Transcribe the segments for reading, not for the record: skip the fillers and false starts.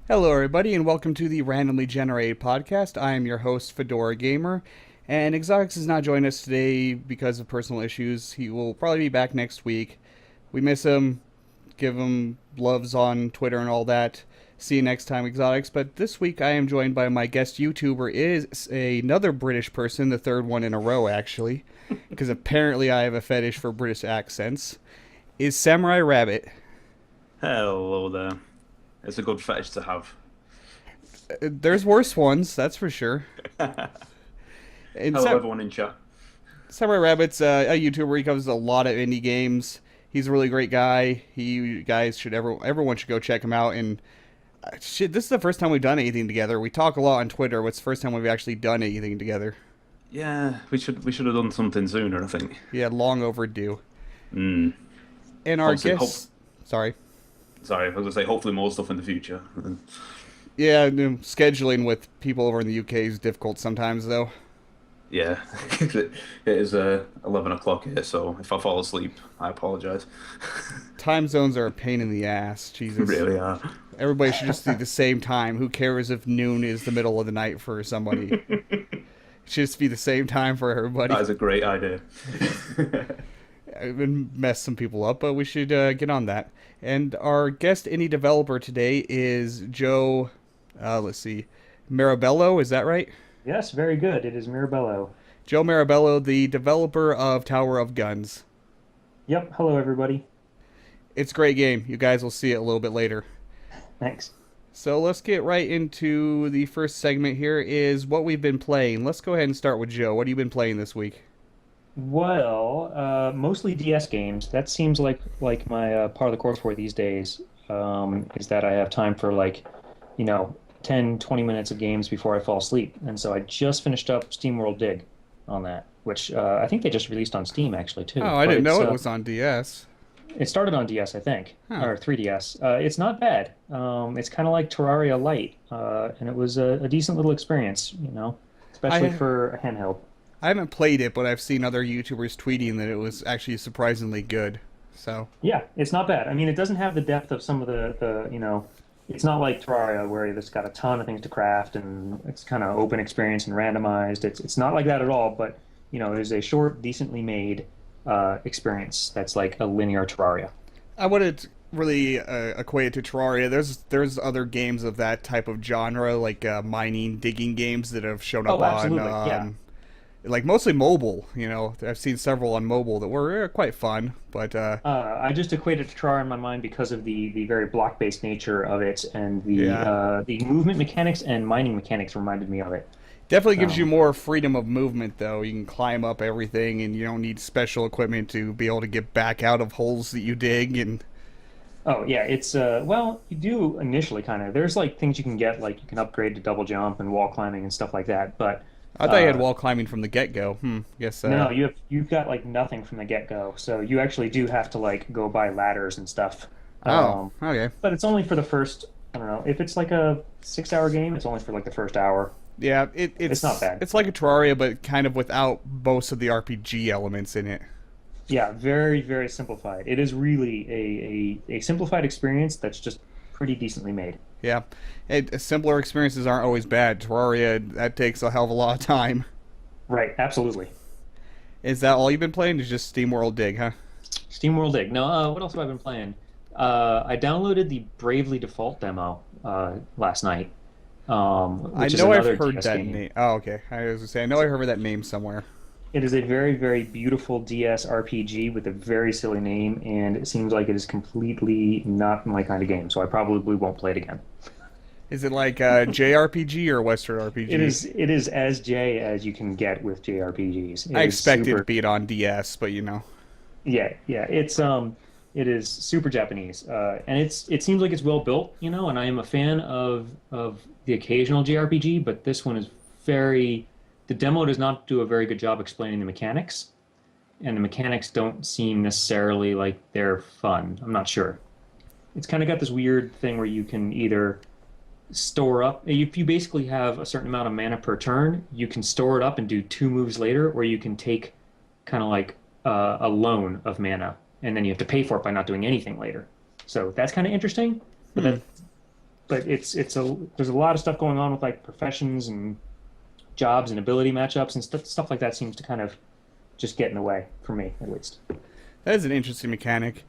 Hello, everybody, and welcome to the Randomly Generated Podcast. I am your host, Fedora Gamer, and Exotics is not joining us today because of personal issues. He will probably be back next week. We miss him, give him loves on Twitter and all that. See you next time, Exotics. But this week I am joined by my guest YouTuber, is another British person, the third one in a row, actually, because apparently I have a fetish for British accents, is Samurai Rabbit. Hello there. It's a good fetish to have. There's worse ones, that's for sure. And Hello, everyone in chat. Samurai Rabbit's a YouTuber. He covers a lot of indie games. He's a really great guy. You guys should everyone should go check him out. And shit, this is the first time we've done anything together. We talk a lot on Twitter. But it's the first time we've actually done anything together. Yeah, we should have done something sooner, I think. Yeah, long overdue. Mm. And our Obviously, guest, sorry, sorry, I was gonna say hopefully more stuff in the future. yeah, scheduling with people over in the UK is difficult sometimes, though. Yeah, it is 11 o'clock here, so if I fall asleep, I apologize. Time zones are a pain in the ass. Jesus, Really are. everybody should just do the same time. Who cares if noon is the middle of the night for somebody? It should just be the same time for everybody. That is a great idea. I've been messed some people up, but we should get on that. And our guest indie developer today is Joe. Let's see, Marabello. Is that right? Yes, very good. It is Mirabello. Joe Marabello, the developer of Tower of Guns. Yep. Hello, everybody. It's a great game. You guys will see it a little bit later. Thanks. So let's get right into the first segment here is what we've been playing. Let's go ahead and start with Joe. What have you been playing this week? Well, mostly DS games. That seems like my part of the course for these days. Is that I have time for 10, 20 minutes of games before I fall asleep. And so I just finished up SteamWorld Dig on that, which I think they just released on Steam actually too. Oh, I But didn't it's know it was on DS. it started on DS, I think, Huh. or 3DS. It's not bad. It's kind of like Terraria Lite, and it was a decent little experience, especially I for a handheld. I haven't played it, but I've seen other YouTubers tweeting that it was actually surprisingly good. So, Yeah, it's not bad. I mean, it doesn't have the depth of some of the it's not like Terraria where it's got a ton of things to craft and it's kind of open experience and randomized. It's not like that at all, but it is a short, decently made experience that's like a linear Terraria. I wouldn't really equate it to Terraria. There's other games of that type of genre, like mining, digging games that have shown up Oh, on, absolutely. Yeah. like mostly mobile. I've seen several on mobile that were quite fun. But I just equated to Terraria in my mind because of the very block-based nature of it and yeah, the movement mechanics and mining mechanics reminded me of it. definitely gives you Um, more freedom of movement, though. You can climb up everything, and you don't need special equipment to be able to get back out of holes that you dig. And Oh yeah, it's well, you do initially kind of. There's like things you can get, like you can upgrade to double jump and wall climbing and stuff like that. But I thought you had uh, wall climbing from the get go. Guess. no, you've got like nothing from the get-go. So you actually do have to like go buy ladders and stuff. Oh, Um, okay. but it's only for the first. I don't know if it's like a 6-hour game. It's only for like the first hour. Yeah, It's not bad. it's like a Terraria, but kind of without most of the RPG elements in it. Yeah, very very simplified. It is really a simplified experience that's just pretty decently made. Yeah, simpler experiences aren't always bad. Terraria, that takes a hell of a lot of time. Right, absolutely. Is that all you've been playing? Is just SteamWorld Dig, huh? SteamWorld Dig. No, what else have I been playing? I downloaded the Bravely Default demo last night, I which is know I've another heard DS that game. name. Oh, okay. I was gonna say I know I heard that name somewhere. It is a very, very beautiful DS RPG with a very silly name, and it seems like it is completely not my kind of game, so I probably won't play it again. Is it like JRPG or Western It RPG? is it is as J as you can get with JRPGs. I It is expected to super be it on DS, but you know. yeah, it is super Japanese. And it seems like it's well built, and I am a fan of the occasional JRPG, but this one is very the demo does not do a very good job explaining the mechanics, and the mechanics don't seem necessarily like they're fun. I'm not sure. It's kind of got this weird thing where you can either store up if you basically have a certain amount of mana per turn, you can store it up and do two moves later, or you can take kind of like a loan of mana, and then you have to pay for it by not doing anything later. So that's kind of interesting. But Hmm. but there's a lot of stuff going on with like professions and jobs and ability matchups and stuff like that seems to kind of just get in the way for me at least. That is an interesting mechanic.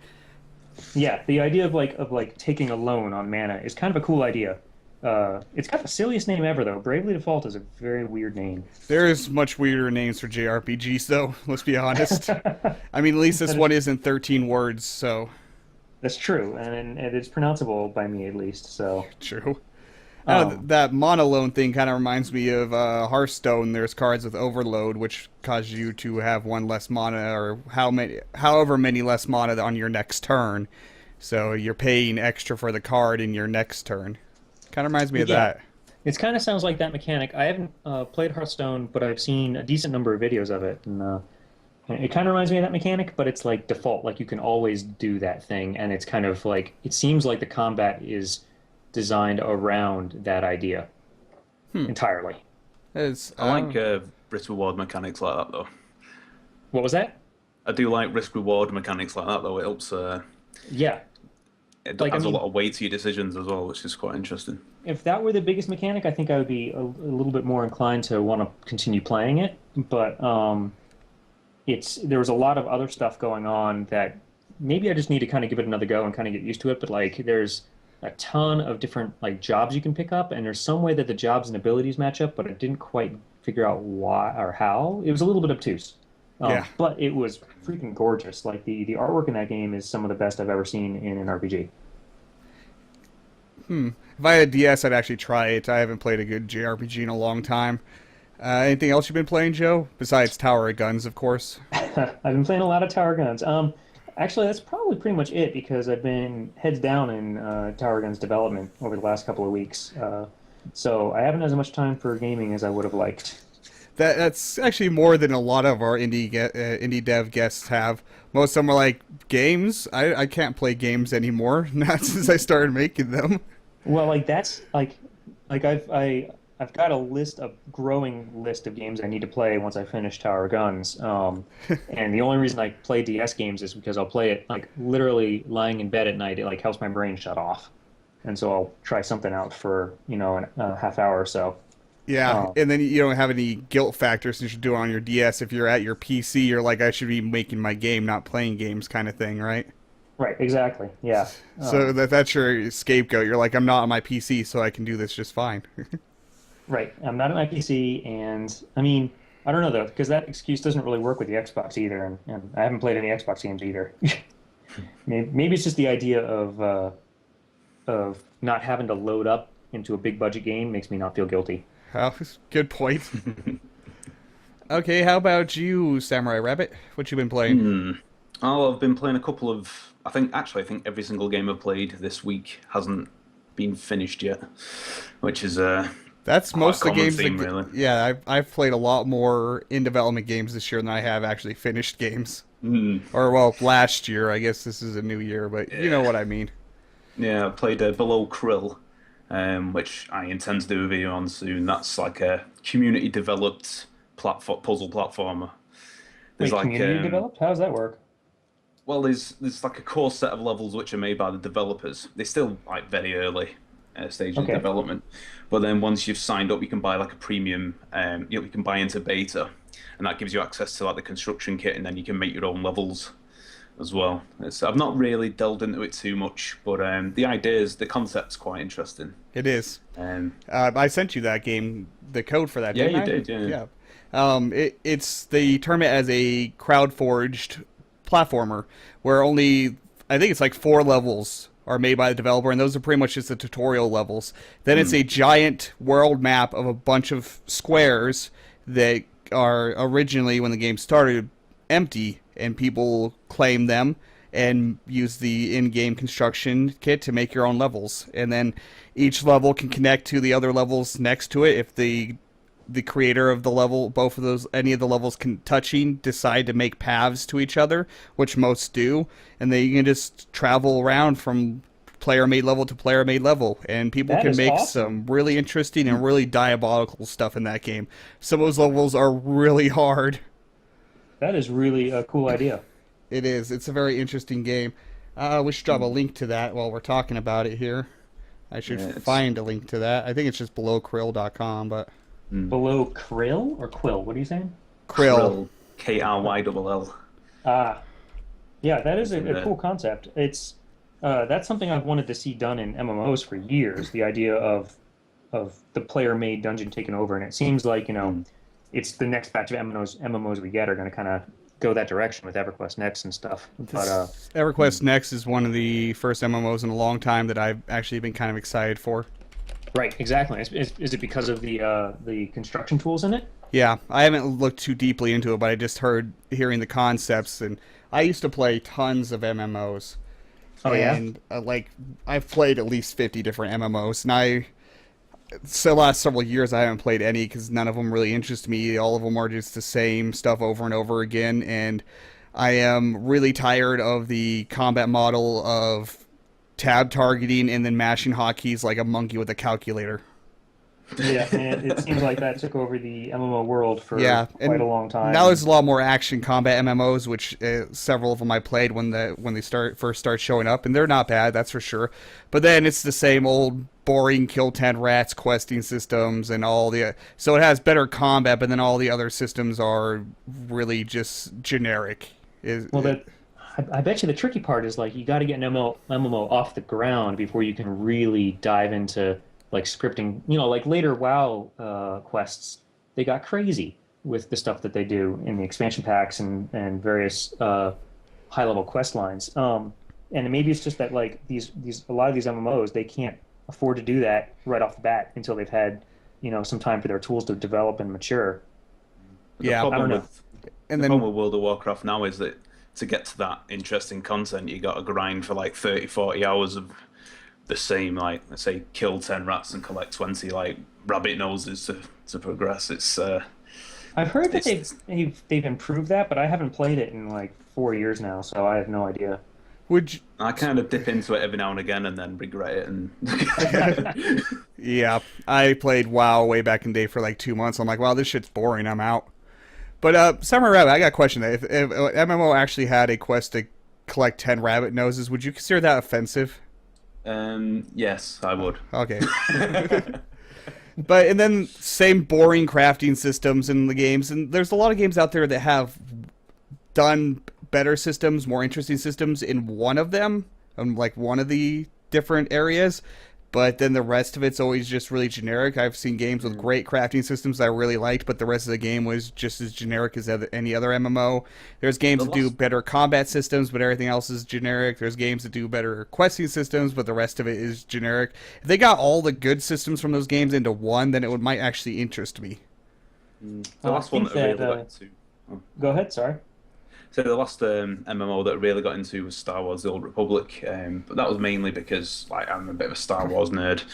Yeah, the idea of like taking a loan on mana is kind of a cool idea. It's got the silliest name ever though. Bravely Default is a very weird name. There's much weirder names for JRPGs, though. Let's be honest. I mean, at least this one isn't 13 words, so That's true, and it's pronounceable by me at least. So true. um, That monolone thing kind of reminds me of Hearthstone. There's cards with Overload, which cause you to have one less mana, or however many less mana on your next turn. So you're paying extra for the card in your next turn. Kind of reminds me of yeah, that. it kind of sounds like that mechanic. I haven't played Hearthstone, but I've seen a decent number of videos of it, and it kind of reminds me of that mechanic. But it's like default, like you can always do that thing, and it's kind of like it seems like the combat is designed around that idea entirely. It's, I like risk reward mechanics like that though. What was that? I do like risk reward mechanics like that though. It helps. Yeah, It like I adds a mean, lot of weight to your decisions as well, which is quite interesting. if that were the biggest mechanic, I think I would be a little bit more inclined to want to continue playing it. But it's there was a lot of other stuff going on that maybe I just need to kind of give it another go and kind of get used to it. But like, there's a ton of different like jobs you can pick up, and there's some way that the jobs and abilities match up, but I didn't quite figure out why or how. It was a little bit obtuse. Yeah. But it was freaking gorgeous. Like the artwork in that game is some of the best I've ever seen in an RPG. If I had a DS, I'd actually try it. I haven't played a good JRPG in a long time. Anything else you've been playing, Joe? Besides Tower of Guns, of course. I've been playing a lot of Tower Guns. Actually, that's probably pretty much it because I've been heads down in Tower Guns development over the last couple of weeks. So I haven't had as much time for gaming as I would have liked. That's actually more than a lot of our indie dev guests have. Most of them are like, games? I can't play games anymore. Not since I started making them. Well, like that's like I've got a growing list of games I need to play once I finish Tower Guns. And the only reason I play DS games is because I'll play it like literally lying in bed at night. It like helps my brain shut off, and so I'll try something out for a half hour or so. Yeah, and then you don't have any guilt factor since you're doing it on your DS. If you're at your PC, you're like, I should be making my game, not playing games kind of thing, right? Right, exactly. Yeah. So that's your scapegoat. You're like, I'm not on my PC, so I can do this just fine. Right. I'm not at my PC, and I mean, I don't know though, because that excuse doesn't really work with the Xbox either, and I haven't played any Xbox games either. Maybe it's just the idea of not having to load up into a big budget game makes me not feel guilty. Oh, good point. Okay, how about you, Samurai Rabbit? What you been playing? Oh, I've been playing a couple of. I think every single game I've played this week hasn't been finished yet, which is That's quite most a of the common games. theme, really. Yeah, I've played a lot more in development games this year than I have actually finished games. Or well, last year. I guess this is a new year, but you know what I mean. Yeah, I played Below Krill, which I intend to do a video on soon. That's like a community developed puzzle platformer. Wait, There's like community developed? How does that work? well, there's like a core set of levels which are made by the developers. They're still like very early stage of Okay. development, but then once you've signed up, you can buy like a premium. You can buy into beta, and that gives you access to like the construction kit, and then you can make your own levels as well. I've not really delved into it too much, but the concept's quite interesting. It is. Um, I sent you that game, the code for that. Yeah, didn't you I? did, yeah. It's they term it as a crowd forged platformer where only I think it's like 4 levels are made by the developer, and those are pretty much just the tutorial levels. Then it's a giant world map of a bunch of squares that are originally, when the game started, empty, and people claim them and use the in-game construction kit to make your own levels. And then each level can connect to the other levels next to it if the creator of the level, both of those, any of the levels touching, decide to make paths to each other, which most do, and then you can just travel around from player-made level to player-made level, and people That can is make awesome. some really interesting and really diabolical stuff in that game. Some of those levels are really hard. That is really a cool idea. It is. It's a very interesting game. We should drop a link to that while we're talking about it here. I should Yeah, find a link to that. I think it's just belowkrill.com, but Below Krill or Quill? What are you saying? Krill. Krill, Kryll. Ah, yeah, that is Isn't a it? cool concept. It's that's something I've wanted to see done in MMOs for years. The idea of the player-made dungeon taken over, and it seems like it's the next batch of MMOs we get are going to kind of go that direction with EverQuest Next and stuff. But EverQuest Next is one of the first MMOs in a long time that I've actually been kind of excited for. right, exactly. Is it because of the construction tools in it? Yeah, I haven't looked too deeply into it, but I just hearing the concepts, and I used to play tons of MMOs. Oh yeah. And I've played at least 50 different MMOs, and so the last several years I haven't played any because none of them really interest me. All of them are just the same stuff over and over again, and I am really tired of the combat model of tab targeting and then mashing hotkeys like a monkey with a calculator. Yeah, and it seems like that took over the MMO world for Yeah, quite a long time. now there's a lot more action combat MMOs, which several of them I played when they first start showing up, and they're not bad, that's for sure. But then it's the same old boring kill 10 rats questing systems and all so it has better combat, but then all the other systems are really just generic. Well, I bet you the tricky part is like you got to get an MMO off the ground before you can really dive into like scripting. Like later WoW quests, they got crazy with the stuff that they do in the expansion packs and various high level quest lines. And maybe it's just that like these a lot of these MMOs they can't afford to do that right off the bat until they've had some time for their tools to develop and mature. Yeah, The problem I don't know. and problem with World of Warcraft now is that to get to that interesting content, you got to grind for like 30, 40 hours of the same, like, let's say, kill 10 rats and collect 20, like, rabbit noses to progress. I've heard that It's- they've improved that, but I haven't played it in like 4 years now, so I have no idea. would you, I kind of dip into it every now and again and then regret it. And yeah, I played WoW way back in the day for like 2 months. I'm like, wow, this shit's boring. I'm out. But Summer Rabbit, I got a question. If MMO actually had a quest to collect 10 rabbit noses, would you consider that offensive? yes, I would. Okay. And then same boring crafting systems in the games, and there's a lot of games out there that have done better systems, more interesting systems in one of them, like one of the different areas, but then the rest of it's always just really generic. I've seen games with great crafting systems that I really liked, but the rest of the game was just as generic as any other MMO. There's games that do better combat systems, but everything else is generic. There's games that do better questing systems, but the rest of it is generic. If they got all the good systems from those games into one, then it might actually interest me. The Well, I last one think that I really that, got into. Go ahead, sorry. So the last MMO that I really got into was Star Wars: The Old Republic, but that was mainly because like I'm a bit of a Star Wars nerd.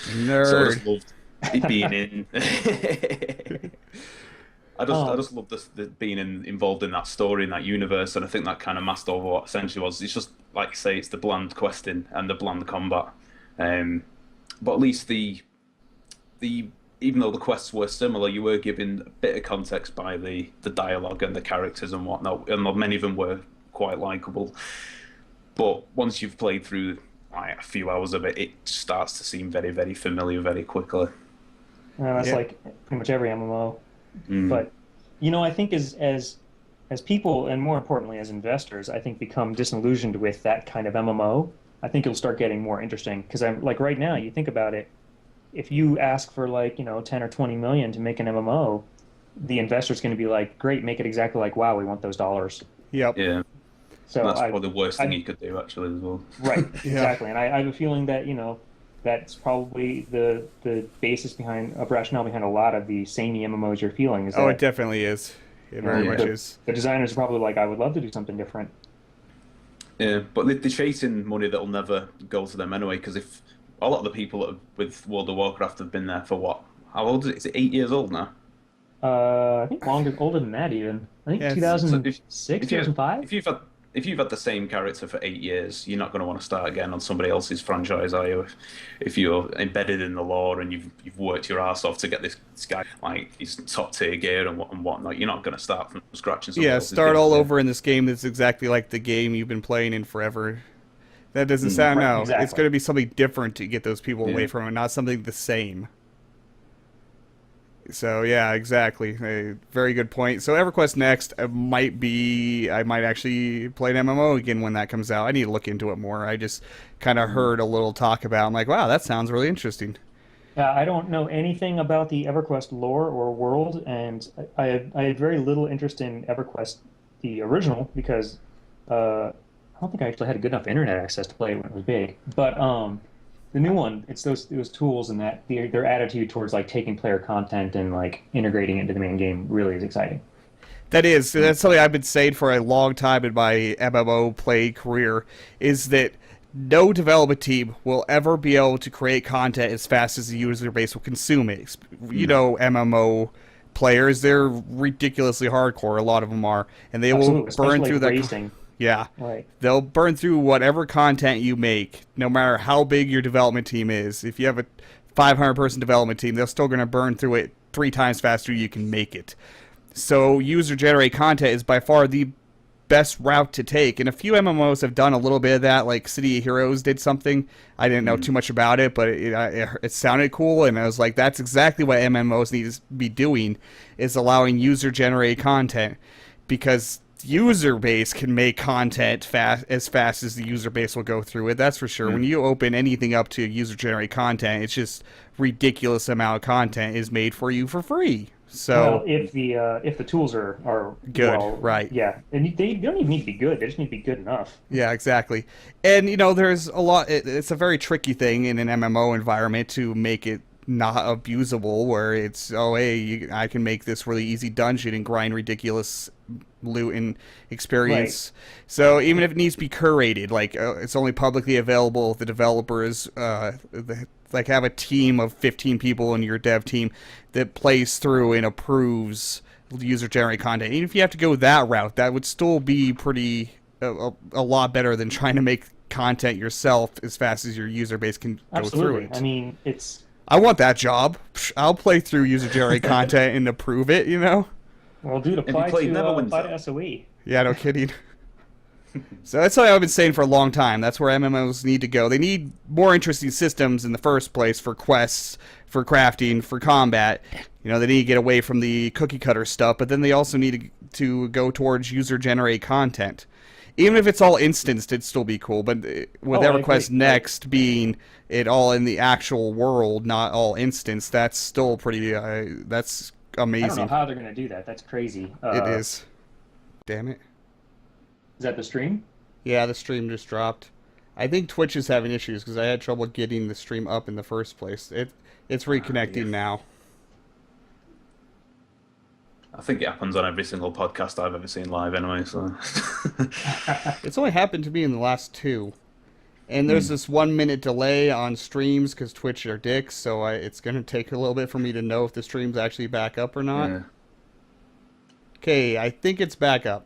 So I just loved it being in. I just love being involved in that story in that universe, and I think that kind of masked over what essentially was. It's just like you say, it's the bland questing and the bland combat. But at least the even though the quests were similar, you were given a bit of context by the dialogue and the characters and whatnot, and many of them were quite likable. But once you've played through like a few hours of it, it starts to seem very, very familiar very quickly. That's Yeah. like pretty much every MMO. But I think as people and more importantly as investors, I think become disillusioned with that kind of MMO, I think it'll start getting more interesting because I'm like right now, you think about it, if you ask for like 10 or 20 million to make an MMO, the investor's going to be like, great, make it exactly like WoW, we want those dollars. Yep. Yeah, So that's probably the worst thing you could do actually as well. right, Yeah. exactly. And I have a feeling that that's probably the basis behind of rationale behind a lot of the samey MMOs you're feeling is Oh, that it definitely is. It very much is. the designers are probably like, I would love to do something different. Yeah, but they're chasing money that'll never go to them anyway. Because if a lot of the people that with World of Warcraft have been there for what? How old is it? Is it 8 years old now? I think older than that even. I think Yeah, 2006, 2005. If you've had the same character for 8 years, you're not going to want to start again on somebody else's franchise, are you? If you're embedded in the lore and you've worked your ass off to get this guy like his top tier gear and whatnot, you're not going to start from scratch. And Yeah, start all over in this game that's exactly like the game you've been playing in forever. That doesn't sound, Right, no. It's exactly. going to be something different to get those people away Yeah. from it, not something the same. So yeah, exactly. A very good point. So EverQuest Next I might actually play an MMO again when that comes out. I need to look into it more. I just kind of heard a little talk about it. I'm like, wow, that sounds really interesting. I don't know anything about the EverQuest lore or world, and I had very little interest in EverQuest, the original, because I don't think I actually had a good enough internet access to play it when it was big. But the new one, it's those tools and that their attitude towards like taking player content and like integrating it into the main game really is exciting. That's something I've been saying for a long time in my MMO play career, is that no development team will ever be able to create content as fast as the user base will consume it. You know, MMO players, they're ridiculously hardcore, a lot of them are, and they will Absolutely, burn especially through like that. racing. Yeah. Right. They'll burn through whatever content you make, no matter how big your development team is. If you have a 500 person development team, they're still going to burn through it 3 times faster you can make it. So user generated content is by far the best route to take. And a few MMOs have done a little bit of that, like City of Heroes did something. I didn't know too much about it, but it sounded cool, and I was like, that's exactly what MMOs need to be doing, is allowing user generated content, because user base can make content as fast as the user base will go through it. That's for sure. When you open anything up to user generated content, it's just ridiculous amount of content is made for you for free. Well, So if the tools are good, well, right? yeah, and they don't even need to be good. They just need to be good enough. Yeah, exactly. And there's a lot. It's a very tricky thing in an MMO environment to make it not abusable, where it's, oh hey, I can make this really easy dungeon and grind ridiculous loot and experience. Right. So even if it needs to be curated, like it's only publicly available, the developers like have a team of 15 people in your dev team that plays through and approves user generated content. Even if you have to go that route, that would still be pretty a lot better than trying to make content yourself as fast as your user base can go through Absolutely. it. I mean, it's I want that job. I'll play through user generated content and approve it, well, dude, you played Neverwinter? apply to SOE. Yeah, no kidding. So that's something I've been saying for a long time. That's where MMOs need to go. They need more interesting systems in the first place for quests, for crafting, for combat. They need to get away from the cookie cutter stuff, but then they also need to go towards user generated content. Even if it's all instanced, it'd still be cool. But with Oh, I EverQuest agree. Next being it all in the actual world, not all instanced, that's still pretty. That's I don't know amazing. how they're going to do that. That's crazy. It is. Damn it. Is that the stream? Yeah, the stream just dropped. I think Twitch is having issues because I had trouble getting the stream up in the first place. It's reconnecting now. I think it happens on every single podcast I've ever seen live anyway, so. It's only happened to me in the last 2. And there's this 1 minute delay on streams because Twitch are dicks, so it's going to take a little bit for me to know if the stream's actually back up or not. Yeah. Okay, I think it's back up.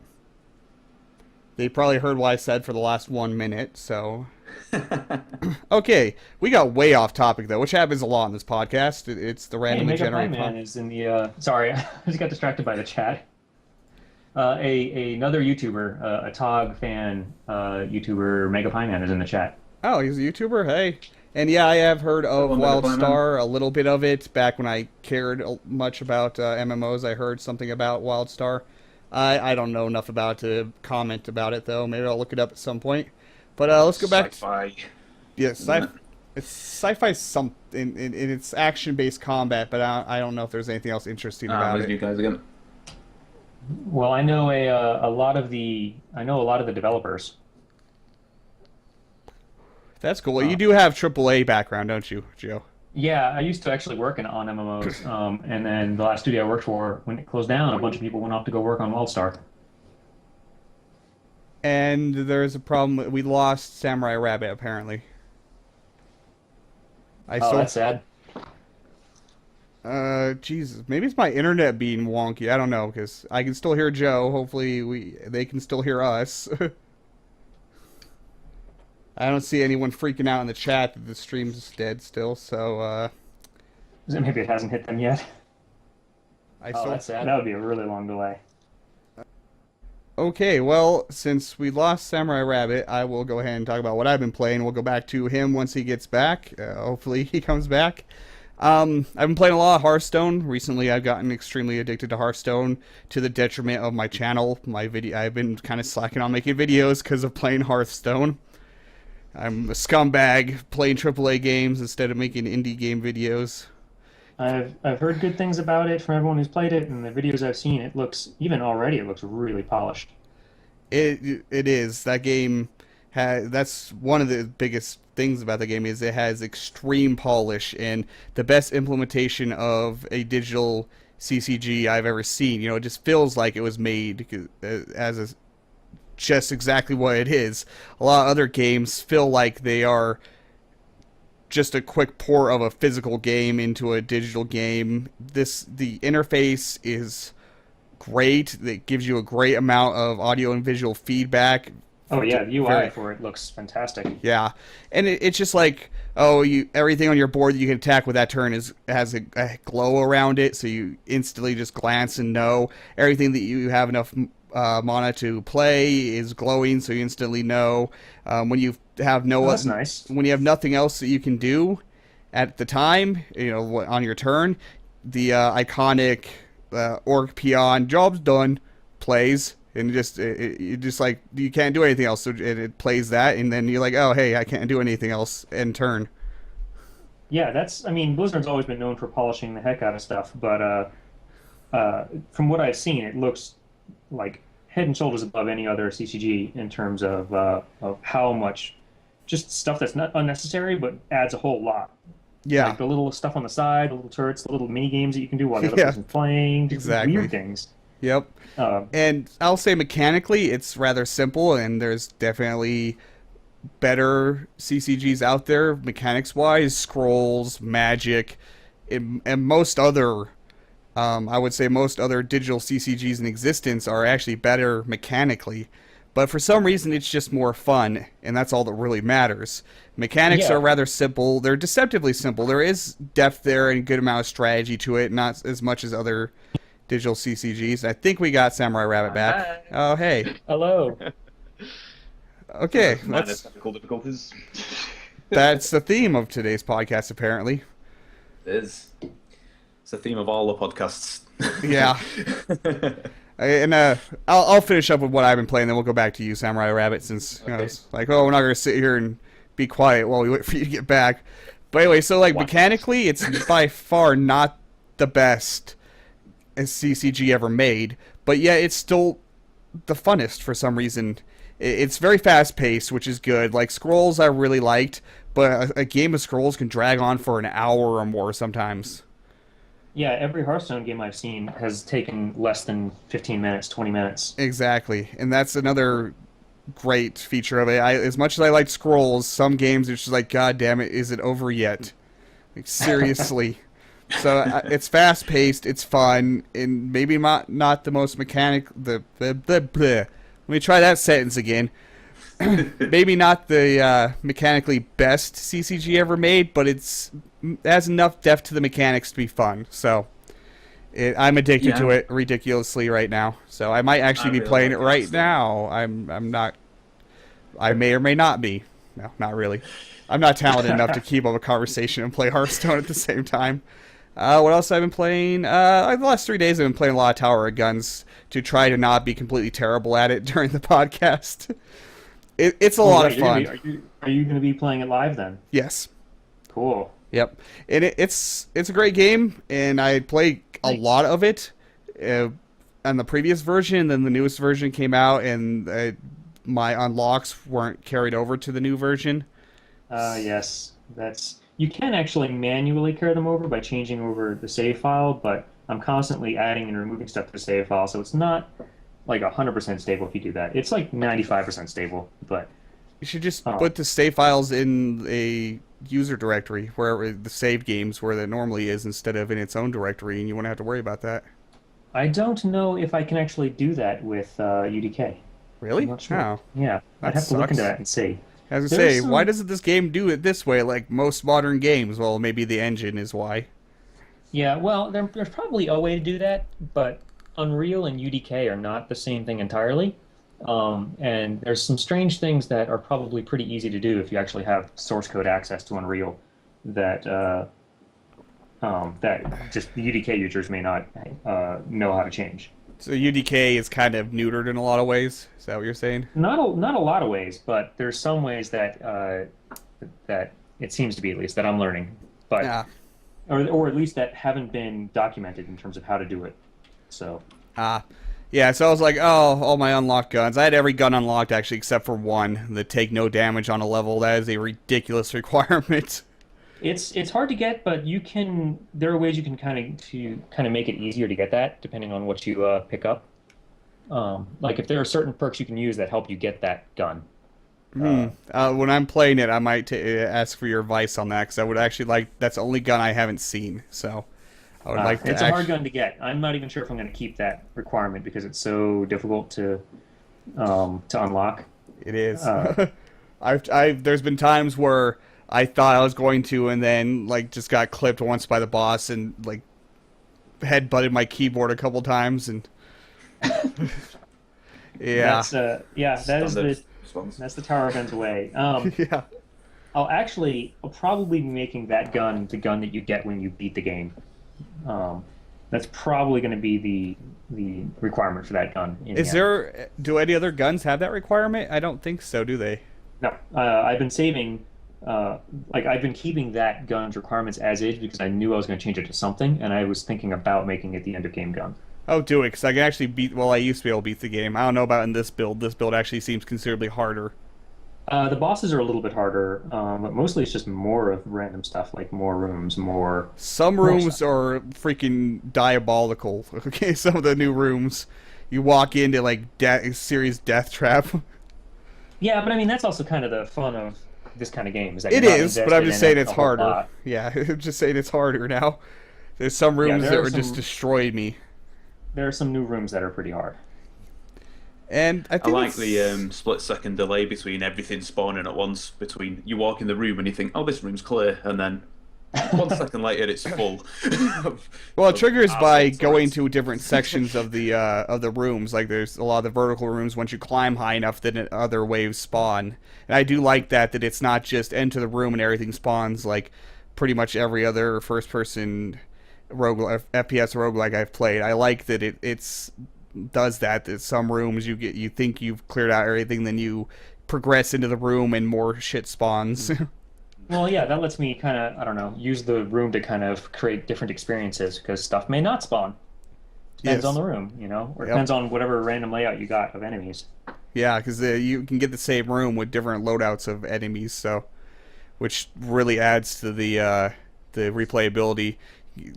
They probably heard what I said for the last 1 minute, so... Okay, we got way off topic, though, which happens a lot in this podcast. It's the Hey, randomly Mega Pie generated... Man is in the. Sorry, I just got distracted by the chat. Another YouTuber, a TOG fan YouTuber, Mega Pie Man is in the chat. Oh, he's a YouTuber? Hey. And yeah, I have heard of Hello, Mega Pie Man. WildStar, a little bit of it. Back when I cared much about MMOs, I heard something about WildStar. I don't know enough about it to comment about it, though. Maybe I'll look it up at some point. But let's go back. Sci-fi. Yes, isn't it? it's sci-fi in its action-based combat, but I don't know if there's anything else interesting about Where's you it. guys again? Well, I know a lot of the developers. That's cool. You do have AAA background, don't you, Joe? Yeah, I used to actually work on MMOs, and then the last studio I worked for, when it closed down, a bunch of people went off to go work on WildStar. And there's a problem. We lost Samurai Rabbit, apparently. Oh, that's sad. Jesus, maybe it's my internet being wonky. I don't know, because I can still hear Joe. Hopefully, they can still hear us. I don't see anyone freaking out in the chat that the stream's dead still. So Maybe it hasn't hit them yet. I Oh, still that's sad. That would be a really long delay. Okay, well, since we lost Samurai Rabbit, I will go ahead and talk about what I've been playing. We'll go back to him once he gets back. Hopefully he comes back. I've been playing a lot of Hearthstone. Recently, I've gotten extremely addicted to Hearthstone to the detriment of my channel. I've been kind of slacking on making videos because of playing Hearthstone. I'm a scumbag playing AAA games instead of making indie game videos. I've heard good things about it from everyone who's played it, and the videos I've seen, it looks even already it looks really polished. It is that game has that's one of the biggest things about the game is it has extreme polish and the best implementation of a digital CCG I've ever seen. You know, it just feels like it was made as just exactly what it is. A lot of other games feel like they are just a quick port of a physical game into a digital game. The interface is great. It gives you a great amount of audio and visual feedback. Oh yeah, the UI for it looks fantastic. Yeah, and it's just like, oh, you everything on your board that you can attack with that turn has a glow around it, so you instantly just glance and know everything that you have enough mana to play is glowing, so you instantly know. When you have Oh, that's nice. when you have nothing else that you can do at the time, you know, on your turn, the iconic orc peon job's done plays, and you just like you can't do anything else, so it plays that, and then you're like, oh hey, I can't do anything else end turn. Yeah, that's I mean, Blizzard's always been known for polishing the heck out of stuff, but from what I've seen, it looks like head and shoulders above any other CCG in terms of how much just stuff that's not unnecessary but adds a whole lot. Yeah, Like the little stuff on the side, the little turrets, the little mini games that you can do while the other Yeah. person's playing, just Exactly. weird things. yep. Uh, And I'll say mechanically, it's rather simple, and there's definitely better CCGs out there mechanics wise. Scrolls, Magic, and most other, I would say most other digital CCGs in existence are actually better mechanically. But for some reason, it's just more fun, and that's all that really matters. Mechanics Yeah. are rather simple. They're deceptively simple. There is depth there and a good amount of strategy to it, not as much as other digital CCGs. I think we got Samurai Rabbit back. Oh, hey. Hello. Okay, Minus technical difficulties. that's the theme of today's podcast, apparently. It is. It's the theme of all the podcasts. Yeah. And I'll finish up with what I've been playing, then we'll go back to you, Samurai Rabbit, since you know, Okay. it's like, oh, we're not going to sit here and be quiet while we wait for you to get back. But anyway, so like What? mechanically, it's by far not the best CCG ever made, but yet it's still the funnest for some reason. It's very fast paced, which is good. Like Scrolls, I really liked, but a game of Scrolls can drag on for an hour or more sometimes. Yeah, every Hearthstone game I've seen has taken less than 15 minutes, 20 minutes. Exactly, and that's another great feature of it. As much as I like Scrolls, some games it's just like, God damn it, is it over yet? Like seriously. So it's fast paced, it's fun, and maybe not the most mechanic. Let me try that sentence again. Maybe not the mechanically best CCG ever made, but it has enough depth to the mechanics to be fun. So I'm addicted to Yeah. it ridiculously right now. So I might actually I be really playing like it right Hearthstone. now. I'm not. I may or may not be. No, not really. I'm not talented enough to keep up a conversation and play Hearthstone at the same time. What else have I been playing? The last 3 days I've been playing a lot of Tower of Guns to try to not be completely terrible at it during the podcast. It's a Oh, lot right, of you're fun. gonna be- are you going to be playing it live then? Yes. Cool. Yep. And it's a great game, and I played a Nice. lot of it on the previous version. Then the newest version came out, and my unlocks weren't carried over to the new version. Yes, that's you can actually manually carry them over by changing over the save file, but I'm constantly adding and removing stuff to the save file, so it's not like 100% stable if you do that. It's like 95% stable, but You should just Oh. put the save files in a user directory where the save games where that normally is instead of in its own directory, and you won't have to worry about that. I don't know if I can actually do that with UDK. Really? I'm not sure. Oh. Yeah, That I'd have to look into sucks. that and see. As I There's say, some- why doesn't this game do it this way like most modern games? Well, maybe the engine is why. Yeah, well, there's probably a way to do that, but Unreal and UDK are not the same thing entirely. And there's some strange things that are probably pretty easy to do if you actually have source code access to Unreal that that just the UDK users may not know how to change. So UDK is kind of neutered in a lot of ways. Is that what you're saying? Not a lot of ways, but there's some ways that that it seems to be at least that I'm learning, but Yeah. or at least that haven't been documented in terms of how to do it. So Ah. Yeah, so I was like, oh, all my unlocked guns. I had every gun unlocked, actually, except for one that take no damage on a level. That is a ridiculous requirement. it's hard to get, but you can. There are ways you can kind of make it easier to get that, depending on what you pick up. Like if there are certain perks you can use that help you get that gun. When I'm playing it, I might ask for your advice on that, because I would actually like... That's the only gun I haven't seen, so... I would like to It's a hard gun to get. I'm not even sure if I'm going to keep that requirement because it's so difficult to unlock. It is. There's been times where I thought I was going to, and then like just got clipped once by the boss, and like head-butted my keyboard a couple times, and yeah, that's the Tower of Ends way. yeah. I'll probably be making that gun the gun that you get when you beat the game. That's probably going to be the requirement for that gun. Do any other guns have that requirement? I don't think so, do they? No, I've been saving, I've been keeping that gun's requirements as is because I knew I was going to change it to something, and I was thinking about making it the end of game gun. Oh, do it, because I can actually beat... Well, I used to be able to beat the game. I don't know about in this build. This build actually seems considerably harder. The bosses are a little bit harder, but mostly it's just more of random stuff, like more rooms, more... Some rooms are freaking diabolical. Okay, some of the new rooms. You walk into, like, serious death trap. Yeah, but I mean, that's also kind of the fun of this kind of game. Is that It you're not is, but I'm invested just in saying it it's a whole harder. lot. Yeah, I'm just saying it's harder now. There's some rooms there that are would just some- destroy me. There are some new rooms that are pretty hard. And I I think like the split-second delay between everything spawning at once. Between you walk in the room and you think, "Oh, this room's clear," and then 1 second later it's full. Well, it triggers by assholes, going rats. to different sections of the rooms. Like there's a lot of the vertical rooms. Once you climb high enough, then other waves spawn. And I do like that it's not just enter the room and everything spawns like pretty much every other first-person FPS roguelike I've played. I like that it's does that some rooms you think you've cleared out everything, then you progress into the room and more shit spawns. Well, yeah, that lets me kind of, I don't know, use the room to kind of create different experiences because stuff may not spawn. Depends Yes. on the room, or Yep. depends on whatever random layout you got of enemies. Yeah, because you can get the same room with different loadouts of enemies, so which really adds to the replayability. You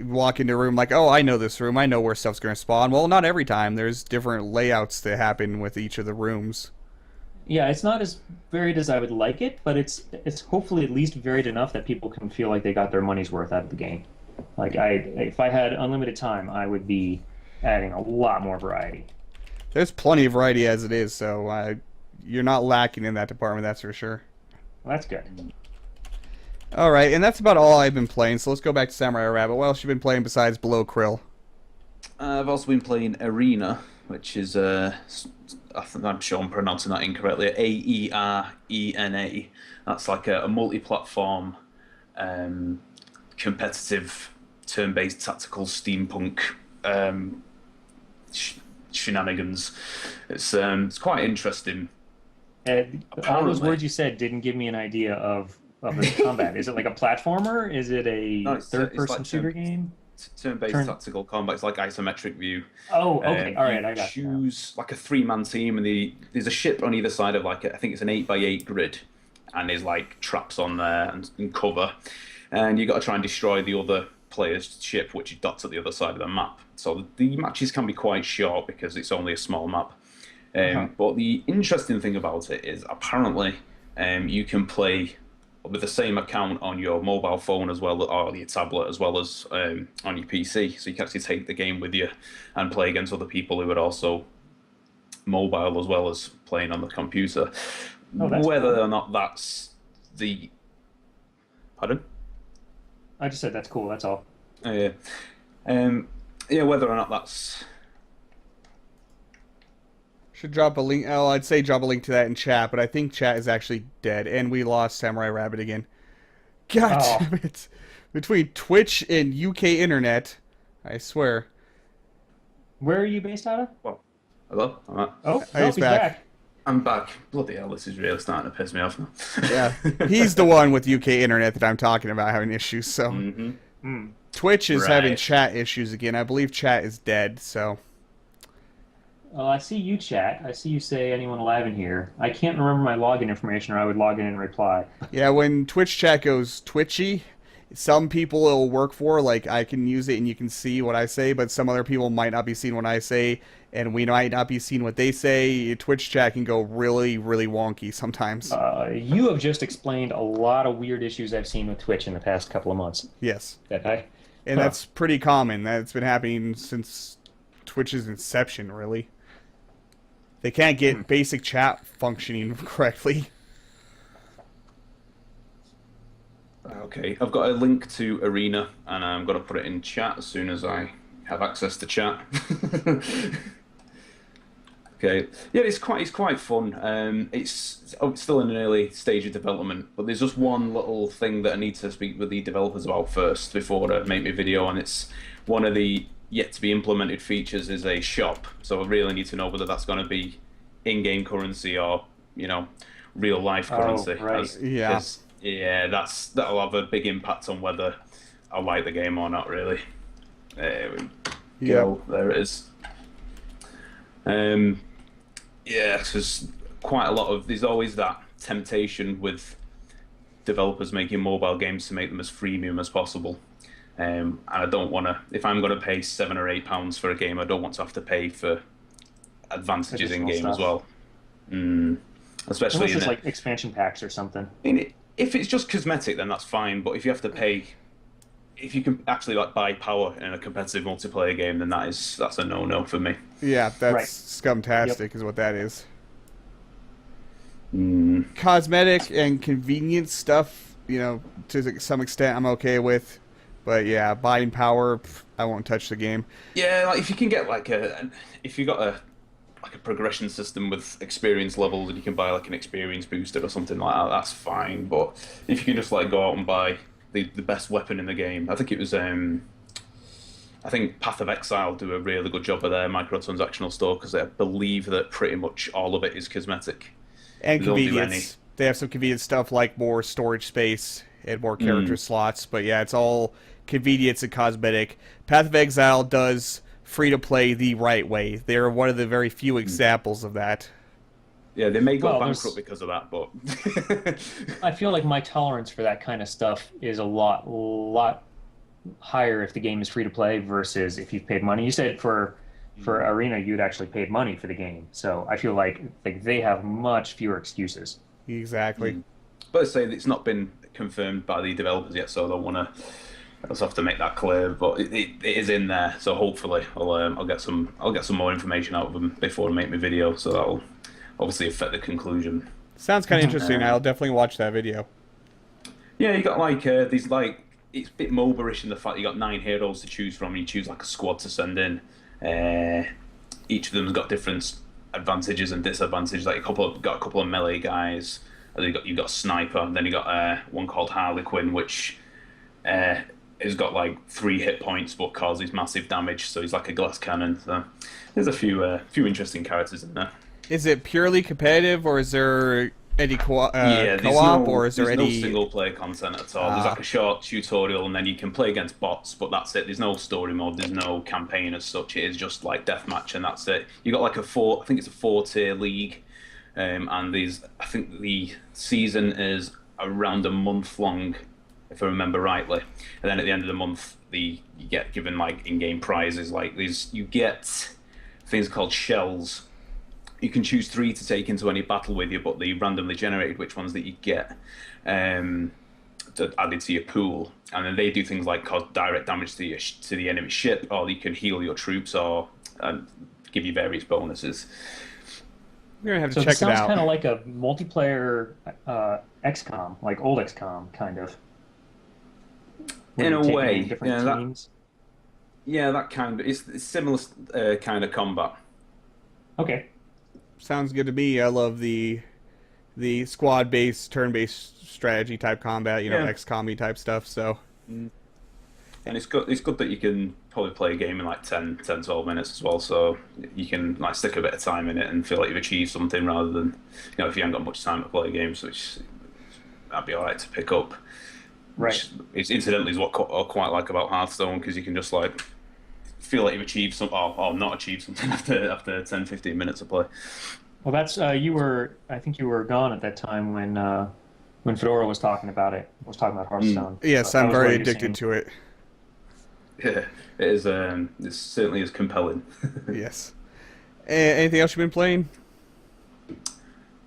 walk into a room like, oh, I know this room. I know where stuff's going to spawn. Well, not every time. There's different layouts that happen with each of the rooms. Yeah, it's not as varied as I would like it, but it's hopefully at least varied enough that people can feel like they got their money's worth out of the game. Like if I had unlimited time, I would be adding a lot more variety. There's plenty of variety as it is, so you're not lacking in that department, that's for sure. Well, that's good. All right, and that's about all I've been playing. So let's go back to Samurai Rabbit. What else you been playing besides Below Krill? I've also been playing Arena, which is I'm sure I'm pronouncing that incorrectly. Aerena. That's like a multi-platform, competitive, turn-based tactical steampunk shenanigans. It's quite interesting. All those words you said didn't give me an idea of the combat. Is it like a platformer? Is it a No, it's third-person like shooter game? Turn-based tactical combat. It's like isometric view. Oh, okay. All right, I got you. Choose like a 3-man team, and there's a ship on either side of I think it's an 8x8 grid, and there's like traps on there and cover, and you got to try and destroy the other player's ship, which is dots at the other side of the map. So the matches can be quite short because it's only a small map. But the interesting thing about it is apparently you can play with the same account on your mobile phone as well, or your tablet, as well as on your PC. So you can actually take the game with you and play against other people who are also mobile as well as playing on the computer. Whether cool. or not that's the... Pardon? I just said that's cool. That's all. Yeah, whether or not that's Should drop a link. Oh, I'd say drop a link to that in chat, but I think chat is actually dead, and we lost Samurai Rabbit again. God Oh. damn it! Between Twitch and UK internet, I swear. Where are you based out of? Well, hello? Oh, He's he's back. back. I'm back. Bloody hell, this is really starting to piss me off now. Yeah, he's the one with UK internet that I'm talking about having issues. So Twitch is having Right. chat issues again. I believe chat is dead. So Well, I see you chat. I see you say anyone alive in here. I can't remember my login information, or I would log in and reply. yeah, when Twitch chat goes twitchy, some people it'll work for. Like I can use it and you can see what I say, but some other people might not be seeing what I say, and we might not be seeing what they say. Twitch chat can go really, really wonky sometimes. You have just explained a lot of weird issues I've seen with Twitch in the past couple of months. Yes, And that's pretty common. That's been happening since Twitch's inception, really. They can't get basic chat functioning correctly. Okay, I've got a link to Arena, and I'm going to put it in chat as soon as I have access to chat. Okay, yeah, it's quite fun. It's still in an early stage of development, but there's just one little thing that I need to speak with the developers about first before I make my video, and it's one of the yet to be implemented features is a shop. So I really need to know whether that's going to be in-game currency or real life currency. Right. Yeah. Yeah, that'll have a big impact on whether I like the game or not. Really. There we go. There it is. Yeah, there's quite a lot of. There's always that temptation with developers making mobile games to make them as freemium as possible. And I don't want to. If I'm going to pay £7 or £8 for a game, I don't want to have to pay for advantages in game as well. Especially unless it's like expansion packs or something. If it's just cosmetic, then that's fine. But if you have to pay, if you can actually buy power in a competitive multiplayer game, then that's a no-no for me. Yeah, that's Right. scumtastic is what that is. Mm. Cosmetic and convenience stuff, to some extent I'm okay with. But yeah, buying power, I won't touch the game. Yeah, like if you can get if you got a progression system with experience levels and you can buy like an experience booster or something like that, that's fine. But if you can just go out and buy the best weapon in the game, I think it was I think Path of Exile do a really good job of their microtransactional store because I believe that pretty much all of it is cosmetic. And They don't do convenience. They have some convenient stuff like more storage space and more character slots. But yeah, it's all convenience and cosmetic. Path of Exile does free-to-play the right way. They're one of the very few examples of that. Yeah, they may go Well, bankrupt because of that, but I feel like my tolerance for that kind of stuff is a lot higher if the game is free to play versus if you've paid money. You said for Arena you'd actually paid money for the game, so I feel like they have much fewer excuses. Exactly. but I say it's not been confirmed by the developers yet, so I don't want to. I just have to make that clear, but it is in there. So hopefully, I'll get some more information out of them before I make my video. So that'll obviously affect the conclusion. Sounds kind of interesting. I'll definitely watch that video. Yeah, you got these it's a bit MOBA-ish in the fact you got 9 heroes to choose from, and you choose a squad to send in. Each of them's got different advantages and disadvantages. Got a couple of melee guys. You got a sniper, and then you got one called Harlequin, which has got 3 hit points but causes massive damage. So he's like a glass cannon. So there's a few interesting characters in there. Is it purely competitive, or is there any co-op, or is there there's any no single-player content at all. There's a short tutorial, and then you can play against bots, but that's it. There's no story mode. There's no campaign as such. It is just deathmatch, and that's it. You got I think it's a 4-tier league, and I think the season is around a month long, if I remember rightly. And then at the end of the month, you get given in-game prizes you get things called shells. You can choose 3 to take into any battle with you, but they randomly generated which ones that you get added to your pool, and then they do things like cause direct damage to the enemy ship, or you can heal your troops, or give you various bonuses. We're gonna have to So check it it sounds out. kind of like a multiplayer XCOM, like old XCOM, kind of. Where In you're a taking way, in different yeah, teams. that kind of it's similar kind of combat. Okay. sounds good to me. I love the squad-based, turn-based strategy type combat, Yeah. XCOM-y type stuff. So And it's good that you can probably play a game in like 12 minutes as well, so you can like stick a bit of time in it and feel like you've achieved something rather than, if you haven't got much time to play games, which that'd be alright to pick up. Right. Which incidentally is what I quite like about Hearthstone, because you can just like feel like you've achieved something, or not achieved something after 10, 15 minutes of play. Well, that's I think you were gone at that time when Fedora was talking about it. Was talking about Hearthstone. yes, That I'm was what very he was addicted to it. Yeah, it is. It certainly is compelling. Yes. Anything else you've been playing?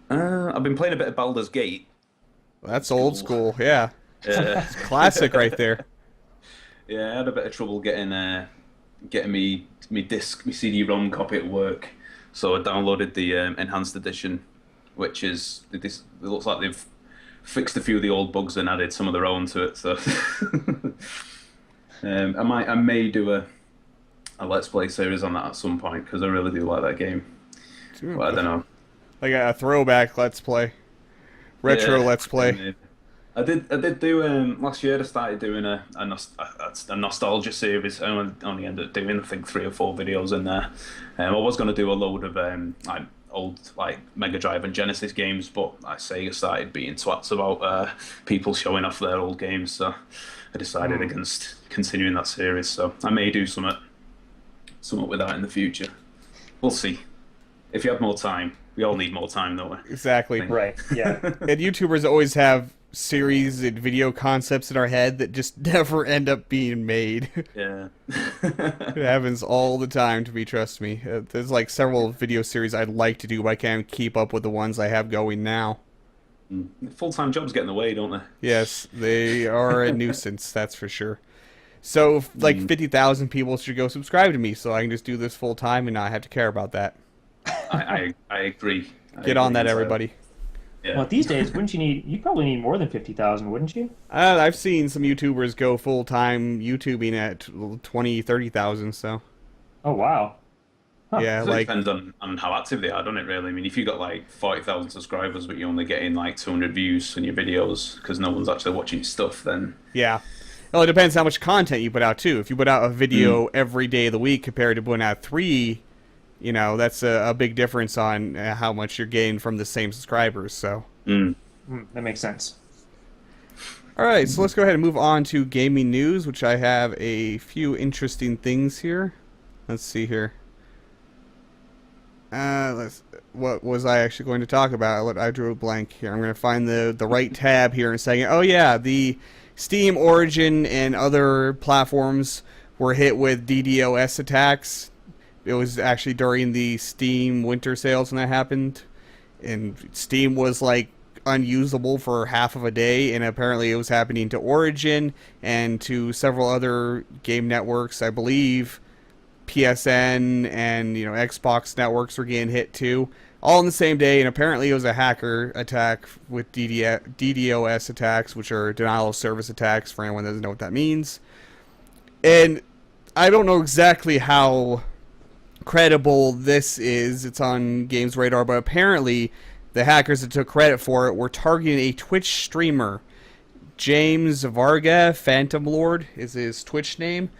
I've been playing a bit of Baldur's Gate. That's old school. Yeah, Uh, classic right there. yeah, I had a bit of trouble getting me CD-ROM copy at work, so I downloaded the enhanced edition, which is this. It looks like they've fixed a few of the old bugs and added some of their own to it. So I may do a Let's Play series on that at some point, because I really do like that game. But I don't know. Like a throwback Let's Play, retro Yeah. Let's Play. I did do last year. I started doing a nostalgia series. I only ended up doing I think 3 or 4 videos in there. I was going to do a load of like old like Mega Drive and Genesis games, but I Sega started being twats about people showing off their old games, so I decided against continuing that series. So I may do something with that in the future. We'll see. If you have more time, we all need more time, don't we? Exactly. Right. Yeah. And YouTubers always have series and video concepts in our head that just never end up being made. Yeah. It happens all the time to me, trust me. There's like several video series I'd like to do, but I can't keep up with the ones I have going now. Full-time jobs get in the way, don't they? Yes, they are a nuisance, that's for sure. So, like, 50,000 people should go subscribe to me so I can just do this full time and not have to care about that. I agree. Get on that, everybody. Yeah. Well, these days, you'd probably need more than 50,000, wouldn't you? I've seen some YouTubers go full time YouTubing at 20, 30,000, so. Oh, wow. Yeah, It like, depends on how active they are, doesn't it, really? I mean, if you got like 40,000 subscribers, but you're only getting like 200 views on your videos because no one's actually watching your stuff, then yeah. Well, it depends how much content you put out, too. If you put out a video every day of the week compared to putting out 3, that's a big difference on how much you're getting from the same subscribers, so. That makes sense. All right, so let's go ahead and move on to gaming news, which I have a few interesting things here. Let's see here. What was I actually going to talk about? I drew a blank here. I'm going to find the right tab here in a second. Oh, yeah, the Steam, Origin, and other platforms were hit with DDoS attacks. It was actually during the Steam winter sales when that happened. And Steam was, like, unusable for half of a day, and apparently it was happening to Origin and to several other game networks. I believe PSN and Xbox networks were getting hit too, all in the same day. And apparently it was a hacker attack with DDoS attacks, which are denial of service attacks for anyone that doesn't know what that means. And I don't know exactly how credible this is. It's on Games Radar, but apparently the hackers that took credit for it were targeting a Twitch streamer. James Varga, Phantom Lord is his Twitch name.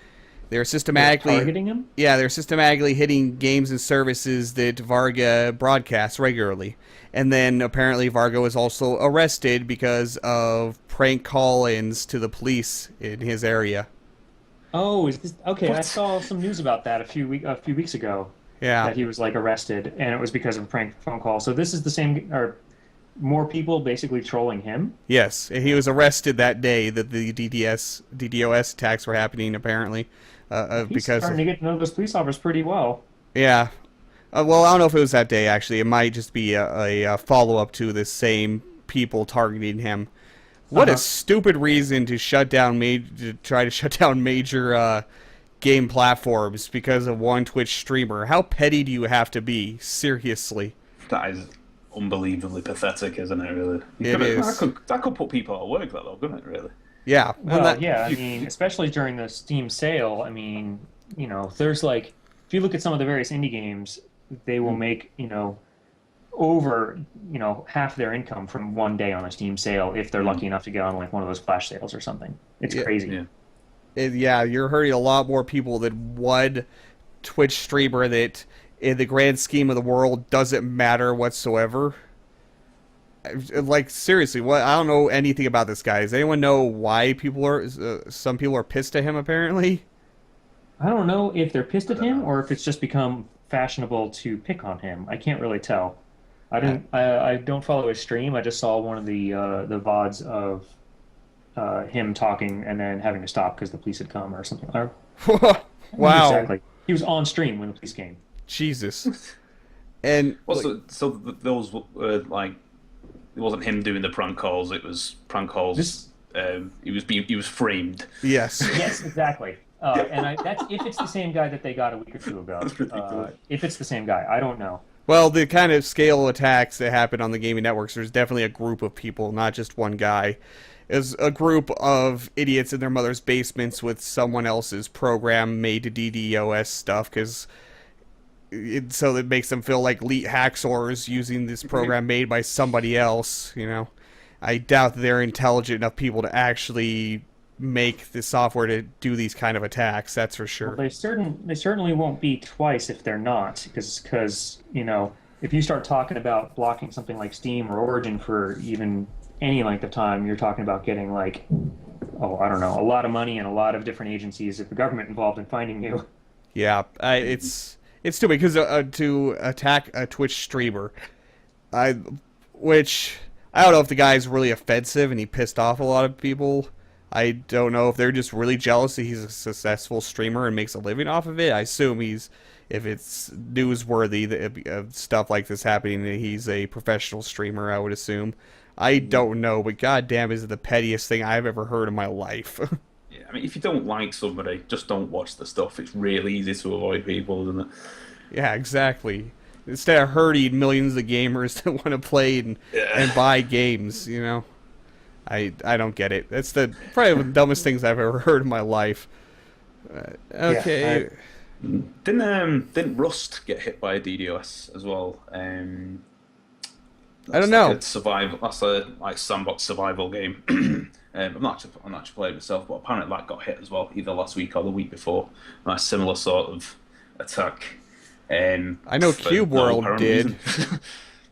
They're systematically targeting him? Yeah, they're systematically hitting games and services that Varga broadcasts regularly. And then apparently Varga was also arrested because of prank call-ins to the police in his area. Oh, is this okay? I What? saw some news about that a few weeks ago. Yeah. That he was like arrested, and it was because of a prank phone call. So this is the same, or more people basically trolling him. Yes, he was arrested that day that the DDoS attacks were happening. Apparently, He's because starting to get to know those police officers pretty well. yeah. Well, I don't know if it was that day. Actually, it might just be a follow up to the same people targeting him. What a stupid reason to try to shut down major game platforms because of one Twitch streamer. How petty do you have to be? Seriously. that is unbelievably pathetic, isn't it? Really, that could put people out of work, though, couldn't it? Really. Yeah. Well, yeah. I mean, especially during the Steam sale. I mean, there's like, if you look at some of the various indie games, they will make over, half their income from one day on a Steam sale if they're lucky enough to get on like one of those flash sales or something. It's Yeah, crazy. Yeah. yeah, you're hurting a lot more people than one Twitch streamer that, in the grand scheme of the world, doesn't matter whatsoever. Like, seriously, what? I don't know anything about this guy. Does anyone know why some people are pissed at him, apparently? I don't know if they're pissed I at don't him know. or if it's just become fashionable to pick on him. I can't really tell. I Uh, didn't. I don't follow his stream. I just saw one of the VODs of him talking and then having to stop because the police had come or something. Or, I don't remember Wow. exactly. He was on stream when the police came. Jesus. And, Well, like, those were like it wasn't him doing the prank calls. It was prank calls. This, He was framed. yes. yes, exactly. That's if it's the same guy that they got a week or two ago. That's ridiculous. If it's the same guy, I don't know. Well, the kind of scale attacks that happen on the gaming networks, there's definitely a group of people, not just one guy. It's a group of idiots in their mother's basements with someone else's program made to DDoS stuff, because so it makes them feel like elite hacksaws using this program made by somebody else. I doubt that they're intelligent enough people to actually make the software to do these kind of attacks. That's for Well, sure. they certainly won't be twice if they're not, because if you start talking about blocking something like Steam or Origin for even any length of time, you're talking about getting like, oh, I don't know, a lot of money and a lot of different agencies of the government involved in finding you. Yeah, it's stupid because to attack a Twitch streamer, I which I don't know if the guy's really offensive and he pissed off a lot of people. I don't know if they're just really jealous that he's a successful streamer and makes a living off of it. I assume if it's newsworthy that stuff like this happening, that he's a professional streamer. I would assume. I don't know, but goddamn, is it the pettiest thing I've ever heard in my life. Yeah, I mean, if you don't like somebody, just don't watch the stuff. It's really easy to avoid people, isn't it? Yeah, exactly. Instead of hurting millions of gamers that want to play and buy games, I don't get it. That's probably the dumbest things I've ever heard in my life. Okay. Didn't Rust get hit by a DDoS as well? I don't That's know. like a survival. That's a like sandbox survival game. I'm not actually played it myself, but apparently that got hit as well, either last week or the week before. A similar sort of attack. I know For Cube no World apparent did. reason.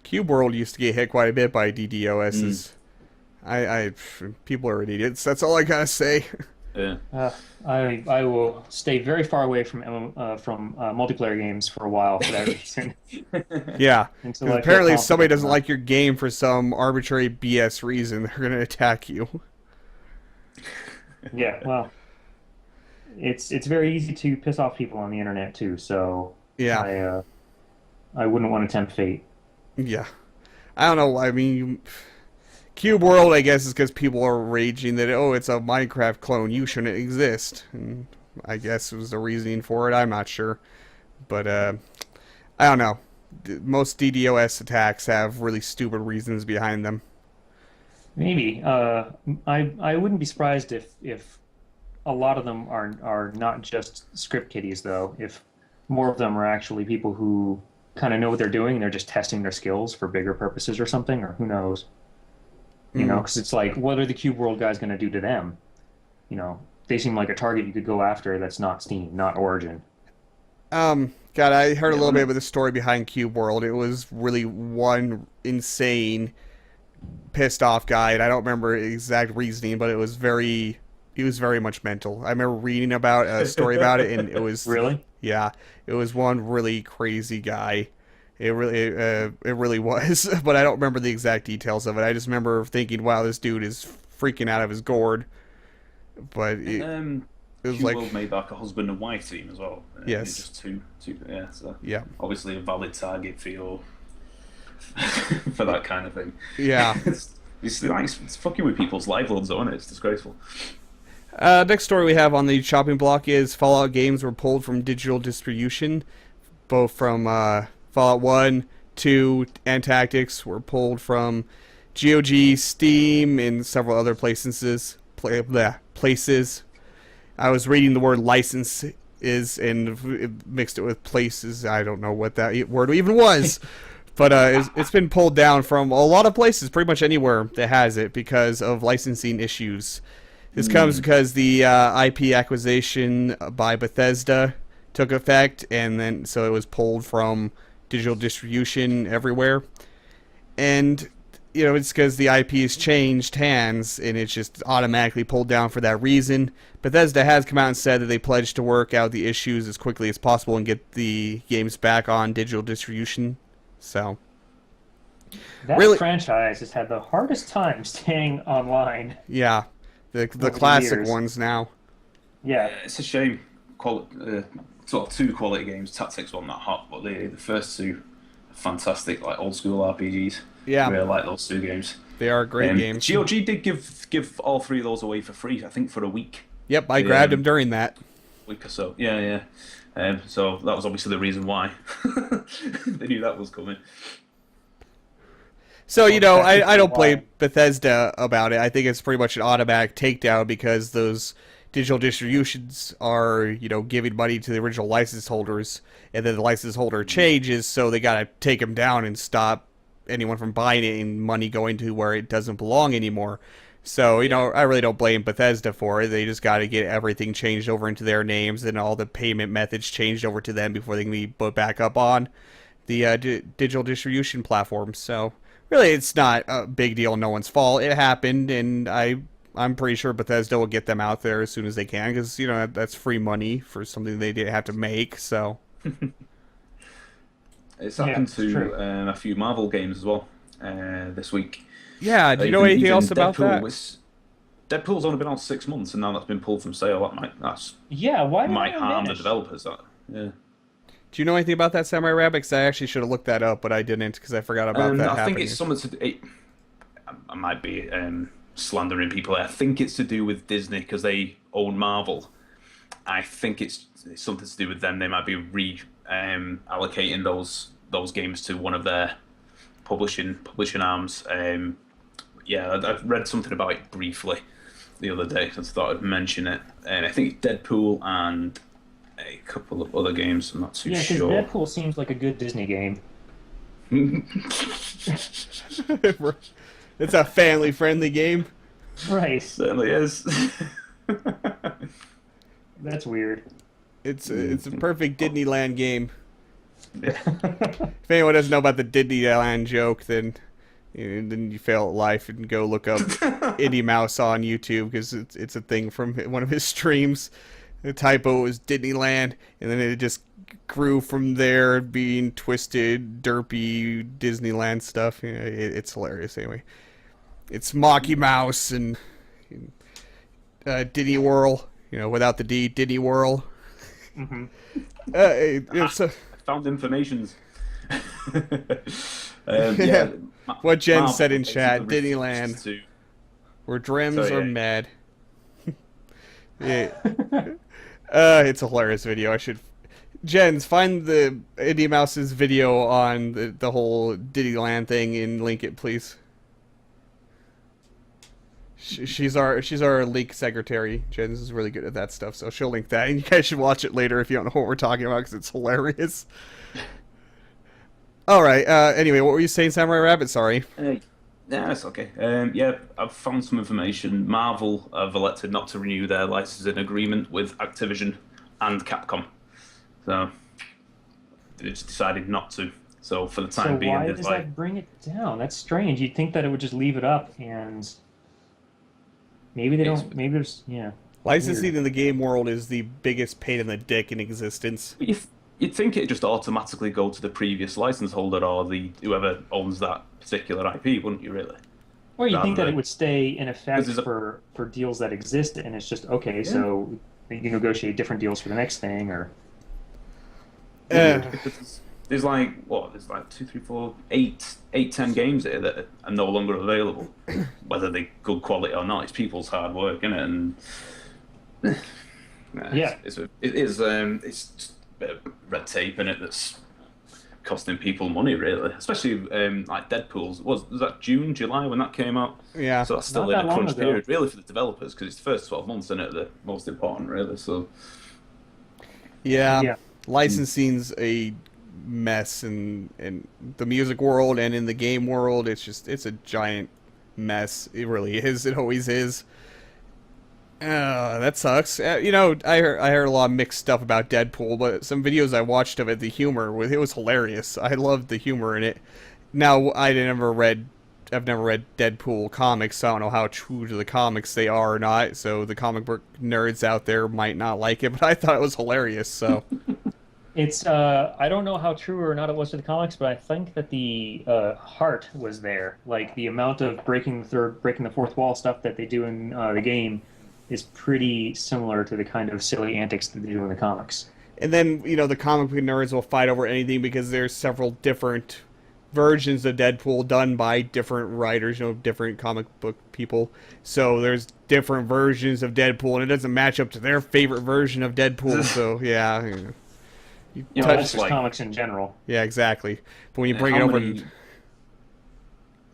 Cube World used to get hit quite a bit by DDoSs. People are idiots. That's all I gotta say. Yeah. I will stay very far away from multiplayer games for a while for that reason. Yeah. Until 'Cause I feel apparently, if somebody confident doesn't enough. like your game for some arbitrary BS reason, they're gonna attack you. Yeah, well, it's very easy to piss off people on the internet too. So Yeah. I wouldn't want to tempt fate. Yeah. I don't know. I mean, Cube World, I guess, is because people are raging that, oh, it's a Minecraft clone, you shouldn't exist. And I guess was the reasoning for it. I'm not sure. But, I don't know. Most DDoS attacks have really stupid reasons behind them. Maybe. I wouldn't be surprised if a lot of them are not just script kiddies though. If more of them are actually people who kind of know what they're doing and they're just testing their skills for bigger purposes or something, or who knows. Because it's like, what are the Cube World guys going to do to them? They seem like a target you could go after that's not Steam, not Origin. God, I heard a little bit of the story behind Cube World. It was really one insane, pissed off guy, and I don't remember exact reasoning, but he was very much mental. I remember reading about a story about it, and it was Really? yeah, it was one really crazy guy. It really was, but I don't remember the exact details of it. I just remember thinking, wow, this dude is freaking out of his gourd. But it was Cube like, World made like a husband and wife team as well. Yes. Just two, yeah. So yeah, obviously a valid target for your for that kind of thing. yeah. It's fucking with people's livelihoods, isn't it? It's disgraceful. Next story we have on the chopping block is Fallout games were pulled from digital distribution, both from Fallout 1, 2, and Tactics were pulled from GOG, Steam, and several other places. Places. I was reading the word license is and mixed it with places. I don't know what that word even was. But it's been pulled down from a lot of places, pretty much anywhere that has it, because of licensing issues. This comes because the IP acquisition by Bethesda took effect, and then so it was pulled from digital distribution everywhere. And it's because the IP has changed hands, and it's just automatically pulled down for that reason. Bethesda has come out and said that they pledge to work out the issues as quickly as possible and get the games back on digital distribution. So that franchise has had the hardest time staying online. Yeah, the classic ones now. Yeah, it's a shame. Sort of 2 quality games. Tactics weren't that hot, but the first 2 are fantastic, like old school RPGs. Yeah, I really like those 2 games. They are great games. GOG did give all 3 of those away for free, I think, for a week. Yep, I grabbed them during that week or so. Yeah. So that was obviously the reason why they knew that was coming. So, I don't blame Bethesda about it. I think it's pretty much an automatic takedown because those digital distributions are, giving money to the original license holders, and then the license holder changes, so they got to take them down and stop anyone from buying it and money going to where it doesn't belong anymore. So, I really don't blame Bethesda for it. They just got to get everything changed over into their names and all the payment methods changed over to them before they can be put back up on the digital distribution platform. So, really, it's not a big deal. No one's fault. It happened, and I'm pretty sure Bethesda will get them out there as soon as they can because, that's free money for something they didn't have to make. So it's happened to a few Marvel games as well this week. Yeah, do you know anything else about that? Deadpool's only been on 6 months, and now that's been pulled from sale. Why might harm the developers. Yeah. Do you know anything about that, Samurai Rabbit? Because I actually should have looked that up, but I didn't because I forgot about that happening. I think it's something to do... I might be slandering people. I think it's to do with Disney because they own Marvel. I think it's something to do with them. They might be allocating those games to one of their publishing arms. I've read something about it briefly the other day, so I thought I'd mention it. And I think Deadpool and a couple of other games. I'm not too sure. Yeah, because Deadpool seems like a good Disney game. It's a family-friendly game. Right. Certainly is. That's weird. It's a perfect Disneyland game. If anyone doesn't know about the Disneyland joke, then you fail at life and go look up Indie Mouse on YouTube because it's a thing from one of his streams. The typo was Disneyland, and then it just grew from there, being twisted, derpy Disneyland stuff. It's hilarious anyway. It's Mocky Mouse and Diddy Whirl, without the D, Diddy Whirl. Mm-hmm. I found information. What Jen said in chat, Disneyland, where Drems are mad. Yeah. It's a hilarious video. Jens, find the Indie Mouse's video on the whole Disneyland thing and link it, please. She's our link secretary. Jens is really good at that stuff, so she'll link that, and you guys should watch it later if you don't know what we're talking about because it's hilarious. All right. Anyway, what were you saying, Samurai Rabbit? Sorry. Yeah, that's okay. I've found some information. Marvel have elected not to renew their licensing agreement with Activision and Capcom. So they just decided not to. So for the time being, why does that bring it down? That's strange. You'd think that it would just leave it up, and maybe they don't. Maybe there's licensing weird. in the game world is the biggest pain in the dick in existence. You'd think it'd just automatically go to the previous license holder or whoever owns that particular IP, wouldn't you, really? Or you think that it would stay in effect for deals that exist, and it's just, okay, so you can negotiate different deals for the next thing, or... There's like 2, 3, 4, 8, 10 games here that are no longer available. Whether they're good quality or not, it's people's hard work, isn't it? And it's just a bit of red tape in it that's costing people money, really. Especially like Deadpool's. Was that June, July when that came out? Yeah. So that's still in a crunch period, really, for the developers, because it's the first 12 months, isn't it, the most important, really. So. Yeah. Licensing's a mess in the music world and in the game world. It's a giant mess. It really is. It always is. That sucks. I heard a lot of mixed stuff about Deadpool, but some videos I watched of it, the humor, it was hilarious. I loved the humor in it. Now, I've never read Deadpool comics, so I don't know how true to the comics they are or not, so the comic book nerds out there might not like it, but I thought it was hilarious, so. It's I don't know how true or not it was to the comics, but I think that the heart was there. Like the amount of breaking the fourth wall stuff that they do in the game is pretty similar to the kind of silly antics that they do in the comics. And then, the comic book nerds will fight over anything because there's several different versions of Deadpool done by different writers, different comic book people. So there's different versions of Deadpool, and it doesn't match up to their favorite version of Deadpool. So yeah, That's just comics in general. Yeah, exactly. But when you bring it over,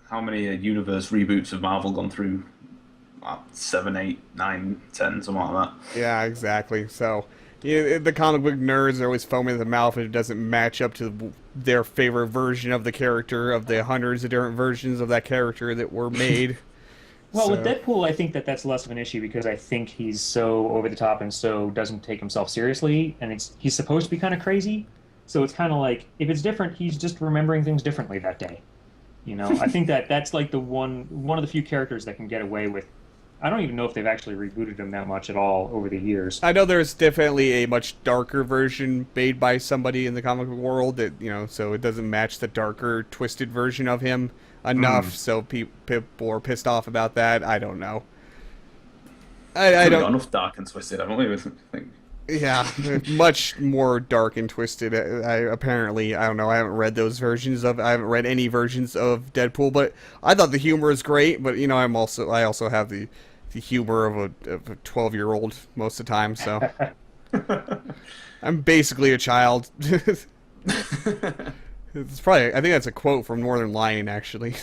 how many universe reboots have Marvel gone through? 7, 8, 9, 10, something like that. Yeah, exactly. So the comic book nerds are always foaming at the mouth if it doesn't match up to their favorite version of the character, of the hundreds of different versions of that character that were made. Well, with Deadpool, I think that's less of an issue because I think he's so over the top and so doesn't take himself seriously, and he's supposed to be kind of crazy. So it's kind of like if it's different, he's just remembering things differently that day. I think that's like the one of the few characters that can get away with. I don't even know if they've actually rebooted him that much at all over the years. I know there's definitely a much darker version made by somebody in the comic book world that, so it doesn't match the darker, twisted version of him enough, so people are pissed off about that. I don't know. I don't... got enough dark and twisted, haven't we? I think. Yeah, much more dark and twisted. I don't know. I haven't read those versions of. I haven't read any versions of Deadpool, but I thought the humor is great. But I also have the humor of a 12-year-old most of the time. So I'm basically a child. It's probably. I think that's a quote from Northern Lion, actually.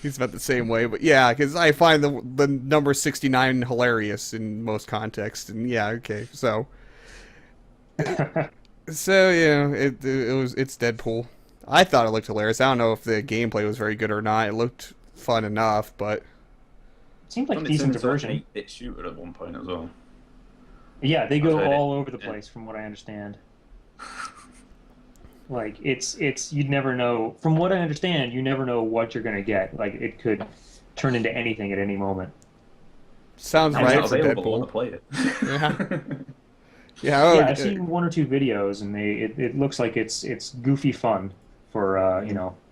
He's about the same way, but yeah, because I find the number 69 hilarious in most contexts, and yeah, okay, so it's Deadpool. I thought it looked hilarious. I don't know if the gameplay was very good or not. It looked fun enough, but it seemed like a decent diversion. It shooter at one point as well. Yeah, they go all over the place, from what I understand. Like it's you'd never know. From what I understand, you never know what you're gonna get. Like it could turn into anything at any moment. Sounds right for Deadpool. Deadpool. Play it. Yeah. Yeah, I've seen one or two videos, and it looks like it's goofy fun for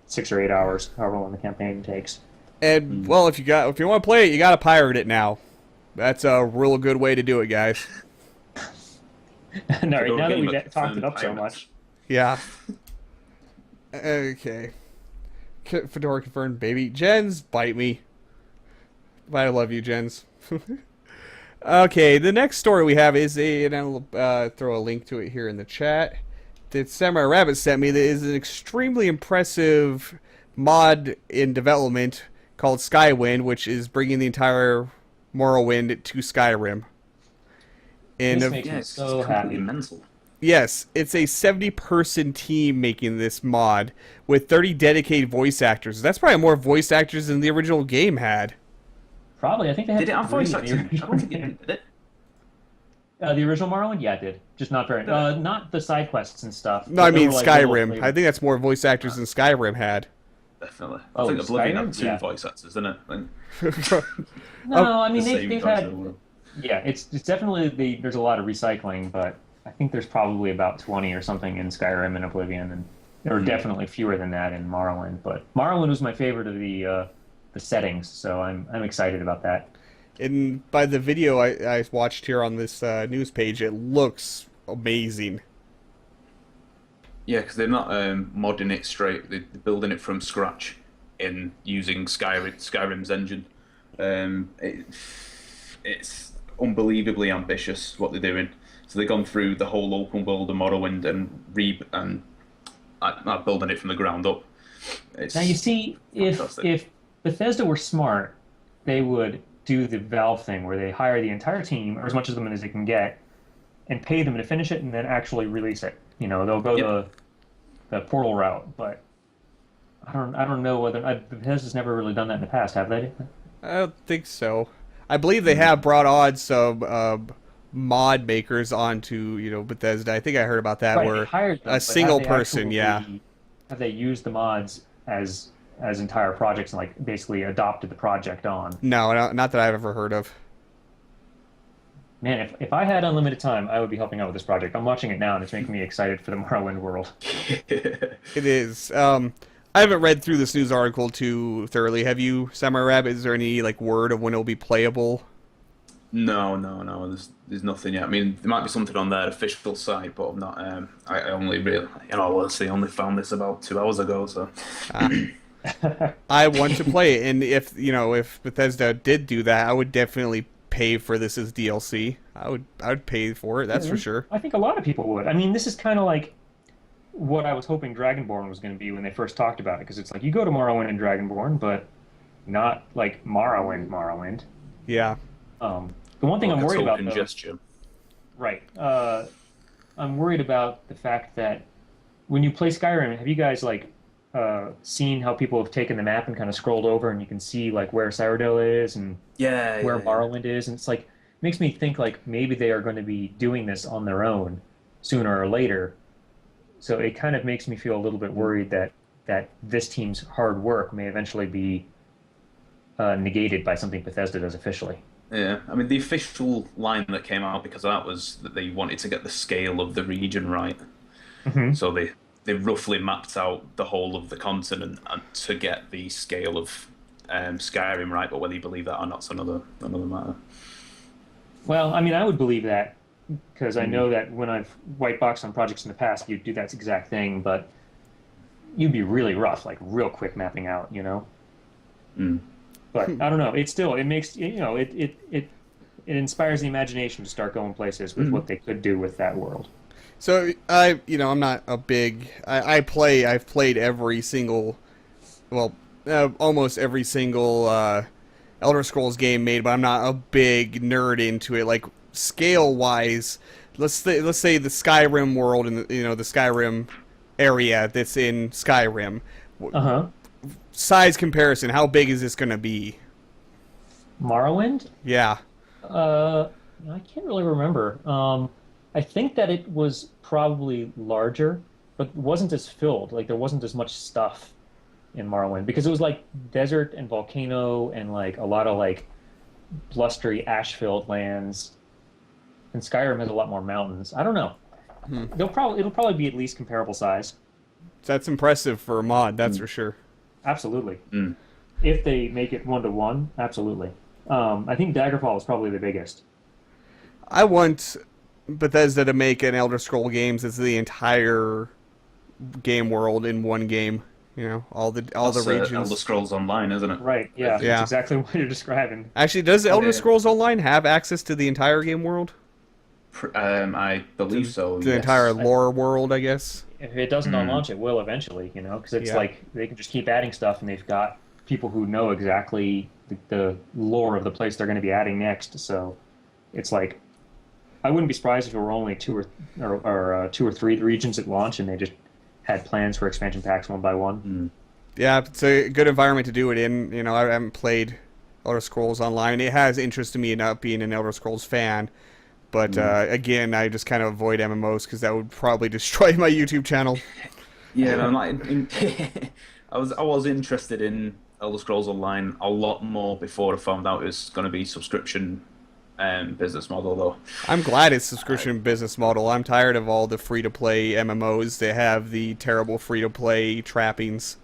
6 or 8 hours, however long the campaign takes. And well, if you want to play it, you got to pirate it now. That's a real good way to do it, guys. Now that we talked it up so much. Yeah. Okay. Fedora confirmed, baby. Jens, bite me. But I love you, Jens. Okay, the next story we have is and I'll throw a link to it here in the chat, that Samurai Rabbit sent me. That is an extremely impressive mod in development called Skywind, which is bringing the entire Morrowind to Skyrim. And this makes me so happy. Mental. Yes, it's a 70-person team making this mod with 30 dedicated voice actors. That's probably more voice actors than the original game had. Probably. I think they had Did it have voice three. actors? I don't think it did. The original Morrowind? Yeah, it did. Just not very... not the side quests and stuff. No, I mean Skyrim. I think that's more voice actors than Skyrim had. Definitely. I think Oblivion had 2 voice actors, didn't it? No, I mean, they've had... Yeah, it's definitely... There's a lot of recycling, but I think there's probably about 20 or something in Skyrim and Oblivion, and there were definitely fewer than that in Morrowind. But Morrowind was my favorite of the settings, so I'm excited about that. And by the video I watched here on this news page, it looks amazing. Yeah, because they're not modding it straight; they're building it from scratch in using Skyrim's engine. It's unbelievably ambitious what they're doing. So they've gone through the whole open world of Morrowind and building it from the ground up. Now you see, if Bethesda were smart, they would do the Valve thing where they hire the entire team, or as much of them as they can get, and pay them to finish it and then actually release it. They'll go the portal route, but I don't know whether Bethesda's never really done that in the past, have they? I don't think so. I believe they have brought on some mod makers onto Bethesda. I think I heard about that Right, they where hired them, a but single person, yeah. have they used the mods as entire projects and like basically adopted the project on? No, not that I've ever heard of. Man, if I had unlimited time, I would be helping out with this project. I'm watching it now, and it's making me excited for the Morrowind world. It is. I haven't read through this news article too thoroughly. Have you, Samurai Rabbit? Is there any like word of when it'll be playable? No. There's nothing yet. I mean, there might be something on their official site, but I'm not. I only really, honestly, only found this about 2 hours ago. So. I want to play it, and if Bethesda did do that, I would definitely pay for this as DLC. I would pay for it. That's for sure. I think a lot of people would. I mean, this is kind of like what I was hoping Dragonborn was going to be when they first talked about it, because it's like you go to Morrowind and Dragonborn, but not like Morrowind. Yeah. The one thing I'm worried about, though, gesture. right? I'm worried about the fact that when you play Skyrim, have you guys like seen how people have taken the map and kind of scrolled over, and you can see like where Cyrodiil is and where Morrowind is, and it's like makes me think like maybe they are going to be doing this on their own sooner or later. So it kind of makes me feel a little bit worried that this team's hard work may eventually be negated by something Bethesda does officially. Yeah, I mean, the official line that came out because of that was that they wanted to get the scale of the region right. Mm-hmm. So they roughly mapped out the whole of the continent and to get the scale of Skyrim right, but whether you believe that or not is another matter. Well, I mean, I would believe that because I know that when I've white boxed on projects in the past, you'd do that exact thing, but you'd be really rough, like real quick mapping out, But I don't know. It makes it inspires the imagination to start going places with what they could do with that world. So I'm not a big. I've played every single, almost every single Elder Scrolls game made, but I'm not a big nerd into it. Like scale wise, let's say the Skyrim world and the Skyrim area that's in Skyrim. Size comparison, how big is this going to be? Morrowind? Yeah. I can't really remember. I think that it was probably larger, but it wasn't as filled. Like there wasn't as much stuff in Morrowind because it was like desert and volcano and like a lot of like blustery ash-filled lands. And Skyrim has a lot more mountains. I don't know. It'll probably be at least comparable size. That's impressive for a mod, that's for sure. Absolutely. If they make it 1-to-1, absolutely. I think Daggerfall is probably the biggest. I want Bethesda to make an Elder Scroll games as the entire game world in one game. All the regions. Elder Scrolls Online, isn't it? Right. Yeah. That's exactly what you're describing. Actually, does Elder Scrolls Online have access to the entire game world? I believe so. The entire lore world, I guess. If it doesn't on launch, it will eventually. Because it's like they can just keep adding stuff, and they've got people who know exactly the lore of the place they're going to be adding next. So it's like I wouldn't be surprised if there were only two or three regions at launch, and they just had plans for expansion packs one by one. Yeah, it's a good environment to do it in. I haven't played Elder Scrolls Online. It has interest to me enough being an Elder Scrolls fan. But again, I just kind of avoid MMOs because that would probably destroy my YouTube channel. Yeah, I was interested in Elder Scrolls Online a lot more before I found out it was going to be subscription business model, though. I'm glad it's subscription business model. I'm tired of all the free-to-play MMOs that have the terrible free-to-play trappings.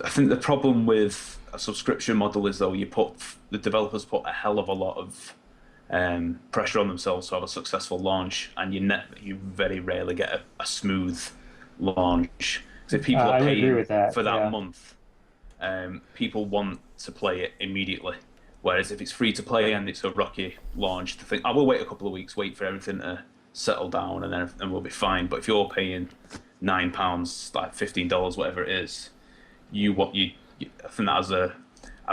I think the problem with a subscription model is, though, the developers put a hell of a lot of pressure on themselves to have a successful launch, and you very rarely get a smooth launch. Because if people are paying for that month, people want to play it immediately. Whereas if it's free to play and it's a rocky launch, to think, I will wait a couple of weeks, wait for everything to settle down, and we'll be fine. But if you're paying £9, like $15, whatever it is, I think that has a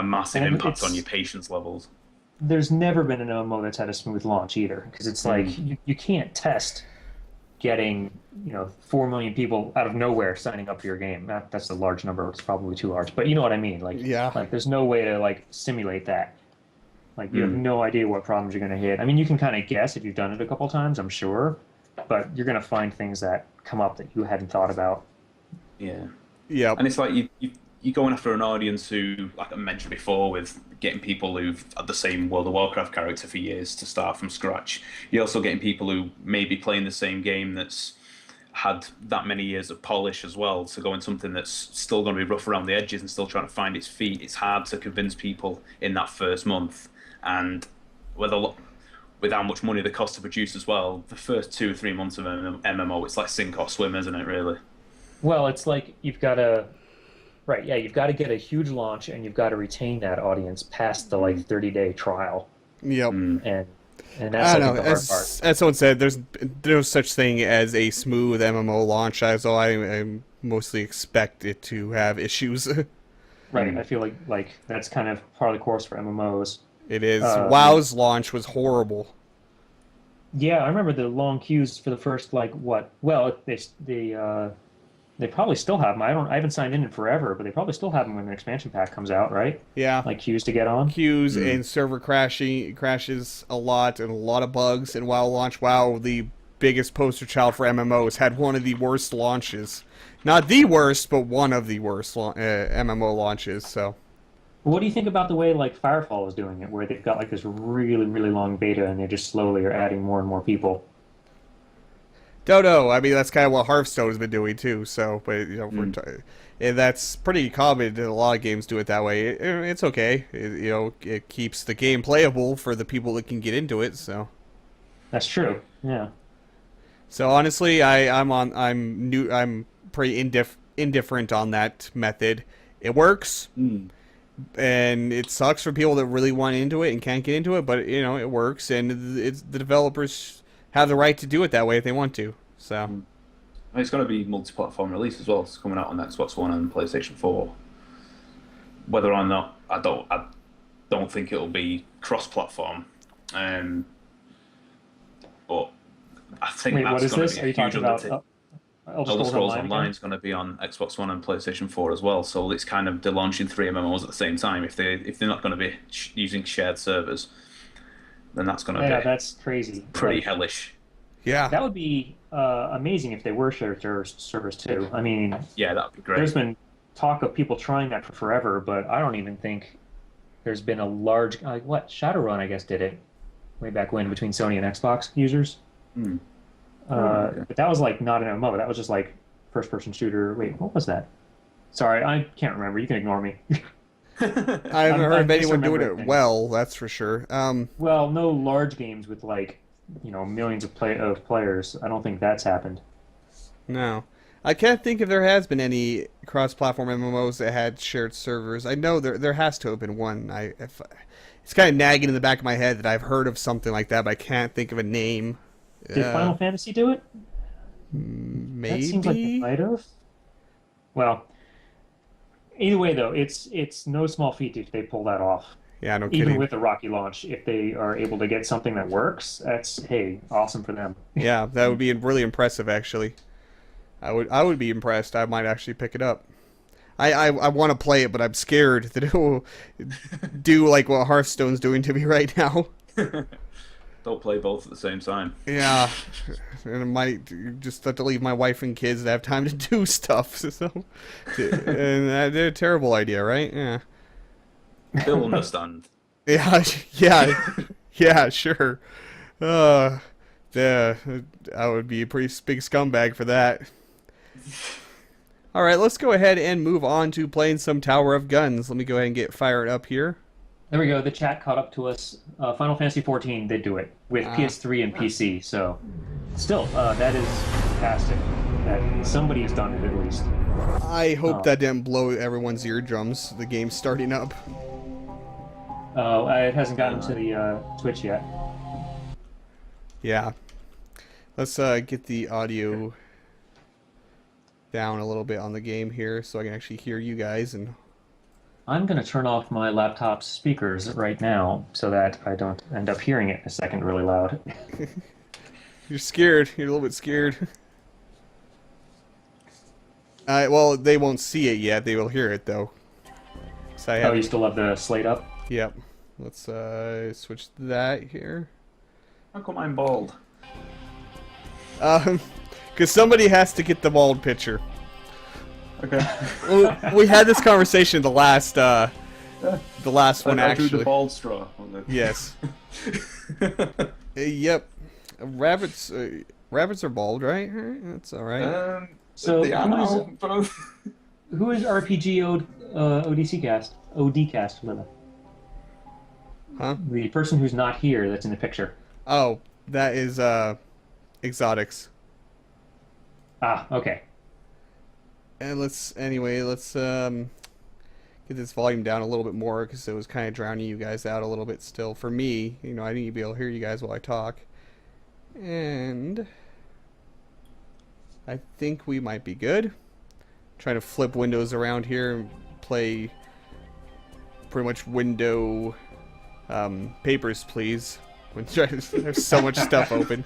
massive impact on your patience levels. There's never been an MMO that's had a smooth launch either, because it's like you can't test getting 4 million people out of nowhere signing up for your game. That's a large number. It's probably too large, but you know what I mean. Yeah. Like there's no way to like simulate that. Like you have Mm. no idea what problems you're going to hit. I mean, you can kind of guess if you've done it a couple times, I'm sure, but you're going to find things that come up that you hadn't thought about. Yeah. Yep. And it's like you're going after an audience who, like I mentioned before, with getting people who've had the same World of Warcraft character for years to start from scratch. You're also getting people who may be playing the same game that's had that many years of polish as well. So going something that's still going to be rough around the edges and still trying to find its feet. It's hard to convince people in that first month, and with how much money they cost to produce as well. The first 2 or 3 months of MMO, it's like sink or swim, isn't it? Really. Well, it's like you've got to, right, yeah, you've got to get a huge launch and you've got to retain that audience past the like 30-day trial. Yep. And that's I I don't think know. the hard part. As someone said, there's no such thing as a smooth MMO launch. So I mostly expect it to have issues. Right, I feel like that's kind of part of the course for MMOs. It is. Uh, WoW's launch was horrible. Yeah, I remember the long queues for the first like what? Well, they probably still have them. I haven't signed in forever, but they probably still have them when the expansion pack comes out, right? Yeah. Like queues to get on. Queues and server crashes a lot and a lot of bugs. And WoW launch, WoW, the biggest poster child for MMOs, had one of the worst launches. Not the worst, but one of the worst MMO launches. So. What do you think about the way like Firefall is doing it, where they've got like this really, really long beta and they just slowly are adding more and more people? Don't know. I mean, that's kind of what Hearthstone has been doing too. So, but and that's pretty common. A lot of games do it that way. It's okay. It keeps the game playable for the people that can get into it. So. That's true. Yeah. So honestly, I'm pretty indifferent on that method. It works. And it sucks for people that really want into it and can't get into it, but it works, and the developers have the right to do it that way if they want to. So It's going to be multi-platform release as well. It's coming out on Xbox One and PlayStation 4. Whether or not, I don't think it'll be cross-platform. But I think Wait, that's what is going this? to Are be you a huge talking about undertaking. Elder Scrolls Online again? is going to be on Xbox One and PlayStation 4 as well. So it's kind of they're launching 3 MMOs at the same time. If they're not going to be using shared servers, then that's going to Yeah, be that's crazy. pretty Like, hellish. yeah, that would be amazing if they were shared servers too. I mean, Yeah, that'd be great. there's been talk of people trying that for forever, but I don't even think there's been a large what Shadowrun I guess did it way back when between Sony and Xbox users. Hmm. But that was like not an MMO. That was just like first person shooter. Wait, what was that? Sorry, I can't remember. You can ignore me. I haven't heard of anyone doing it misremembering well. That's for sure. Well, no large games with like millions of players. I don't think that's happened. No, I can't think if there has been any cross-platform MMOs that had shared servers. I know there has to have been one. It's kind of nagging in the back of my head that I've heard of something like that, but I can't think of a name. Did Final Fantasy do it? Maybe. That seems like they might have. Well, either way though, it's no small feat if they pull that off. Yeah, no Even kidding. with a rocky launch, if they are able to get something that works, that's hey, awesome for them. Yeah, that would be really impressive. Actually, I would be impressed. I might actually pick it up. I want to play it, but I'm scared that it will do like what Hearthstone's doing to me right now. Don't play both at the same time. Yeah, and I might just have to leave my wife and kids to have time to do stuff. So, and that's a terrible idea, right? Yeah. They'll understand. Yeah, yeah, sure. Yeah, I would be a pretty big scumbag for that. All right, let's go ahead and move on to playing some Tower of Guns. Let me go ahead and get fired up here. There we go. The chat caught up to us. Final Fantasy 14 did do it with PS3 and PC. So, still, that is fantastic. That somebody has done it at least. I hope that didn't blow everyone's eardrums. The game's starting up. It hasn't gotten to the Twitch yet. Yeah. Let's get the audio down a little bit on the game here so I can actually hear you guys. And I'm going to turn off my laptop's speakers right now so that I don't end up hearing it in a second really loud. You're scared. You're a little bit scared. Well, they won't see it yet. They will hear it, though. So I have... Oh, you still have the slate up? Yep. Let's switch that here. How come I'm bald? Because somebody has to get the bald picture. Okay. We had this conversation the last one, I drew actually. the bald straw. Yes. Yep. Rabbits are bald, right? That's all right. So they are now, but who is RPG ODC cast? OD cast, rather. Huh? The person who's not here that's in the picture. Oh, that is Exotics. Ah, okay. And let's get this volume down a little bit more because it was kind of drowning you guys out a little bit still. For me, I need to be able to hear you guys while I talk. And I think we might be good. Trying to flip windows around here and play pretty much window Papers, Please. There's so much stuff open.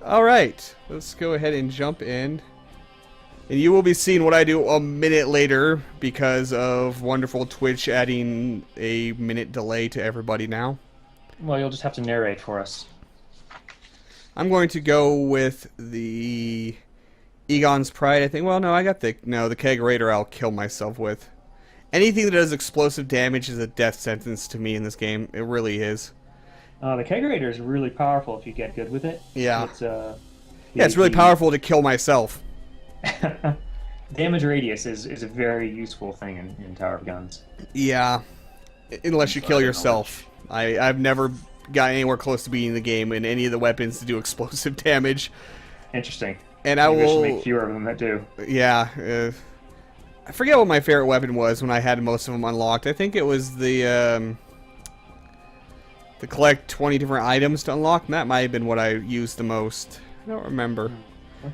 Alright, let's go ahead and jump in. And you will be seeing what I do a minute later because of wonderful Twitch adding a minute delay to everybody now. Well, you'll just have to narrate for us. I'm going to go with the Egon's Pride, I think. Well, no, the Kegerator I'll kill myself with. Anything that does explosive damage is a death sentence to me in this game. It really is. The Kegerator is really powerful if you get good with it. Yeah. It's really powerful to kill myself. Damage radius is a very useful thing in Tower of Guns. Yeah. Unless you kill yourself. I've never got anywhere close to beating the game in any of the weapons to do explosive damage. Interesting. And I will make fewer of them that do. Yeah. I forget what my favorite weapon was when I had most of them unlocked. I think it was the collect 20 different items to unlock, and that might have been what I used the most. I don't remember.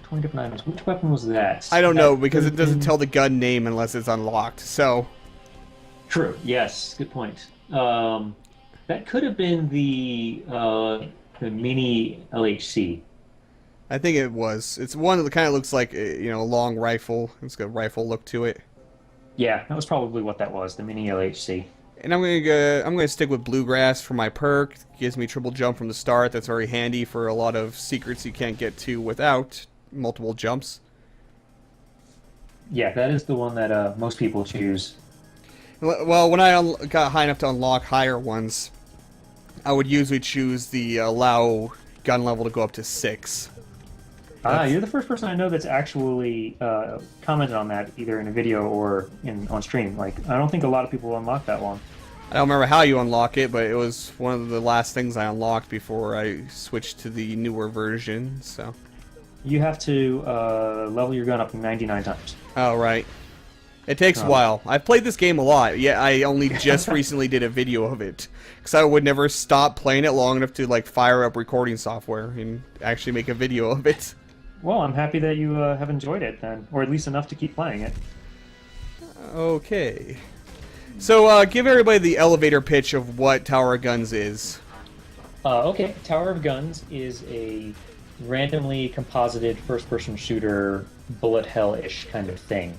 20 different items. Which weapon was that? I don't know, because it doesn't tell the gun name unless it's unlocked, so... True, yes, good point. That could have been the mini LHC. I think it was. It's one that kind of looks like, a long rifle. It's got a rifle look to it. Yeah, that was probably what that was, the mini LHC. And I'm gonna stick with Bluegrass for my perk. It gives me triple jump from the start. That's very handy for a lot of secrets you can't get to without multiple jumps. Yeah, that is the one that most people choose. Well, when I got high enough to unlock higher ones, I would usually choose the allow gun level to go up to 6. You're the first person I know that's actually commented on that, either in a video or on stream. Like, I don't think a lot of people unlock that one. I don't remember how you unlock it, but it was one of the last things I unlocked before I switched to the newer version, so... You have to level your gun up 99 times. Oh, right. It takes a while. I've played this game a lot, yet I only just recently did a video of it. Because I would never stop playing it long enough to, fire up recording software and actually make a video of it. Well, I'm happy that you have enjoyed it, then. Or at least enough to keep playing it. Okay. So, give everybody the elevator pitch of what Tower of Guns is. Okay, Tower of Guns is a randomly composited first-person shooter, bullet hell-ish kind of thing.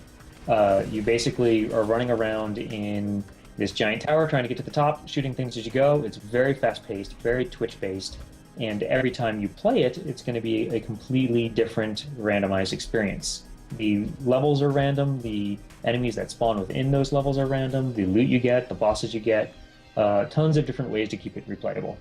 You basically are running around in this giant tower trying to get to the top, shooting things as you go. It's very fast-paced, very Twitch-based, and every time you play it, it's going to be a completely different randomized experience. The levels are random, the enemies that spawn within those levels are random, the loot you get, the bosses you get, tons of different ways to keep it replayable.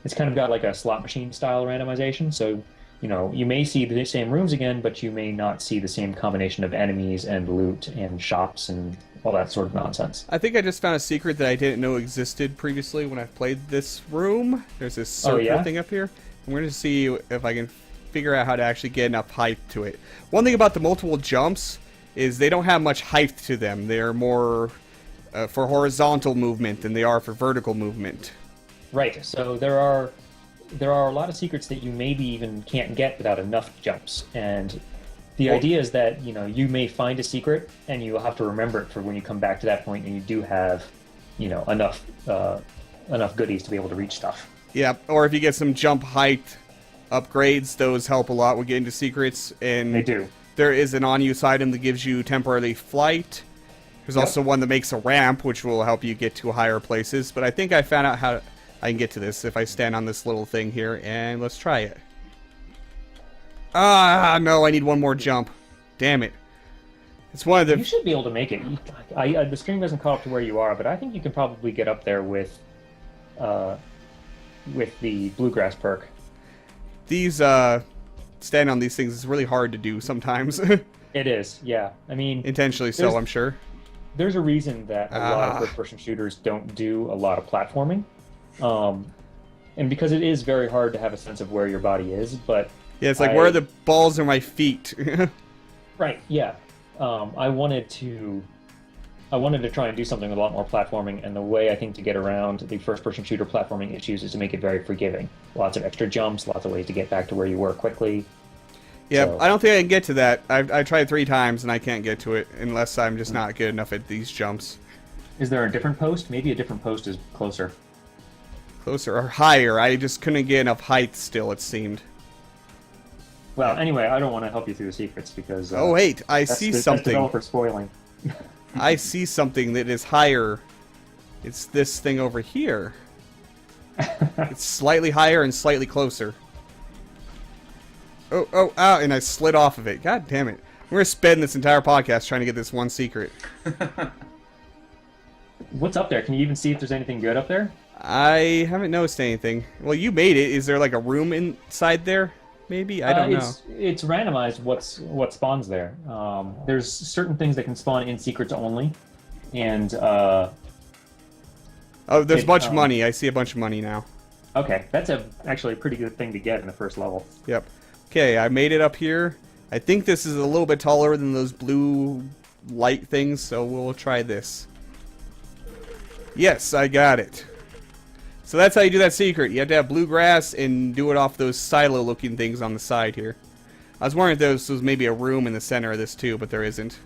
It's kind of got like a slot machine style randomization, so you may see the same rooms again, but you may not see the same combination of enemies and loot and shops and all that sort of nonsense. I think I just found a secret that I didn't know existed previously when I played this room. There's this circle thing up here. I'm going to see if I can figure out how to actually get enough height to it. One thing about the multiple jumps is they don't have much height to them. They're more for horizontal movement than they are for vertical movement. Right, so there are a lot of secrets that you maybe even can't get without enough jumps, and the idea is that you may find a secret and you will have to remember it for when you come back to that point and you do have enough goodies to be able to reach stuff. Yeah, or if you get some jump height upgrades, those help a lot with getting to secrets. And They do. there is an on-use item that gives you temporary flight. There's Yep. also one that makes a ramp, which will help you get to higher places. But I think I found out how I can get to this if I stand on this little thing here, and let's try it. Ah, no, I need one more jump. Damn it. It's one of the... You should be able to make it. The screen doesn't call up to where you are, but I think you can probably get up there with the bluegrass perk. These, stand on these things is really hard to do sometimes. It is, yeah. I mean, Intentionally so, I'm sure. there's a reason that a lot of first-person shooters don't do a lot of platforming. And because it is very hard to have a sense of where your body is, but... Yeah, it's like, where are the balls of my feet? Right, yeah. I wanted to try and do something with a lot more platforming, and the way I think to get around the first-person shooter platforming issues is to make it very forgiving. Lots of extra jumps, lots of ways to get back to where you were quickly. Yeah, So- I don't think I can get to that. I've tried 3 times and I can't get to it unless I'm just not good enough at these jumps. Is there a different post? Maybe a different post is closer. Closer or higher. I just couldn't get enough height still, it seemed. Well, anyway, I don't want to help you through the secrets because... Oh, wait, I that's see that's something. developer spoiling. I see something that is higher. It's this thing over here. It's slightly higher and slightly closer. Oh, and I slid off of it. God damn it. We're going to spend this entire podcast trying to get this one secret. What's up there? Can you even see if there's anything good up there? I haven't noticed anything. Well, you made it. Is there like a room inside there? Maybe? I don't know. It's randomized what spawns there. There's certain things that can spawn in secrets only, and Oh, there's a bunch of money. I see a bunch of money now. okay, that's actually a pretty good thing to get in the first level. Yep. Okay, I made it up here. I think this is a little bit taller than those blue light things, so we'll try this. Yes, I got it. So that's how you do that secret. You have to have bluegrass and do it off those silo-looking things on the side here. I was wondering if there was maybe a room in the center of this too, but there isn't.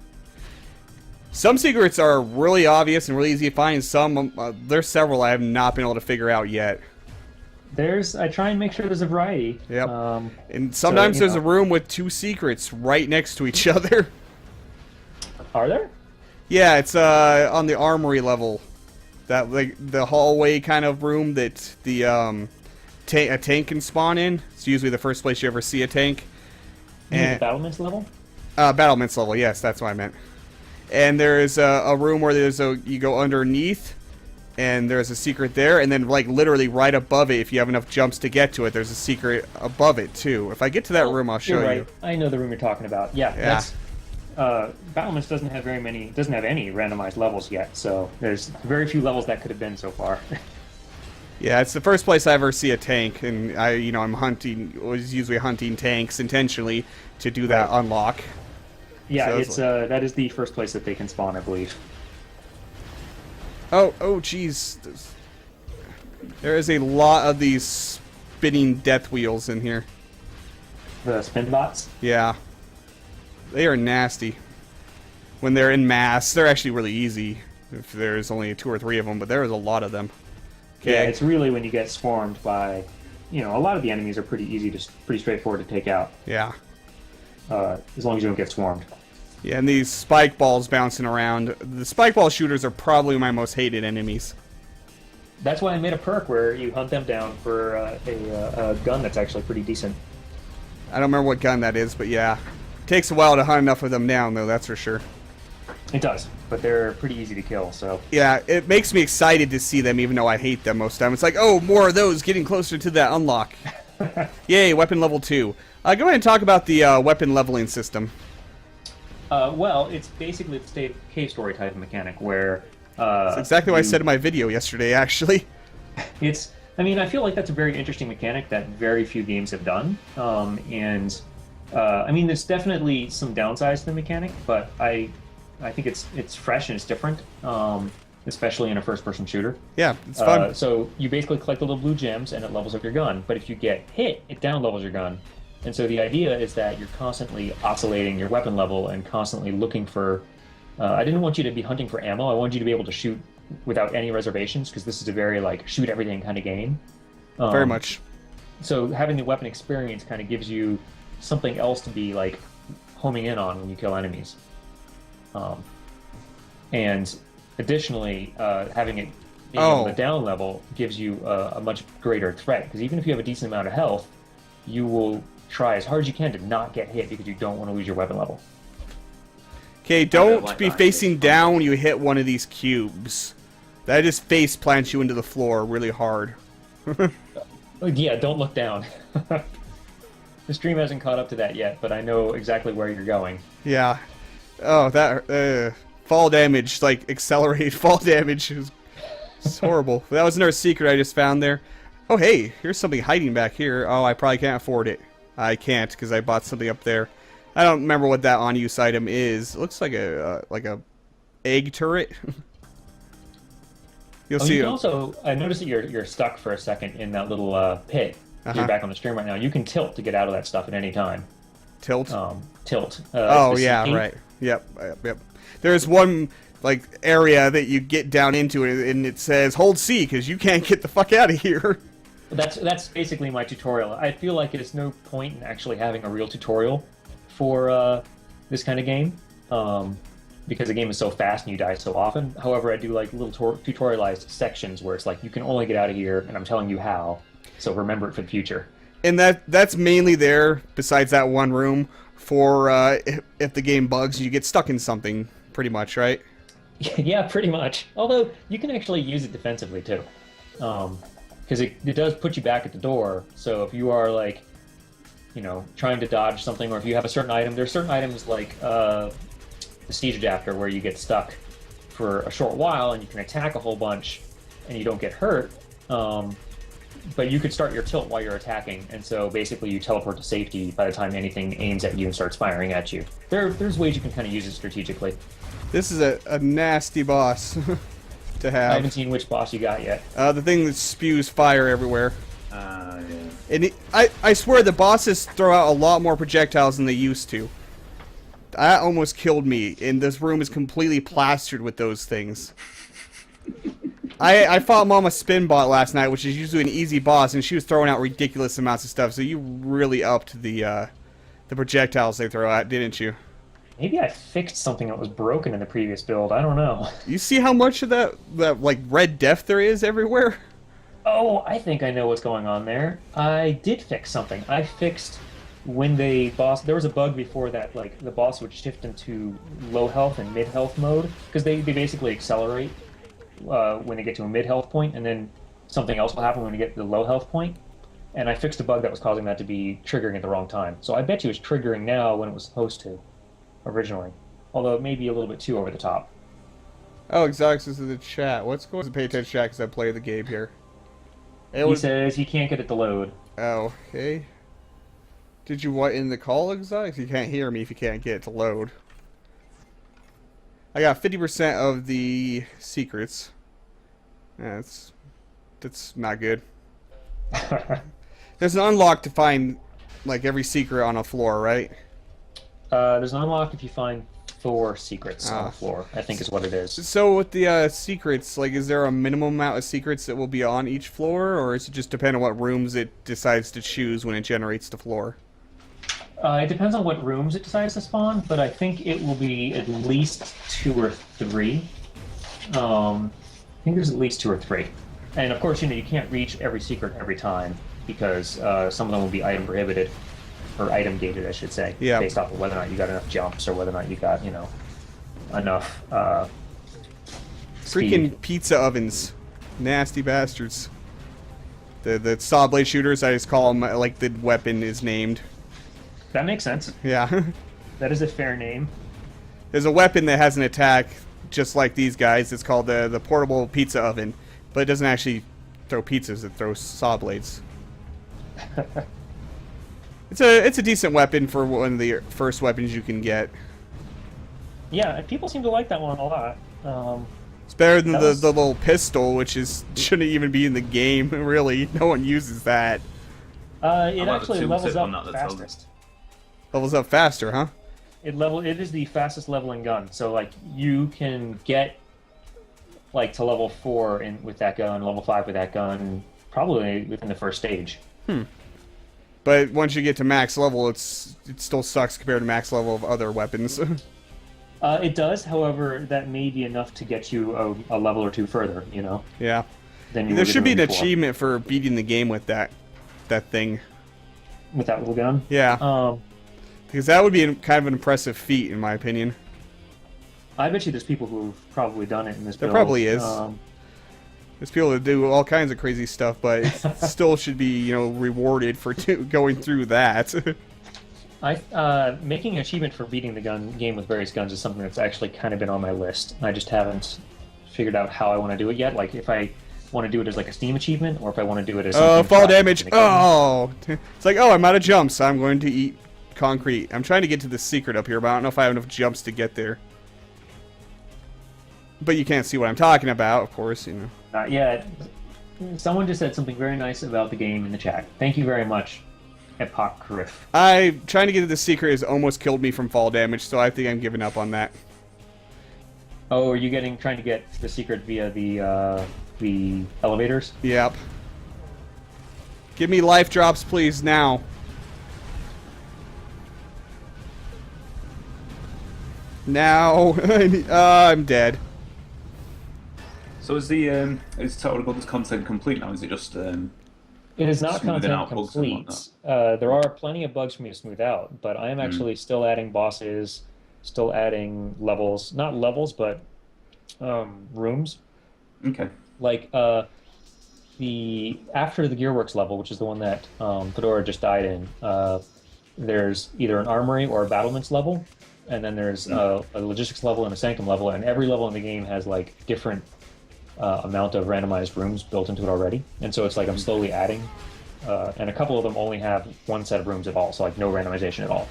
Some secrets are really obvious and really easy to find. Some, there's several I have not been able to figure out yet. I try and make sure there's a variety. Yep. And sometimes there's a room with 2 secrets right next to each other. Are there? Yeah, it's on the armory level. That, like, the hallway kind of room that the a tank can spawn in. It's usually the first place you ever see a tank. You mean the battlements level? Battlements level, yes, that's what I meant. And there's a room where you go underneath, and there's a secret there, and then, like, literally right above it, if you have enough jumps to get to it, there's a secret above it, too. If I get to that room, I'll show you. I know the room you're talking about. Yeah. That's... Battlements doesn't have any randomized levels yet, so there's very few levels that could have been so far. Yeah, it's the first place I ever see a tank, and I'm was usually hunting tanks intentionally to do that unlock. Yeah, so that is the first place that they can spawn, I believe. Oh, jeez. There is a lot of these spinning death wheels in here. The spin bots? Yeah. They are nasty. When they're in mass, they're actually really easy. If there's only 2 or 3 of them, but there is a lot of them. Okay. Yeah, it's really when you get swarmed by, a lot of the enemies are pretty straightforward to take out. Yeah. As long as you don't get swarmed. Yeah, and these spike balls bouncing around. The spike ball shooters are probably my most hated enemies. That's why I made a perk where you hunt them down for a gun that's actually pretty decent. I don't remember what gun that is, but yeah. Takes a while to hunt enough of them down, though, that's for sure. It does, but they're pretty easy to kill, so... Yeah, it makes me excited to see them, even though I hate them most of the time. It's like, oh, more of those, getting closer to that unlock. Yay, weapon level 2. Go ahead and talk about the weapon leveling system. Well, it's basically the cave story type of mechanic, where... That's exactly what I said in my video yesterday, actually. I feel like that's a very interesting mechanic that very few games have done, there's definitely some downsides to the mechanic, but I think it's fresh and it's different, especially in a first-person shooter. Yeah, it's fun. So you basically collect the little blue gems and it levels up your gun, but if you get hit, it down levels your gun. And so the idea is that you're constantly oscillating your weapon level and constantly looking for... I didn't want you to be hunting for ammo, I wanted you to be able to shoot without any reservations, because this is a very, shoot everything kind of game. Very much. So having the weapon experience kind of gives you something else to be like homing in on when you kill enemies. And additionally, having it being able to down level gives you a much greater threat, because even if you have a decent amount of health, you will try as hard as you can to not get hit because you don't want to lose your weapon level. Okay, don't be facing down when you hit one of these cubes. That just face plants you into the floor really hard. Yeah, don't look down. The stream hasn't caught up to that yet, but I know exactly where you're going. Yeah. Oh, that fall damage, like accelerated fall damage, is horrible. That was another secret I just found there. Oh, hey, here's something hiding back here. Oh, I probably can't afford it. I can't because I bought something up there. I don't remember what that on-use item is. It looks like a egg turret. You'll see. You can also, I noticed that you're stuck for a second in that little pit. You're back on the stream right now. You can tilt to get out of that stuff at any time. Tilt? Tilt. Oh, yeah, right. Yep. There's one like area that you get down into it, and it says hold C because you can't get the fuck out of here. That's basically my tutorial. I feel like there's no point in actually having a real tutorial for this kind of game, because the game is so fast and you die so often. However, I do like little tutorialized sections where it's like you can only get out of here, and I'm telling you how. So remember it for the future. And that's mainly there, besides that one room, for if the game bugs, you get stuck in something, pretty much, right? Yeah, pretty much. Although, you can actually use it defensively, too. Because it does put you back at the door, so if you are, like, you know, trying to dodge something, or if you have a certain item, there's certain items like the Siege Adapter where you get stuck for a short while and you can attack a whole bunch and you don't get hurt. But you could start your tilt while you're attacking, and so basically you teleport to safety by the time anything aims at you and starts firing at you. There's ways you can kind of use it strategically. This is a nasty boss to have. I haven't seen which boss you got yet. The thing that spews fire everywhere. Yeah. And I swear the bosses throw out a lot more projectiles than they used to. That almost killed me, and this room is completely plastered with those things. I fought Mama Spinbot last night, which is usually an easy boss, and she was throwing out ridiculous amounts of stuff, so you really upped the projectiles they throw out, didn't you? Maybe I fixed something that was broken in the previous build, I don't know. You see how much of that like, red death there is everywhere? Oh, I think I know what's going on there. I did fix something. I fixed when the boss... There was a bug before that, like, the boss would shift into low health and mid health mode, because they basically accelerate when they get to a mid health point, and then something else will happen when you get to the low health point. And I fixed a bug that was causing that to be triggering at the wrong time. So I bet you it's triggering now when it was supposed to, originally. Although it may be a little bit too over the top. Oh, Exotics is in the chat. What's going on? Pay attention, chat, because I play the game here. He says he can't get it to load. Oh, okay. Did you what in the call, Exotics? You can't hear me if you can't get it to load. I got 50% of the secrets. Yeah, that's not good. There's an unlock to find, like, every secret on a floor, right? There's an unlock if you find 4 secrets on the floor, I think is what it is. So with the secrets, like, is there a minimum amount of secrets that will be on each floor, or is it just depend on what rooms it decides to choose when it generates the floor? It depends on what rooms it decides to spawn, but I think it will be at least 2 or 3. I think there's at least 2 or 3. And of course, you know, you can't reach every secret every time, because some of them will be item prohibited, or item gated, I should say, based off of whether or not you got enough jumps, or whether or not you got, you know, enough Freaking speed. pizza ovens. Nasty bastards. The saw blade shooters, I just call them like the weapon is named. That makes sense. Yeah. That is a fair name. There's a weapon that has an attack just like these guys. It's called the portable pizza oven, but it doesn't actually throw pizzas. It throws saw blades. It's a decent weapon for one of the first weapons you can get. Yeah, people seem to like that one a lot. It's better than the little pistol, which shouldn't even be in the game. Really, no one uses that. It actually levels up fastest. Levels up faster, huh? It is the fastest leveling gun. So like you can get like to level 4 with that gun, level 5 with that gun probably within the first stage. But once you get to max level, it still sucks compared to max level of other weapons. It does, however, that may be enough to get you a level or two further, you know? Yeah. Than you There were should be an doing before. achievement for beating the game with that thing. With that little gun? Yeah. Because that would be kind of an impressive feat, in my opinion. I bet you there's people who've probably done it in this There build. probably is. There's people that do all kinds of crazy stuff, but it still should be, rewarded for going through that. Making an achievement for beating the game with various guns is something that's actually kind of been on my list. I just haven't figured out how I want to do it yet. Like, if I want to do it as like a Steam achievement, or if I want to do it as something fall damage. in the game. Oh! It's like, I'm out of jumps. I'm going to eat concrete. I'm trying to get to the secret up here, but I don't know if I have enough jumps to get there. But you can't see what I'm talking about, of course, Not yet. Someone just said something very nice about the game in the chat. Thank you very much, Epoch Trying to get to the secret has almost killed me from fall damage, so I think I'm giving up on that. Oh, are you trying to get the secret via the elevators? Yep. Give me life drops, please, now. Now. I'm dead. So is Tower of God's content complete now? Is it just It is not smoothing content out bugs and complete. There are plenty of bugs for me to smooth out, but I am actually still adding bosses, still adding levels. Not levels, but rooms. Okay. Like the after the Gearworks level, which is the one that Fedora just died in, there's either an armory or a battlements level, and then there's a logistics level and a sanctum level, and every level in the game has like different amount of randomized rooms built into it already, and so it's like I'm slowly adding, and a couple of them only have one set of rooms at all, so like no randomization at all.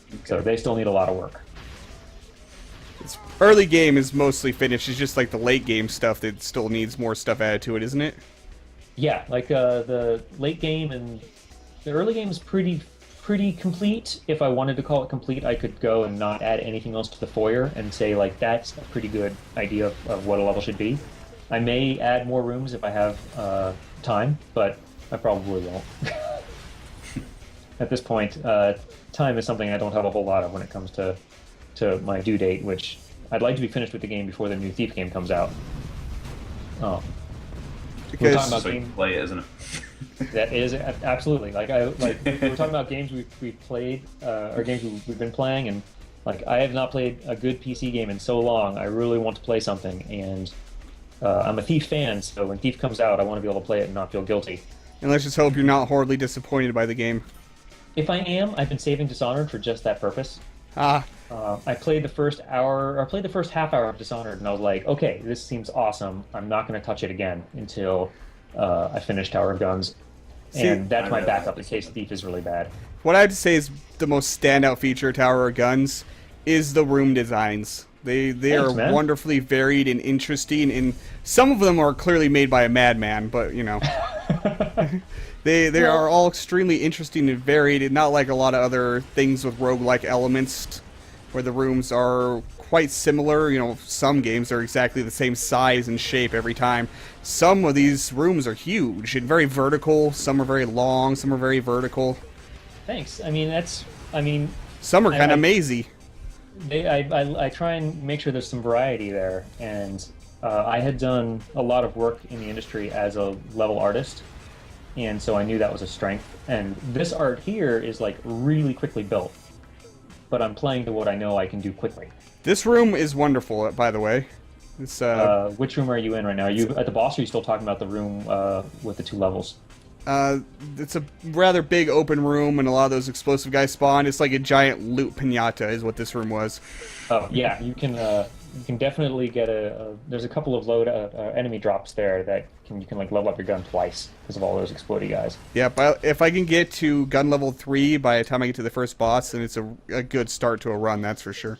Okay. So they still need a lot of work. This early game is mostly finished. It's just like the late game stuff that still needs more stuff added to it, isn't it? Yeah, like the late game and the early game is pretty complete. If I wanted to call it complete, I could go and not add anything else to the foyer and say like that's a pretty good idea of what a level should be. I may add more rooms if I have time, but I probably won't. At this point, time is something I don't have a whole lot of when it comes to my due date, which I'd like to be finished with the game before the new Thief game comes out. Oh. We're talking about So you game. play it, isn't it? That is absolutely we're talking about games we've played or games we've been playing, and like I have not played a good PC game in so long. I really want to play something, and I'm a Thief fan, so when Thief comes out, I want to be able to play it and not feel guilty. And let's just hope you're not horribly disappointed by the game. If I am, I've been saving Dishonored for just that purpose. Ah, I played the first half hour of Dishonored, and I was like, okay, this seems awesome. I'm not going to touch it again until I finish Tower of Guns. And that's my backup in case Thief is really bad. what I have to say is the most standout feature of Tower of Guns is the room designs. They Thanks, are man. wonderfully varied and interesting, and some of them are clearly made by a madman, but They are all extremely interesting and varied, and not like a lot of other things with roguelike elements, where the rooms are quite similar. Some games are exactly the same size and shape every time. Some of these rooms are huge and very vertical. Some are very long. Some are very vertical. Thanks. Some are kind I- of mazy. I try and make sure there's some variety there, and I had done a lot of work in the industry as a level artist, and so I knew that was a strength. And this art here is like really quickly built, but I'm playing to what I know I can do quickly. This room is wonderful, by the way. It's Which room are you in right now? Are you at the boss, or are you still talking about the room with the 2 levels? it's a rather big open room, and a lot of those explosive guys spawn. It's like a giant loot pinata, is what this room was. Oh yeah, you can definitely get there's a couple of enemy drops there that you can like level up your gun twice because of all those explodey guys. Yeah, but if I can get to gun level 3 by the time I get to the first boss, then it's a good start to a run, that's for sure.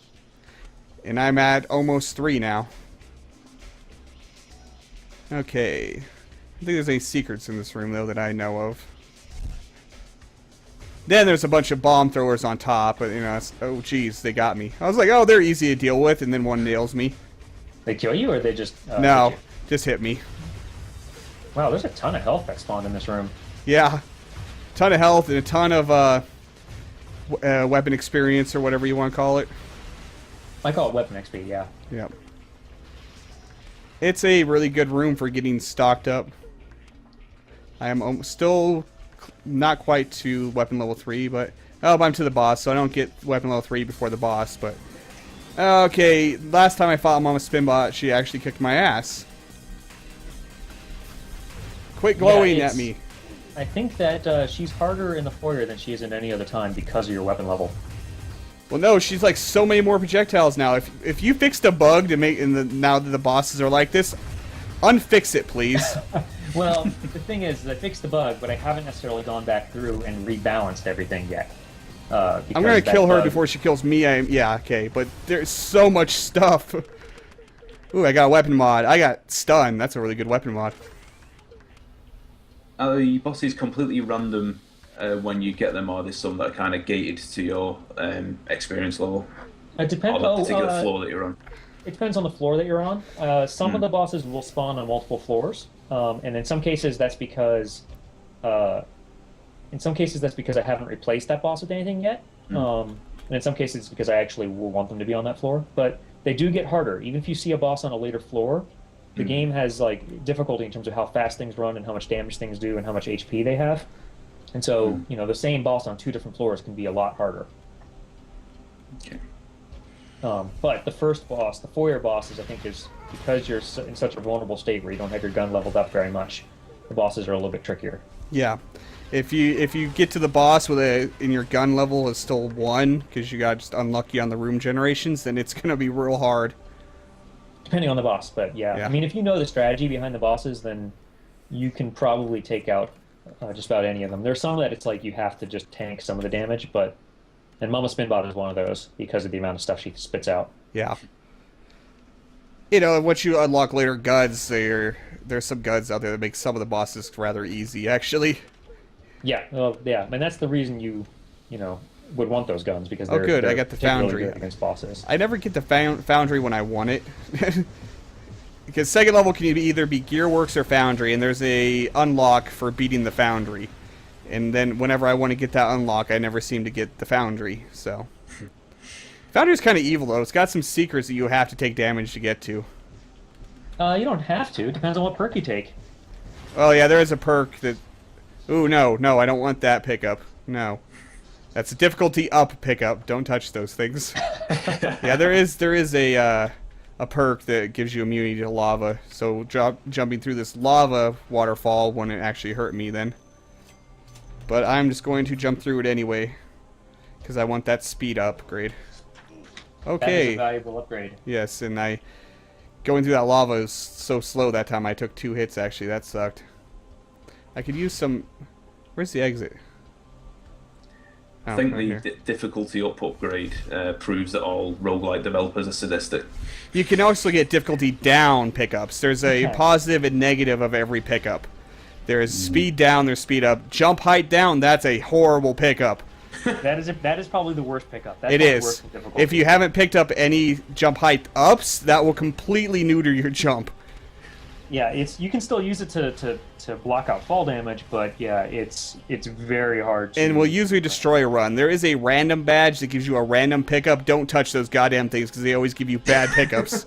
And I'm at almost 3 now. Okay. I don't think there's any secrets in this room, though, that I know of. Then there's a bunch of bomb throwers on top, but, oh, geez, they got me. I was like, oh, they're easy to deal with, and then one nails me. They kill you, or they just No, hit just hit me. Wow, there's a ton of health that spawned in this room. Yeah, ton of health and a ton of weapon experience or whatever you want to call it. I call it weapon XP, yeah. Yep. It's a really good room for getting stocked up. I am still not quite to weapon level 3, but I'm to the boss, so I don't get weapon level 3 before the boss. But okay, last time I fought Mama Spinbot, she actually kicked my ass. Quit glowing at me. I think that she's harder in the foyer than she is in any other time because of your weapon level. Well, no, she's like so many more projectiles now. If you fixed a bug to make now that the bosses are like this, unfix it, please. Well, the thing is, I fixed the bug, but I haven't necessarily gone back through and rebalanced everything yet. I'm gonna kill her before she kills me. Yeah, okay, but there's so much stuff. Ooh, I got a weapon mod. I got stun. That's a really good weapon mod. The bosses completely random when you get them, or there's some that are kind of gated to your experience level. It depends. Or the particular floor that you're on. It depends on the floor that you're on. Some of the bosses will spawn on multiple floors, and in some cases that's because, I haven't replaced that boss with anything yet. And in some cases it's because I actually will want them to be on that floor. But they do get harder, even if you see a boss on a later floor. The game has like difficulty in terms of how fast things run and how much damage things do and how much HP they have. And so, the same boss on 2 different floors can be a lot harder. Okay. But the first boss, the foyer bosses, I think is because you're in such a vulnerable state where you don't have your gun leveled up very much. The bosses are a little bit trickier. Yeah, if you get to the boss and your gun level is still 1 because you got just unlucky on the room generations, then it's gonna be real hard. Depending on the boss, but yeah. I mean, if you know the strategy behind the bosses, then you can probably take out just about any of them. There's some that it's like you have to just tank some of the damage, and Mama Spinbot is one of those because of the amount of stuff she spits out. Yeah. Once you unlock later guns, there's some guns out there that make some of the bosses rather easy, actually. Yeah, well, yeah, and that's the reason you would want those guns, because they're good. I got the foundry good against bosses. I never get the foundry when I want it. Because second level can either be Gearworks or Foundry, and there's a unlock for beating the Foundry. And then whenever I want to get that unlock, I never seem to get the Foundry, so... Foundry's kind of evil, though. It's got some secrets that you have to take damage to get to. You don't have to. It depends on what perk you take. Oh, yeah, there is a perk that... Ooh, no, I don't want that pickup. No. That's a difficulty up pickup. Don't touch those things. Yeah, there is a perk that gives you immunity to lava, so jumping through this lava waterfall wouldn't actually hurt me then. But I'm just going to jump through it anyway, because I want that speed upgrade. Okay. That is a valuable upgrade. Yes, and going through that lava is so slow that time. I took 2 hits, actually. That sucked. I could use some... Where's the exit? I think the difficulty up upgrade proves that all roguelite developers are sadistic. You can also get difficulty down pickups. There's a positive and negative of every pickup. There's speed down, there's speed up. Jump height down, that's a horrible pickup. That is probably the worst pickup. That's it is. If you haven't picked up any jump height ups, that will completely neuter your jump. Yeah, you can still use it to block out fall damage, but yeah, it's very hard to... And we'll usually destroy a run. There is a random badge that gives you a random pickup. Don't touch those goddamn things because they always give you bad pickups.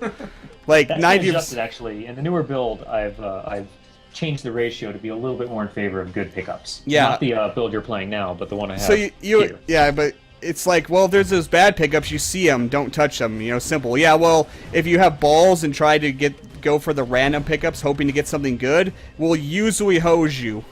Like that's 90. Adjusted, actually. In the newer build, I've changed the ratio to be a little bit more in favor of good pickups. Yeah. Not the build you're playing now, but the one I have. So you here. Yeah, but it's like, well, if there's those bad pickups, you see them, don't touch them. Simple. Yeah, well, if you have balls and try to go for the random pickups, hoping to get something good, we'll usually hose you.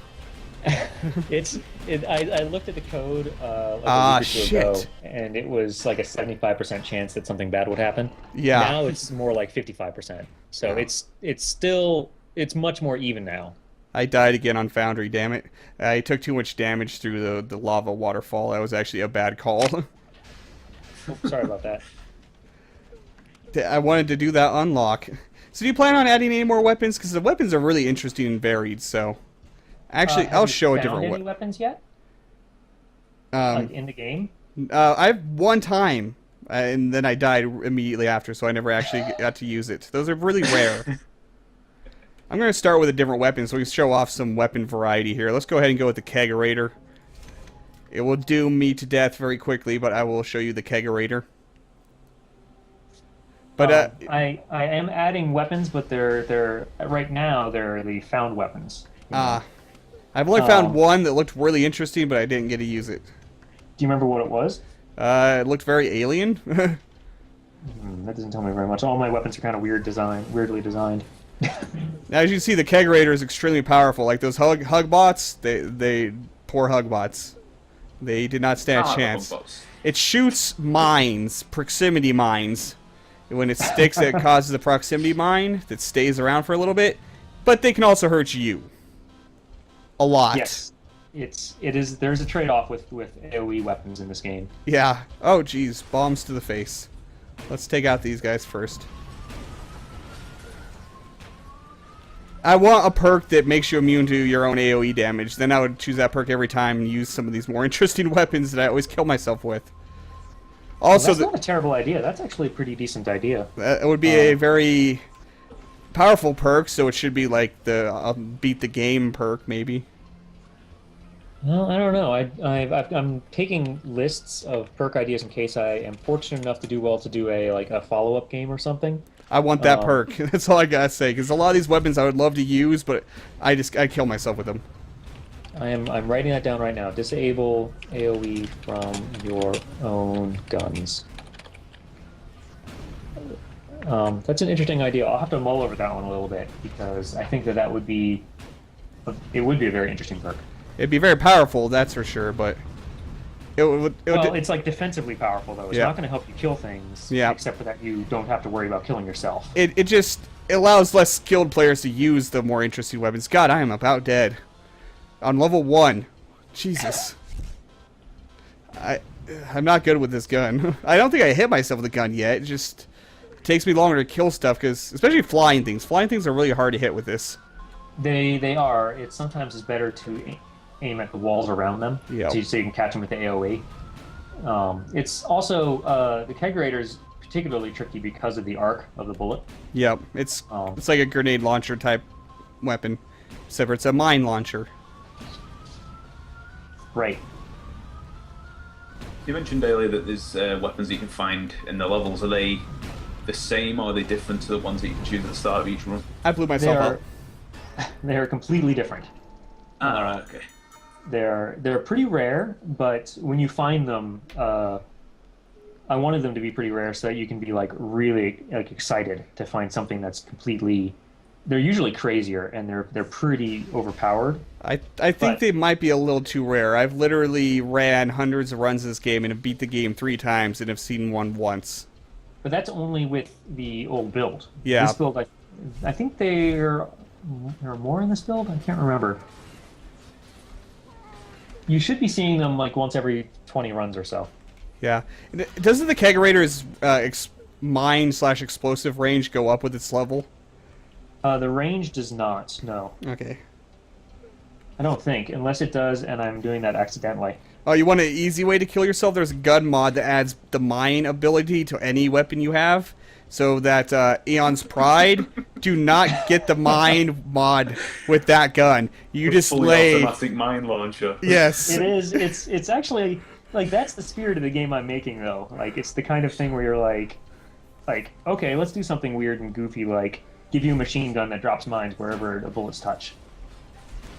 I looked at the code a week or two ago, shit. and it was like a 75% chance that something bad would happen. Yeah. Now it's more like 55%. So it's much more even now. I died again on Foundry, damn it. I took too much damage through the lava waterfall. That was actually a bad call. Oh, sorry about that. I wanted to do that unlock. So do you plan on adding any more weapons? Because the weapons are really interesting and varied, so... Actually, I'll show a different weapon. Any weapons yet? Like in the game? I've one time, and then I died immediately after, so I never actually got to use it. Those are really rare. I'm going to start with a different weapon so we can show off some weapon variety here. Let's go ahead and go with the Kegerator. It will doom me to death very quickly, but I will show you the Kegerator. But I am adding weapons, but they're right now they're the found weapons. I've only found one that looked really interesting, but I didn't get to use it. Do you remember what it was? It looked very alien. That doesn't tell me very much. All my weapons are kind of weirdly designed. Now, as you can see, the Kegerator is extremely powerful. Like those hug bots, they poor hug bots. They did not stand a chance. It shoots mines, proximity mines. When it sticks, it causes a proximity mine that stays around for a little bit. But they can also hurt you. A lot. Yes. There's a trade-off with AoE weapons in this game. Yeah. Oh, geez. Bombs to the face. Let's take out these guys first. I want a perk that makes you immune to your own AoE damage. Then I would choose that perk every time and use some of these more interesting weapons that I always kill myself with. Also, that's not a terrible idea. That's actually a pretty decent idea. It would be a very powerful perk, so it should be like the beat the game perk, maybe. Well, I don't know. I'm taking lists of perk ideas in case I am fortunate enough to do well to do a follow-up game or something. I want that perk. That's all I gotta say. Because a lot of these weapons I would love to use, but I kill myself with them. I'm writing that down right now. Disable AoE from your own guns. That's an interesting idea. I'll have to mull over that one a little bit because I think that would be a very interesting perk. It'd be very powerful, that's for sure, but it's like defensively powerful though. It's yeah. not going to help you kill things, yeah. except for that you don't have to worry about killing yourself. It just allows less skilled players to use the more interesting weapons. God, I am about dead. On level 1. Jesus. I'm not good with this gun. I don't think I hit myself with the gun yet. It just takes me longer to kill stuff, because especially flying things. Flying things are really hard to hit with this. They are. It sometimes is better to aim at the walls around them, yep. so you can catch them with the AoE. It's also the Kegerator is particularly tricky because of the arc of the bullet. Yep, it's like a grenade launcher type weapon, except for it's a mine launcher. Right. You mentioned earlier that there's weapons that you can find in the levels. Are they the same, or are they different to the ones that you can choose at the start of each run? I blew myself up. They are completely different. Ah, right, okay. They're pretty rare, but when you find them, I wanted them to be pretty rare so that you can be really excited to find something that's completely. They're usually crazier and they're pretty overpowered. I think they might be a little too rare. I've literally ran hundreds of runs this game and have beat the game 3 times and have seen one once. But that's only with the old build. Yeah. This build, I think there are more in this build. I can't remember. You should be seeing them once every 20 runs or so. Yeah. Doesn't the Kegerator's mine/explosive range go up with its level? The range does not, no. Okay. I don't think, unless it does, and I'm doing that accidentally. Oh, you want an easy way to kill yourself? There's a gun mod that adds the mine ability to any weapon you have, so that Aeon's Pride do not get the mine mod with that gun. You just lay automatic mine launcher. Yes. It is. It's actually that's the spirit of the game I'm making though. It's the kind of thing where you're like, okay, let's do something weird and goofy, give you a machine gun that drops mines wherever the bullets touch.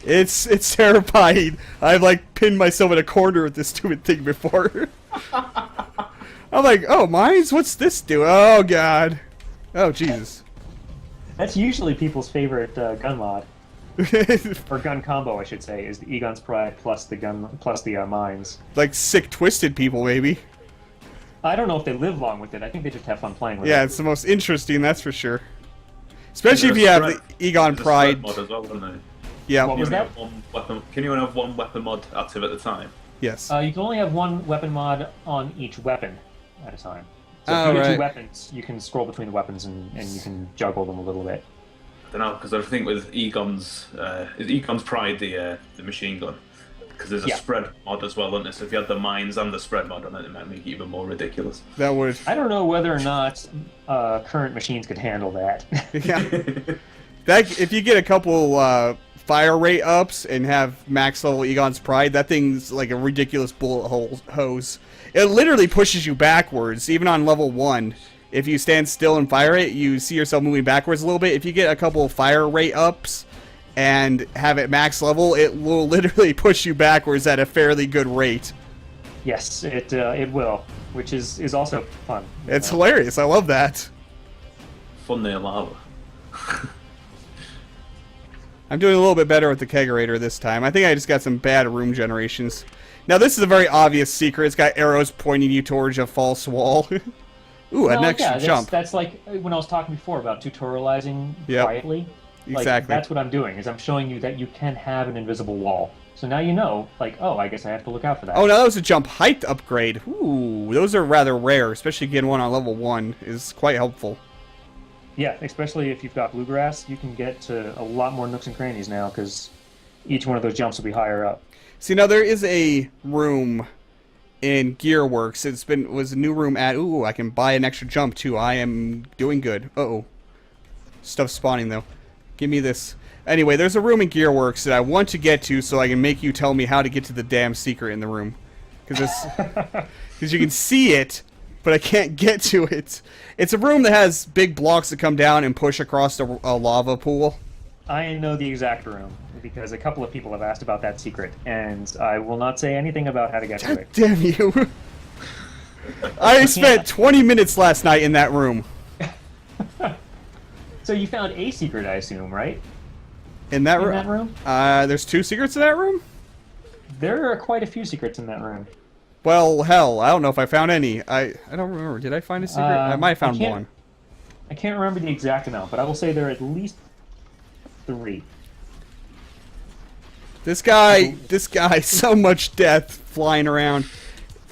It's terrifying. I've pinned myself in a corner with this stupid thing before. I'm like, oh, mines? What's this do? Oh, God. Oh, Jesus. That's usually people's favorite gun mod. Or gun combo, I should say, is the Egon's Pride plus the mines. Sick, twisted people, maybe. I don't know if they live long with it. I think they just have fun playing with it. Yeah, it's the most interesting, that's for sure. Especially if you have the Egon Pride. Mod as well, isn't there? Yeah. What was that? Can you only have one weapon mod active at the time? Yes. You can only have one weapon mod on each weapon at a time. So if you get 2 weapons, you can scroll between the weapons and you can juggle them a little bit. I don't know, because I think with Egon's Pride the machine gun, because there's a spread mod as well, isn't there? So if you had the mines and the spread mod on it, it might make it even more ridiculous. That would. I don't know whether or not current machines could handle that. Yeah. That if you get a couple fire rate ups and have max level Egon's Pride, that thing's like a ridiculous bullet hose. It literally pushes you backwards, even on level 1. If you stand still and fire it, you see yourself moving backwards a little bit. If you get a couple fire rate ups and have it max level, it will literally push you backwards at a fairly good rate. Yes, it will, which is also fun. It's hilarious. I love that. Fun near lava. I'm doing a little bit better with the kegerator this time. I think I just got some bad room generations. Now this is a very obvious secret. It's got arrows pointing you towards a false wall. Ooh, an extra jump. That's like when I was talking before about tutorializing quietly. Like, exactly. That's what I'm doing, is I'm showing you that you can have an invisible wall. So now you know, like, oh, I guess I have to look out for that. Oh, no, that was a jump height upgrade. Ooh, those are rather rare, especially getting one on level 1 is quite helpful. Yeah, especially if you've got bluegrass, you can get to a lot more nooks and crannies now, because each one of those jumps will be higher up. See, now there is a room in Gearworks. Was a new room at. Ooh, I can buy an extra jump too. I am doing good. Uh-oh. Stuff spawning though. Give me this. Anyway, there's a room in Gearworks that I want to get to so I can make you tell me how to get to the damn secret in the room. Because you can see it, but I can't get to it. It's a room that has big blocks that come down and push across a lava pool. I know the exact room, because a couple of people have asked about that secret, and I will not say anything about how to get to God it. damn you. I spent 20 minutes last night in that room. So you found a secret, I assume, right? In that In that room? There's 2 secrets in that room? There are quite a few secrets in that room. Well, hell, I don't know if I found any. I don't remember. Did I find a secret? I might have found one. I can't remember the exact amount, but I will say there are at least 3. This guy, so much death flying around.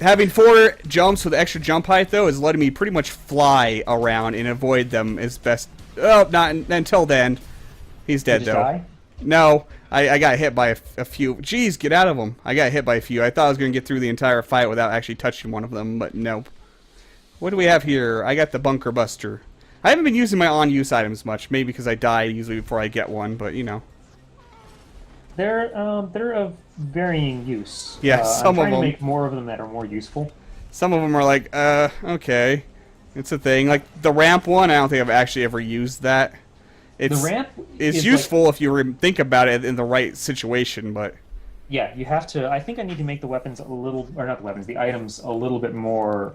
Having 4 jumps with extra jump height, though, is letting me pretty much fly around and avoid them as best. Oh, not until then. He's dead, Did you though. die? No, I got hit by a few. Jeez, get out of them. I got hit by a few. I thought I was going to get through the entire fight without actually touching one of them, but nope. What do we have here? I got the Bunker Buster. I haven't been using my on-use items much, maybe because I die usually before I get one, but you know. They're of varying use. Yeah, some of I'm trying them. to make more of them that are more useful. Some of them are like, okay. It's a thing. Like, the ramp one, I don't think I've actually ever used that. The ramp is is useful like, if you think about it in the right situation, but... Yeah, you have to... I think I need to make the weapons a little... Or not the weapons, the items a little bit more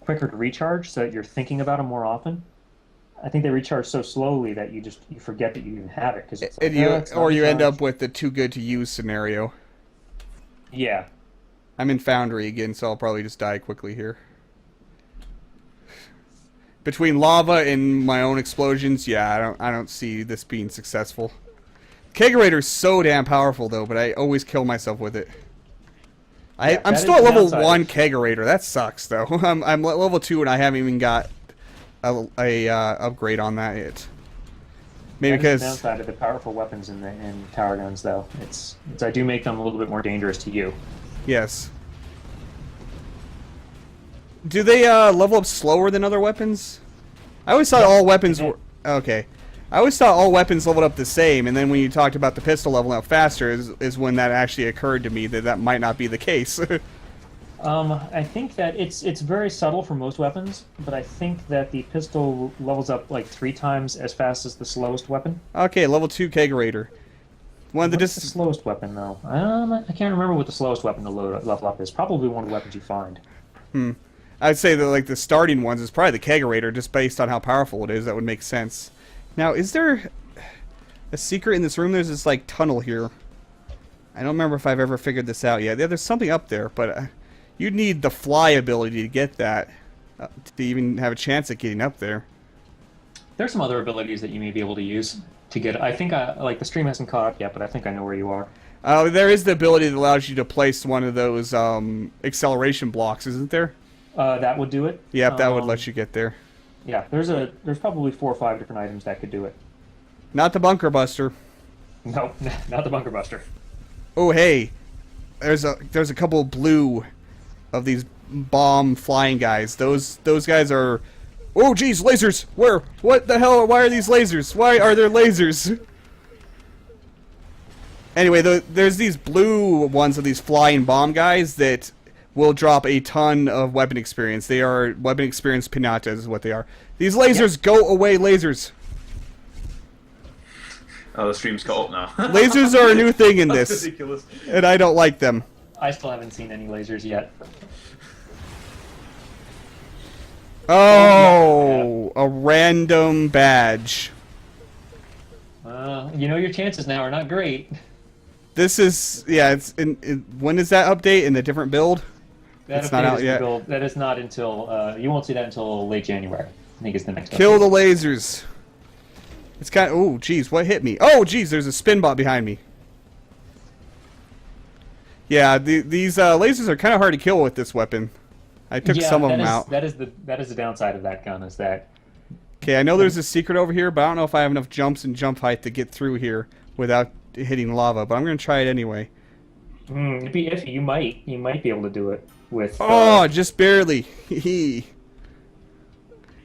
quicker to recharge, so that you're thinking about them more often. I think they recharge so slowly that you forget that you even have it. Cause it's like, you end up with the too good to use scenario. Yeah. I'm in Foundry again, so I'll probably just die quickly here. Between lava and my own explosions, yeah, I don't see this being successful. Kegerator's so damn powerful though, but I always kill myself with it. I'm still at level 1 Kegerator. That sucks though. I'm at level 2 and I haven't even got a upgrade on that yet. Maybe because the downside of the powerful weapons in tower guns, though, it's I do make them a little bit more dangerous to you. Yes. Do they level up slower than other weapons? I always thought all weapons were... Okay. I always thought all weapons leveled up the same, and then when you talked about the pistol leveling up faster is when that actually occurred to me that might not be the case. I think that it's very subtle for most weapons, but I think that the pistol levels up like 3 times as fast as the slowest weapon. Okay, level 2 Kegerator. What's the slowest weapon, though? I can't remember what the slowest weapon to level up is. Probably one of the weapons you find. I'd say that like the starting ones is probably the Kegerator, just based on how powerful it is. That would make sense. Now, is there a secret in this room? There's this like tunnel here. I don't remember if I've ever figured this out yet. There's something up there, but you'd need the fly ability to get that to even have a chance at getting up there. There's some other abilities that you may be able to use to get. I think like the stream hasn't caught up yet, but I think I know where you are. There is the ability that allows you to place one of those acceleration blocks, isn't there? That would do it. Yep, that would let you get there. Yeah, there's probably 4 or 5 different items that could do it. Not the Bunker Buster. No, not the Bunker Buster. Oh hey, there's a couple blue of these bomb flying guys. Those guys are Oh, geez, lasers! Where? What the hell? Why are these lasers? Why are there lasers? Anyway, there's these blue ones of these flying bomb guys that will drop a ton of weapon experience. They are weapon experience pinatas is what they are. These lasers, go away, lasers. Oh, the stream's cut up now. Lasers are a new thing in That's this, ridiculous. and I don't like them. I still haven't seen any lasers yet. Oh, a random badge. You know your chances now are not great. This is, yeah, it's when is that update? In a different build? That It's not out yet. That is not until, you won't see that until late January. I think it's the next Kill the update. lasers. It's kind of, oh, geez, what hit me? Oh, geez, there's a spin bot behind me. Yeah, these lasers are kind of hard to kill with this weapon. I took some of them out. That is the downside of that gun, is that... Okay, I know there's a secret over here, but I don't know if I have enough jumps and jump height to get through here without hitting lava, but I'm going to try it anyway. It'd be iffy. You might be able to do it with... Oh, just barely.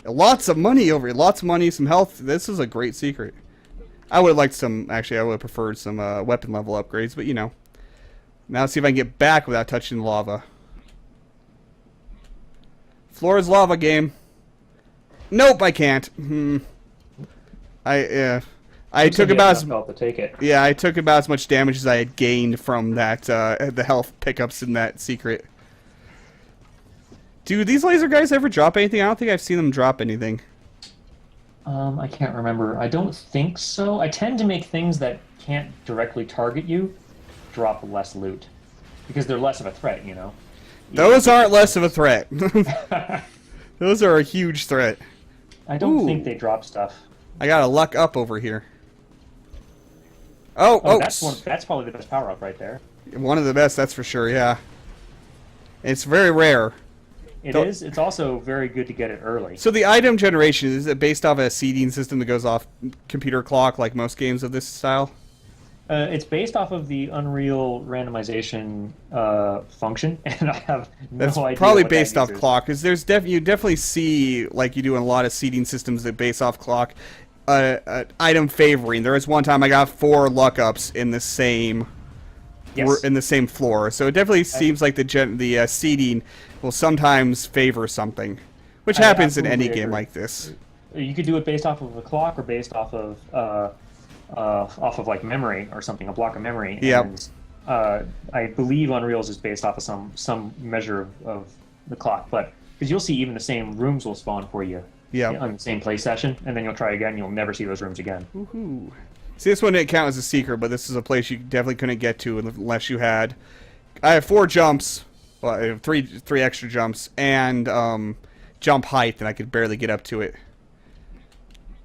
Lots of money over here. Lots of money, some health. This is a great secret. I would have liked some... Actually, I would have preferred some weapon level upgrades, but you know. Now let's see if I can get back without touching the lava. Floor is lava game. Nope, I can't. I took about as to take it. yeah, I took about as much damage as I had gained from that the health pickups in that secret. Do these laser guys ever drop anything? I don't think I've seen them drop anything. I can't remember. I don't think so. I tend to make things that can't directly target you drop less loot because they're less of a threat, you know. Those aren't less of a threat. Those are a huge threat. I don't Ooh. think they drop stuff. I got a luck up over here. Oh, That's probably the best power up right there. one of the best, that's for sure. Yeah, it's very rare. It is. It's also very good to get it early. So the item generation, is it based off a seeding system that goes off computer clock like most games of this style? It's based off of the Unreal randomization function, and I have no That's idea. probably what that based off uses. clock, because there's you definitely see, like you do in a lot of seeding systems that base off clock, item favoring. There was one time I got 4 luck ups in the same Yes. in the same floor, so it definitely seems like the seeding will sometimes favor something, which I happens in any absolutely game agree. like this. You could do it based off of a clock or based off of like memory or something, a block of memory. Yep. And I believe Unreal's is based off of some measure of the clock, but because you'll see even the same rooms will spawn for you. Yeah. On the same play session, and then you'll try again. You'll never see those rooms again. Woohoo! See, this one didn't count as a secret, but this is a place you definitely couldn't get to unless you had. I have 4 jumps, well, I have three extra jumps, and jump height, and I could barely get up to it.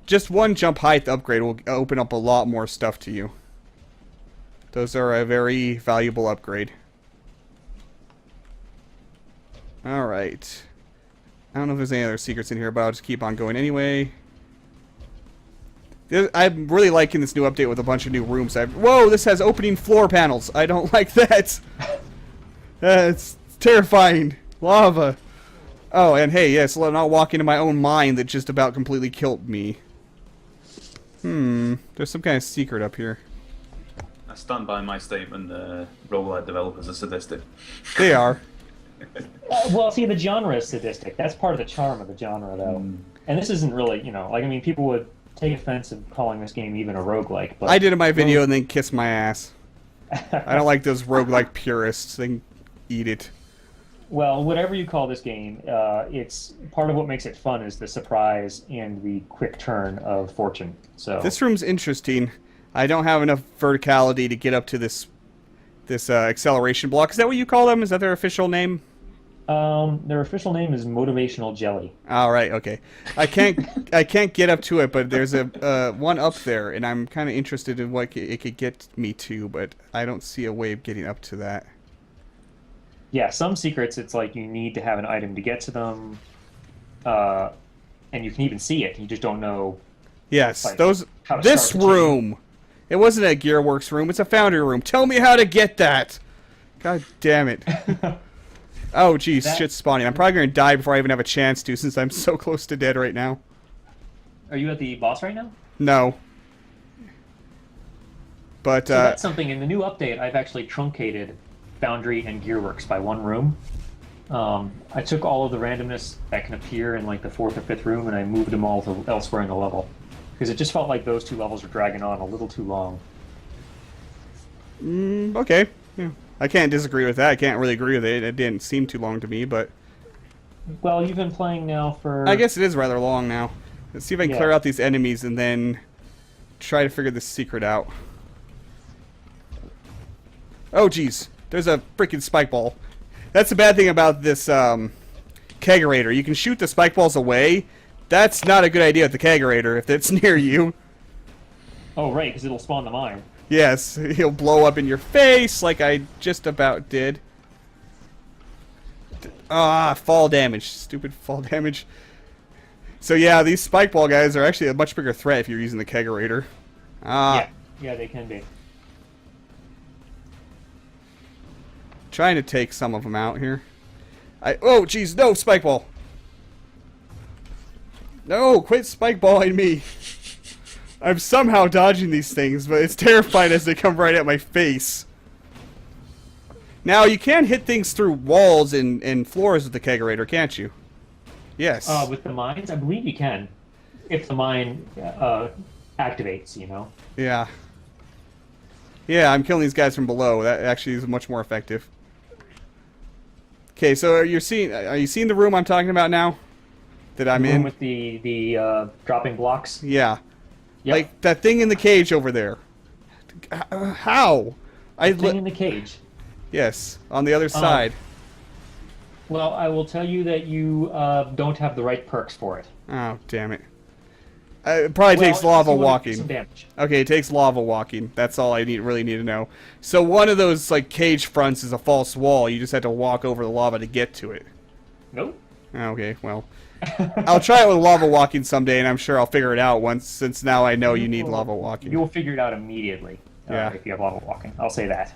Just one jump height upgrade will open up a lot more stuff to you. Those are a very valuable upgrade. Alright. I don't know if there's any other secrets in here, but I'll just keep on going anyway. I'm really liking this new update with a bunch of new rooms. Whoa, this has opening floor panels. I don't like that. It's terrifying. Lava. Oh, and hey, yes, let not walk into my own mine that just about completely killed me. There's some kind of secret up here. I stand by my statement, roguelite developers are sadistic. They are. Well, see, the genre is sadistic. That's part of the charm of the genre, though. And this isn't really, you know, like, I mean, people would take offense of calling this game even a roguelike, but... I did in my video and then kiss my ass. I don't like those roguelike purists. They can eat it. Well, whatever you call this game, it's part of what makes it fun is the surprise and the quick turn of fortune. So This room's interesting. I don't have enough verticality to get up to this acceleration block. Is that what you call them? Is that their official name? their official name is Motivational Jelly. All right, okay. I can't get up to it, but there's a one up there, and I'm kind of interested in what it could get me to, but I don't see a way of getting up to that. Yeah, some secrets, it's like you need to have an item to get to them, and you can even see it. You just don't know. Yes, Like, those. how to This start the chain. room. It wasn't a Gearworks room. It's a Foundry room. Tell me how to get that. God damn it. Oh, geez, That- shit's spawning. I'm probably going to die before I even have a chance to, since I'm so close to dead right now. Are you at the boss right now? No. But, So that's something in the new update. I've actually truncated Foundry and Gearworks by one room. I took all of the randomness that can appear in like the 4th or 5th room, and I moved them all to elsewhere in the level because it just felt like those 2 levels were dragging on a little too long. okay. Yeah. I can't disagree with that. I can't really agree with it. It didn't seem too long to me, but... Well, you've been playing now for... I guess it is rather long now. Let's see if I can clear out these enemies and then try to figure this secret out. Oh, jeez. There's a freaking spike ball. That's the bad thing about this kegerator. You can shoot the spike balls away. That's not a good idea with the kegerator if it's near you. Oh, right, because it'll spawn the mine. Yes, he'll blow up in your face like I just about did. Fall damage. Stupid fall damage. So yeah, these spike ball guys are actually a much bigger threat if you're using the kegerator. Yeah, they can be. Trying to take some of them out here. Oh, jeez, no, spike ball. No, quit spike balling me. I'm somehow dodging these things, but it's terrifying as they come right at my face. Now, you can hit things through walls and floors with the kegerator, can't you? Yes. With the mines, I believe you can, if the mine activates, you know. Yeah. Yeah, I'm killing these guys from below. That actually is much more effective. Okay, so are you seeing the room I'm talking about now? That I'm in? With the dropping blocks? Yeah. Yep. Like that thing in the cage over there. How? Thing in the cage. Yes, on the other side. Well, I will tell you that you don't have the right perks for it. Oh, damn it. It probably takes lava walking. Some damage. Okay, it takes lava walking. That's all I really need to know. So one of those like cage fronts is a false wall. You just have to walk over the lava to get to it. Nope. Okay, well, I'll try it with lava walking someday, and I'm sure I'll figure it out since now I know you need lava walking. You will figure it out immediately if you have lava walking. I'll say that.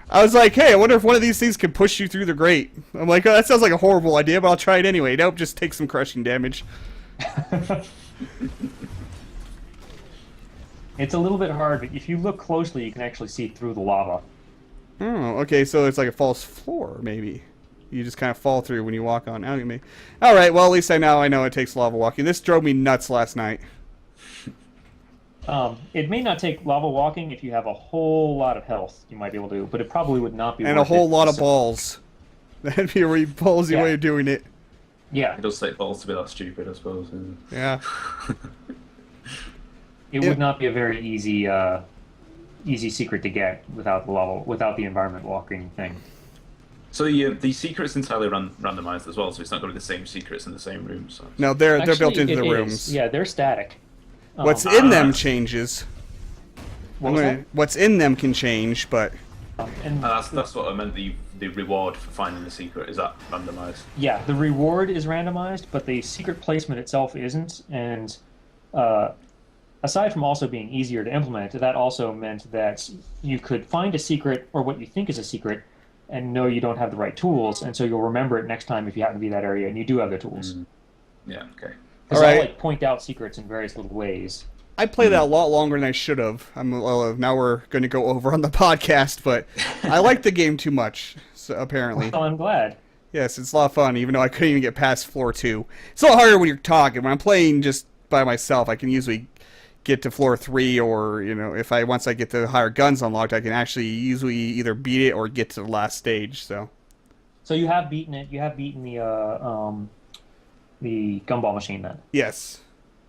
I was like, hey, I wonder if one of these things can push you through the grate. I'm like, oh, that sounds like a horrible idea, but I'll try it anyway. Nope, just take some crushing damage. It's a little bit hard, but if you look closely, you can actually see through the lava. Oh, okay, so it's like a false floor, maybe. You just kind of fall through when you walk on. Alright, well, at least I know it takes lava walking. This drove me nuts last night. It may not take lava walking if you have a whole lot of health. You might be able to, but it probably would not be. And a whole lot of balls. That'd be a really ballsy way of doing it. Yeah. It does take balls to be that stupid, I suppose. Yeah. It would not be a very easy secret to get without the environment walking thing. So the secret's entirely randomized as well, so it's not going to be the same secrets in the same room. So. No, they're Actually, built into the it rooms. is. Yeah, they're static. What's in them changes. What was that? What's in them can change, but And That's what I meant. The reward for finding the secret is that randomized. yeah, the reward is randomized, but the secret placement itself isn't. And aside from also being easier to implement, that also meant that you could find a secret or what you think is a secret and know you don't have the right tools, and so you'll remember it next time if you happen to be in that area and you do have the tools. Yeah. Okay. Because Alright. I'll like point out secrets in various little ways. I played that a lot longer than I should have. Now we're going to go over on the podcast, but I like the game too much, so apparently. Well, I'm glad. Yes, it's a lot of fun, even though I couldn't even get past floor 2. It's a lot harder when you're talking. When I'm playing just by myself, I can usually get to floor 3, or, once I get the higher guns unlocked, I can actually usually either beat it or get to the last stage, so. So you have beaten it. You have beaten the gumball machine then. Yes.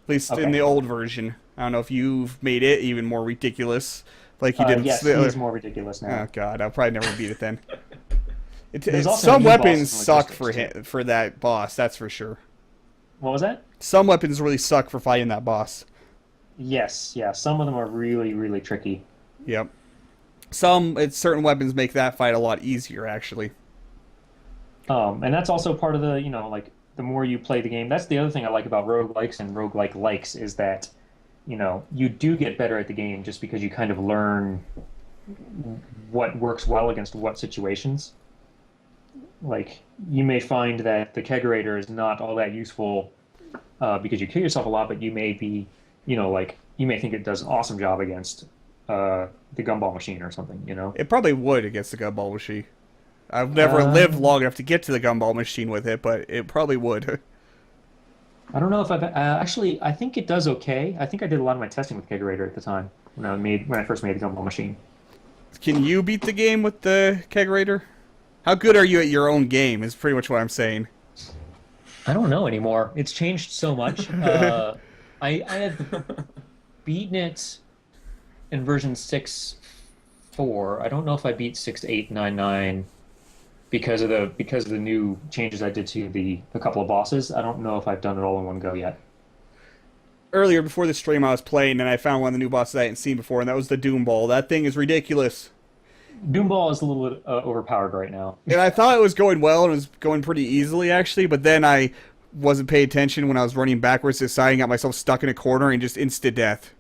At least in the old version. I don't know if you've made it even more ridiculous, like you did. Yes, it is more ridiculous now. Oh god, I'll probably never beat it then. There's also Some new weapons bosses suck and for that boss, that's for sure. What was that? Some weapons really suck for fighting that boss. Yes, yeah. Some of them are really, really tricky. Yep. Certain weapons make that fight a lot easier, actually. And that's also part of the, the more you play the game. That's the other thing I like about roguelikes and roguelike likes is that, you do get better at the game just because you kind of learn what works well against what situations. like you may find that the kegerator is not all that useful because you kill yourself a lot, but you may be, like you may think it does an awesome job against the gumball machine or something, It probably would against the gumball machine. I've never lived Um, long enough to get to the gumball machine with it, but it probably would. I don't know if I've actually. I think it does okay. I think I did a lot of my testing with kegerator at the time when I first made the gumball machine. Can you beat the game with the kegerator? How good are you at your own game? Is pretty much what I'm saying. I don't know anymore. It's changed so much. I have beaten it in version 6.4. I don't know if I beat 6.8.9.9 because of the new changes I did to the couple of bosses. I don't know if I've done it all in one go yet. Earlier, before the stream, I was playing and I found one of the new bosses I hadn't seen before, and that was the Doom Ball. That thing is ridiculous. Doomball is a little bit overpowered right now. And I thought it was going well and it was going pretty easily, actually, but then I wasn't paying attention when I was running backwards to the side and got myself stuck in a corner and just insta-death.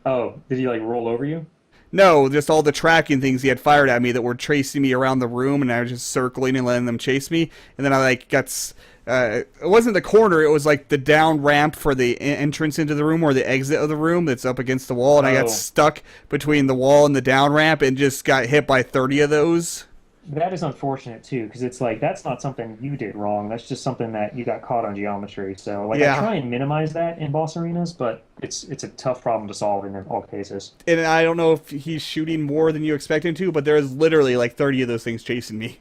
Oh, did he like roll over you? No, just all the tracking things he had fired at me that were chasing me around the room, and I was just circling and letting them chase me. And then I like it wasn't the corner; it was like the down ramp for the entrance into the room or the exit of the room that's up against the wall. And I got Oh. stuck between the wall and the down ramp, and just got hit by 30 of those. That is unfortunate too, because it's like that's not something you did wrong. That's just something that you got caught on geometry. So like I Yeah. try and minimize that in boss arenas, but it's a tough problem to solve in all cases. And I don't know if he's shooting more than you expect him to, but there's literally like 30 of those things chasing me.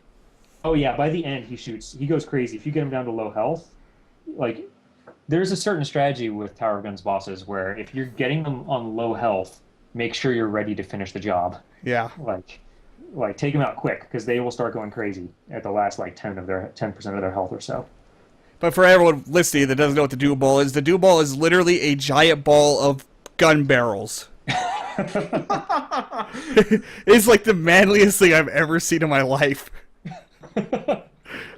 Oh yeah, by the end he goes crazy. If you get him down to low health, like there's a certain strategy with Tower of Guns bosses where if you're getting them on low health, make sure you're ready to finish the job. Yeah. Like take them out quick because they will start going crazy at the last like 10% of their health or so. But for everyone listening that doesn't know what the Doom Ball is, the Doom Ball is literally a giant ball of gun barrels. It's like the manliest thing I've ever seen in my life.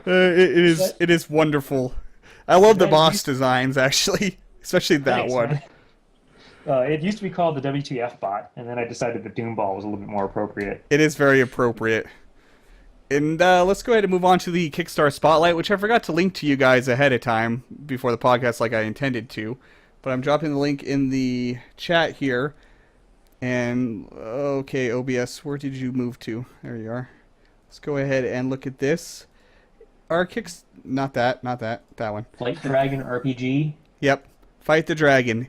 It is wonderful. I love the That boss used- designs, actually, especially that Thanks, one. man. It used to be called the WTF bot, and then I decided the Doom Ball was a little bit more appropriate. It is very appropriate. And let's go ahead and move on to the Kickstarter Spotlight, which I forgot to link to you guys ahead of time before the podcast like I intended to. But I'm dropping the link in the chat here. And, okay, OBS, where did you move to? There you are. Let's go ahead and look at this. Our kicks... not that one. Flight Dragon RPG, Yep, Fight the Dragon.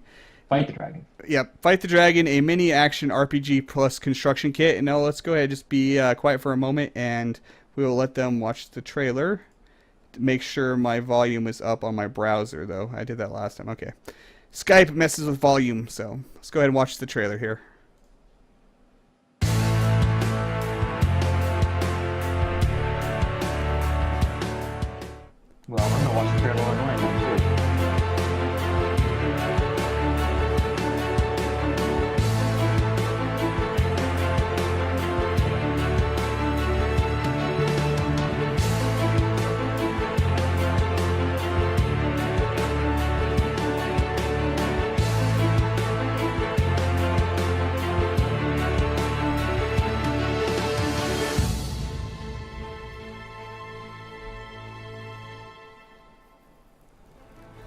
Fight the Dragon. Yep, Fight the Dragon, a mini action RPG plus construction kit. And now let's go ahead and just be quiet for a moment, and we will let them watch the trailer. Make sure my volume is up on my browser, though. I did that last time. Okay. Skype messes with volume, so let's go ahead and watch the trailer here. Well, I'm gonna watch the trailer online too.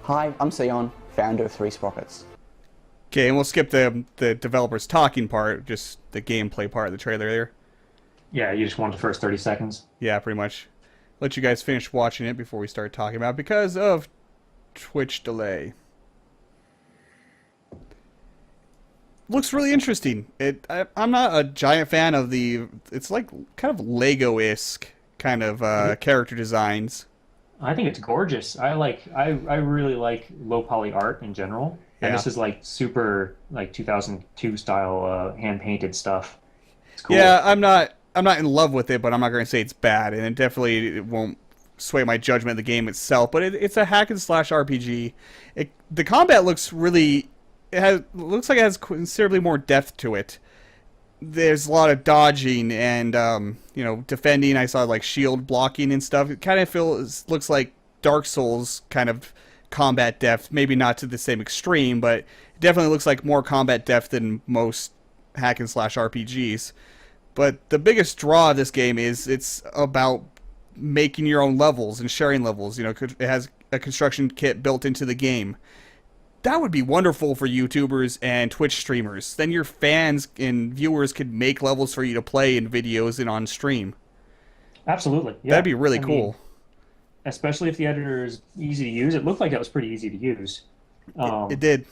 Hi, I'm Sion, founder of Three Sprockets. Okay, and we'll skip the developers talking part, just the gameplay part of the trailer there. Yeah, you just want the first 30 seconds. Yeah, pretty much. Let you guys finish watching it before we start talking about it because of Twitch delay. Looks really interesting. I'm not a giant fan of the... It's like kind of Lego-esque kind of character designs. I think it's gorgeous. I really like low poly art in general. And Yeah. this is like super like 2002 style hand painted stuff. It's cool. Yeah, I'm not in love with it, but I'm not going to say it's bad, and it won't sway my judgment of the game itself. But it's a hack and slash RPG. The combat looks really... looks like it has considerably more depth to it. There's a lot of dodging and defending. I saw like shield blocking and stuff. It kind of looks like Dark Souls kind of combat depth. Maybe not to the same extreme, but it definitely looks like more combat depth than most hack and slash RPGs. But the biggest draw of this game is it's about making your own levels and sharing levels. You know, it has a construction kit built into the game. That would be wonderful for YouTubers and Twitch streamers. Then your fans and viewers could make levels for you to play in videos and on stream. Absolutely. Yeah. That'd be really I cool. mean, especially if the editor is easy to use. It looked like that was pretty easy to use. It did.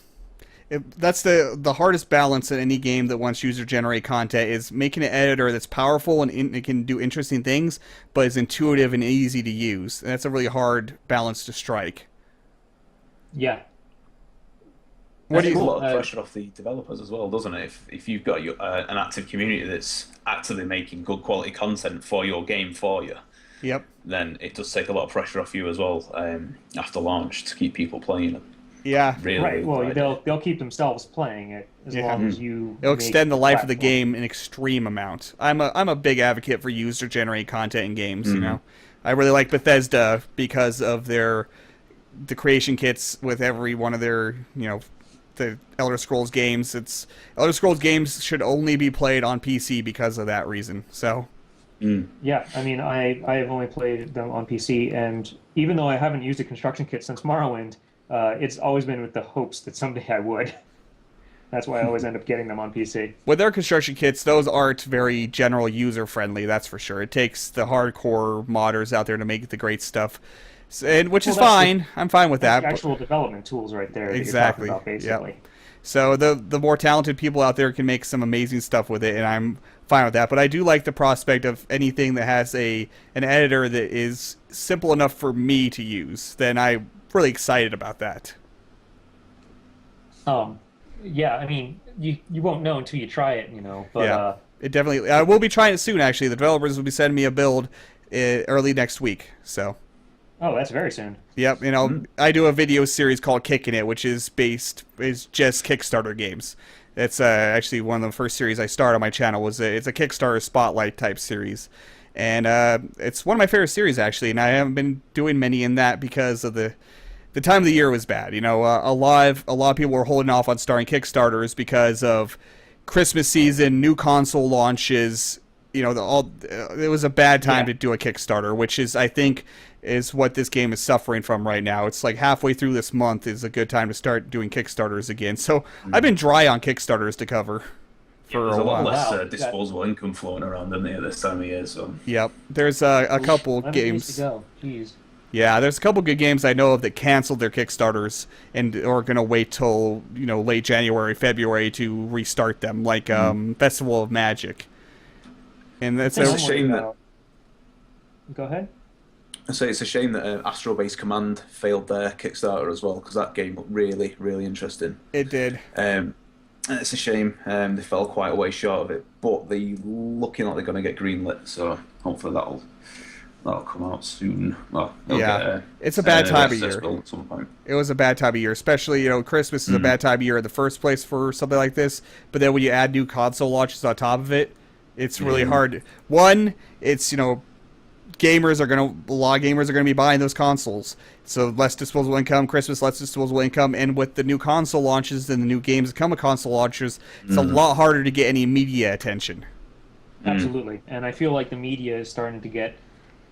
That's the hardest balance in any game that wants user-generated content, is making an editor that's powerful and it can do interesting things, but is intuitive and easy to use. And that's a really hard balance to strike. Yeah. What do you? A lot of pressure off the developers as well, doesn't it? If you've got an active community that's actively making good quality content for your game for you, yep, then it does take a lot of pressure off you as well after launch to keep people playing it. Yeah, really, right. Well, they'll keep themselves playing it as long as you. It'll extend the life of the game an extreme amount. I'm a big advocate for user-generated content in games. You know, I really like Bethesda because of the creation kits with every one of their the Elder Scrolls games. Elder Scrolls games should only be played on PC because of that reason. So. Yeah, I mean, I have only played them on PC, and even though I haven't used a construction kit since Morrowind, it's always been with the hopes that someday I would. That's why I always end up getting them on PC. With their construction kits, those aren't very general user-friendly, that's for sure. It takes the hardcore modders out there to make the great stuff, which is fine. I'm fine with that. Actual development tools right there that exactly. you're talking about, basically. Yep. So the more talented people out there can make some amazing stuff with it, and I'm fine with that. But I do like the prospect of anything that has an editor that is simple enough for me to use. Then I'm really excited about that. Yeah, I mean, you won't know until you try it, But yeah, it definitely. I will be trying it soon. Actually, the developers will be sending me a build early next week. So. Oh, that's very soon. Yep, I do a video series called Kicking It, which is just Kickstarter games. It's actually one of the first series I started on my channel. It's a Kickstarter spotlight type series, and it's one of my favorite series actually. And I haven't been doing many in that because of the time of the year was bad. A lot of people were holding off on starting Kickstarters because of Christmas season, new console launches. It was a bad time to do a Kickstarter, which is, I think, is what this game is suffering from right now. It's like halfway through this month is a good time to start doing Kickstarters again. So I've been dry on Kickstarters to cover for there's a while. lot less disposable income floating around, isn't there, this time of year? So. Yep, there's a couple games. To go. Jeez. Yeah, there's a couple good games I know of that canceled their Kickstarters and are going to wait till late January, February to restart them, like Festival of Magic. And that's a shame that. Go ahead. I say it's a shame that Astro Base Command failed their Kickstarter as well, because that game looked really, really interesting. It did. It's a shame. They fell quite a way short of it, but they're looking like they're going to get greenlit, so hopefully that'll come out soon. Well, it's a bad time of year. At some point. It was a bad time of year, especially Christmas is a bad time of year in the first place for something like this. But then when you add new console launches on top of it, it's really hard. One, it's a lot of gamers are gonna be buying those consoles, so less disposable income. Christmas, less disposable income, and with the new console launches and the new games that come with console launchers, it's a lot harder to get any media attention. Absolutely, and I feel like the media is starting to get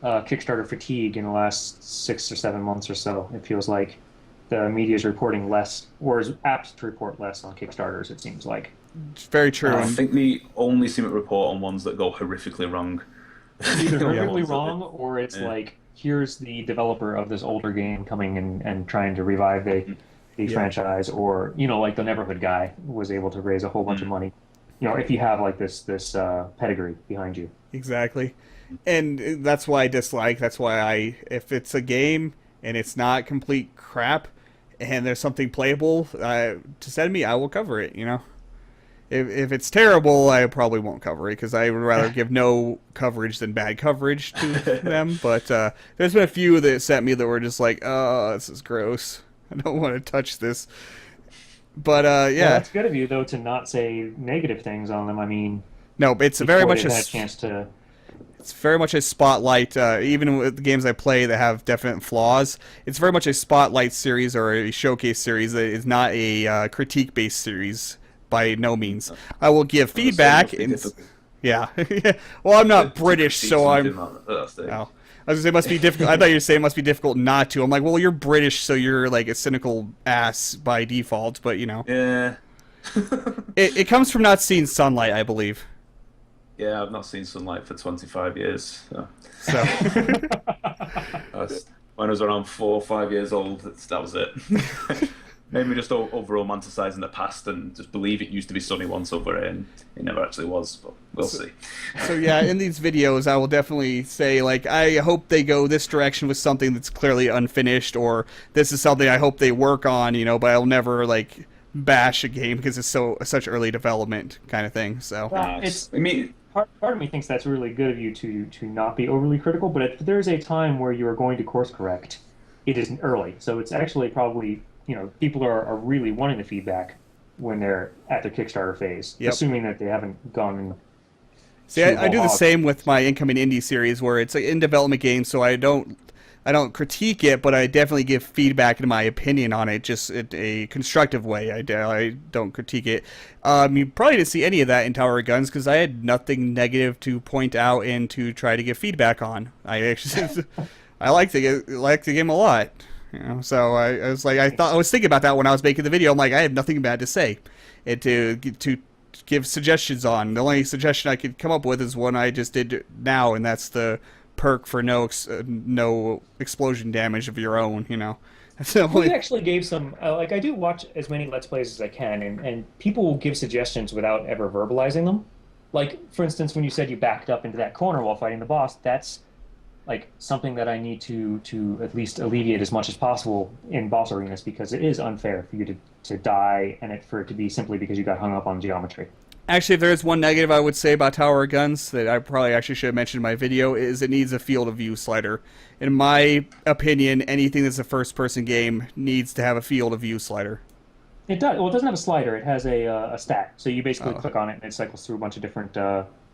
Kickstarter fatigue in the last 6 or 7 months or so. It feels like the media is reporting less, or is apt to report less on Kickstarters. It seems like. It's very true. I think they only seem to report on ones that go horrifically wrong. Either horrifically wrong, or it's like, here's the developer of this older game coming and trying to revive the franchise, or like the Neverhood guy was able to raise a whole bunch of money. If you have like this pedigree behind you. Exactly, and that's why I dislike. That's why if it's a game and it's not complete crap, and there's something playable to send me, I will cover it. If it's terrible, I probably won't cover it because I would rather give no coverage than bad coverage to them. But there's been a few that sent me that were just like, oh, this is gross. I don't want to touch this. But yeah. Well, it's good of you, though, to not say negative things on them. I mean, no, it's very much a chance to. It's very much a spotlight, even with the games I play that have definite flaws. It's very much a spotlight series or a showcase series. That is not a critique-based series. By no means. I will give feedback. Yeah. Well, I'm not British, so I'm. I was gonna say it must be difficult. I thought you were saying it must be difficult not to. I'm like, well, you're British, so you're like a cynical ass by default. But you know, Yeah. it comes from not seeing sunlight, I believe. Yeah, I've not seen sunlight for 25 years. So. So When I was around 4 or 5 years old, that was it. Maybe just over romanticizing the past and just believe it used to be sunny once over here, and it never actually was, but we'll see. So yeah, in these videos, I will definitely say, like, I hope they go this direction with something that's clearly unfinished, or this is something I hope they work on, you know, but I'll never, like, bash a game because it's such early development kind of thing, so. Well, part of me thinks that's really good of you to not be overly critical, but if there's a time where you are going to course correct, it isn't early. So it's actually probably, you know, people are really wanting the feedback when they're at their Kickstarter phase, assuming that they haven't gone. See, I do the same with my incoming indie series, where it's an in development game, so I don't critique it, but I definitely give feedback and my opinion on it, just in a constructive way. I don't critique it. You probably didn't see any of that in Tower of Guns because I had nothing negative to point out and to try to give feedback on. I actually, I like the game a lot. You know, so I was like, I was thinking about that when I was making the video. I'm like, I have nothing bad to say, and to give suggestions on. The only suggestion I could come up with is one I just did now, and that's the perk for no explosion damage of your own. You know, we actually gave some. Like, I do watch as many Let's Plays as I can, and people will give suggestions without ever verbalizing them. Like, for instance, when you said you backed up into that corner while fighting the boss, that's like something that I need to at least alleviate as much as possible in boss arenas, because it is unfair for you to die and for it to be simply because you got hung up on geometry. Actually, if there is one negative I would say about Tower of Guns that I probably actually should have mentioned in my video, is it needs a field of view slider. In my opinion, anything that's a first-person game needs to have a field of view slider. It does. Well, it doesn't have a slider. It has a stat. So you basically click on it and it cycles through a bunch of different.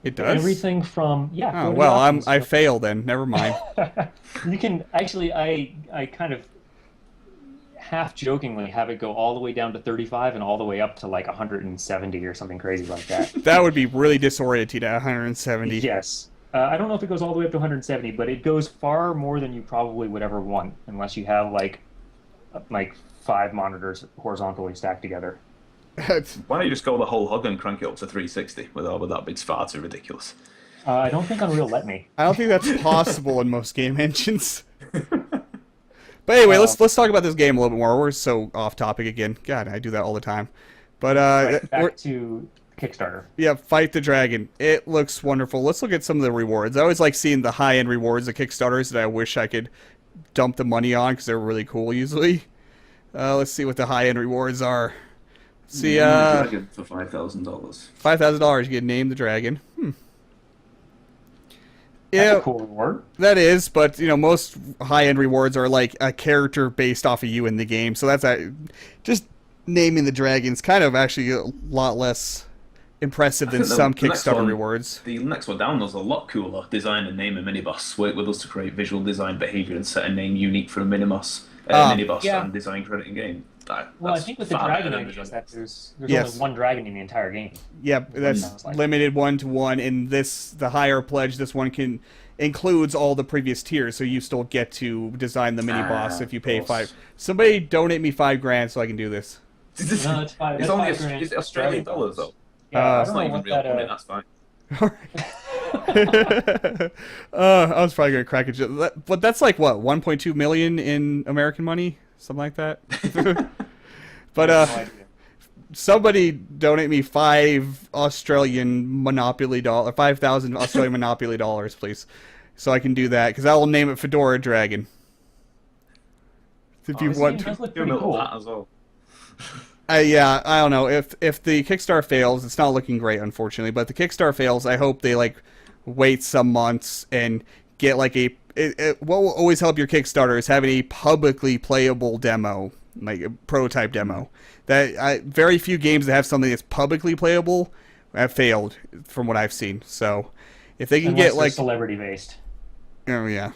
It does? Everything from Oh, well, I fail then. Never mind. You can actually. I kind of half jokingly have it go all the way down to 35 and all the way up to like 170 or something crazy like that. That would be really disorienting at 170. Yes. I don't know if it goes all the way up to 170, but it goes far more than you probably would ever want, unless you have like 5 monitors horizontally stacked together. Why don't you just go the whole hog and crank it up to 360 with that? It's far too ridiculous. I don't think Unreal let me. I don't think that's possible in most game engines. But anyway, let's talk about this game a little bit more. We're so off topic again. God, I do that all the time. But back to Kickstarter. Yeah, Fight the Dragon. It looks wonderful. Let's look at some of the rewards. I always like seeing the high-end rewards of Kickstarters that I wish I could dump the money on because they're really cool usually. Let's see what the high-end rewards are. See, Dragon for $5,000. $5,000, you get Name the Dragon. That's a cool reward. That is, but you know, most high-end rewards are like a character based off of you in the game. So that's just naming the dragons kind of actually a lot less impressive than some Kickstarter rewards. The next one down was a lot cooler. Design and name a mini-boss. Work with us to create visual design, behavior, and set a name unique for a mini-boss. And design credit in game. Well, I think with the dragon idea is that there's only one dragon in the entire game. Yeah, that's limited 1-to-1, and the higher pledge, this one includes all the previous tiers, so you still get to design the mini boss if you pay 5. Somebody donate me $5,000 so I can do do this. No, it's 5. It's only it's Australian dollars though. Yeah, it's not even real money. That's fine. I was probably gonna crack a joke, but that's like what 1.2 million in American money, something like that. But somebody donate me 5 Australian Monopoly dollar, 5,000 Australian Monopoly dollars, please, so I can do that because I will name it Fedora Dragon. If you want to, look pretty cool. That as well. Yeah, I don't know. If the Kickstarter fails, it's not looking great, unfortunately. But if the Kickstarter fails, I hope they wait some months and get what will always help your Kickstarter is having a publicly playable demo, like a prototype demo. Very few games that have something that's publicly playable have failed, from what I've seen. So if they can get celebrity based. Oh yeah,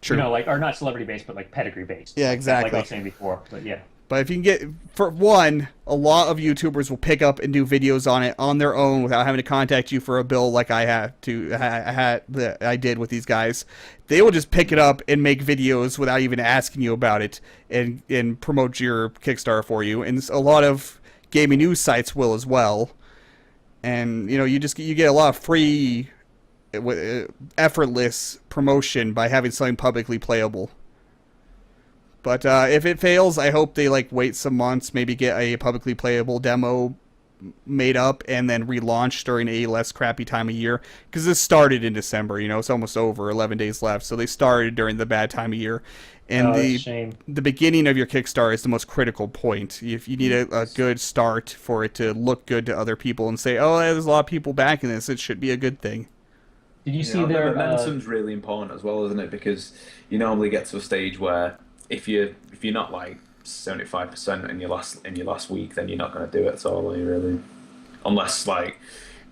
true. Or not celebrity based, but pedigree based. Yeah, exactly. Like I was saying before, but yeah. But if you can get, for one, a lot of YouTubers will pick up and do videos on it on their own without having to contact you for a bill like I did with these guys. They will just pick it up and make videos without even asking you about it and promote your Kickstarter for you. And a lot of gaming news sites will as well. And you get a lot of free, effortless promotion by having something publicly playable. But if it fails, I hope they wait some months, maybe get a publicly playable demo made up, and then relaunch during a less crappy time of year. Because this started in December, it's almost over, 11 days left. So they started during the bad time of year. And the beginning of your Kickstarter is the most critical point. If you need a good start for it to look good to other people and say, oh, there's a lot of people backing this, it should be a good thing. Did you see their momentum's really important as well, isn't it? Because you normally get to a stage where if you're not 75% in your last week, then you're not going to do it at all, are you really? Unless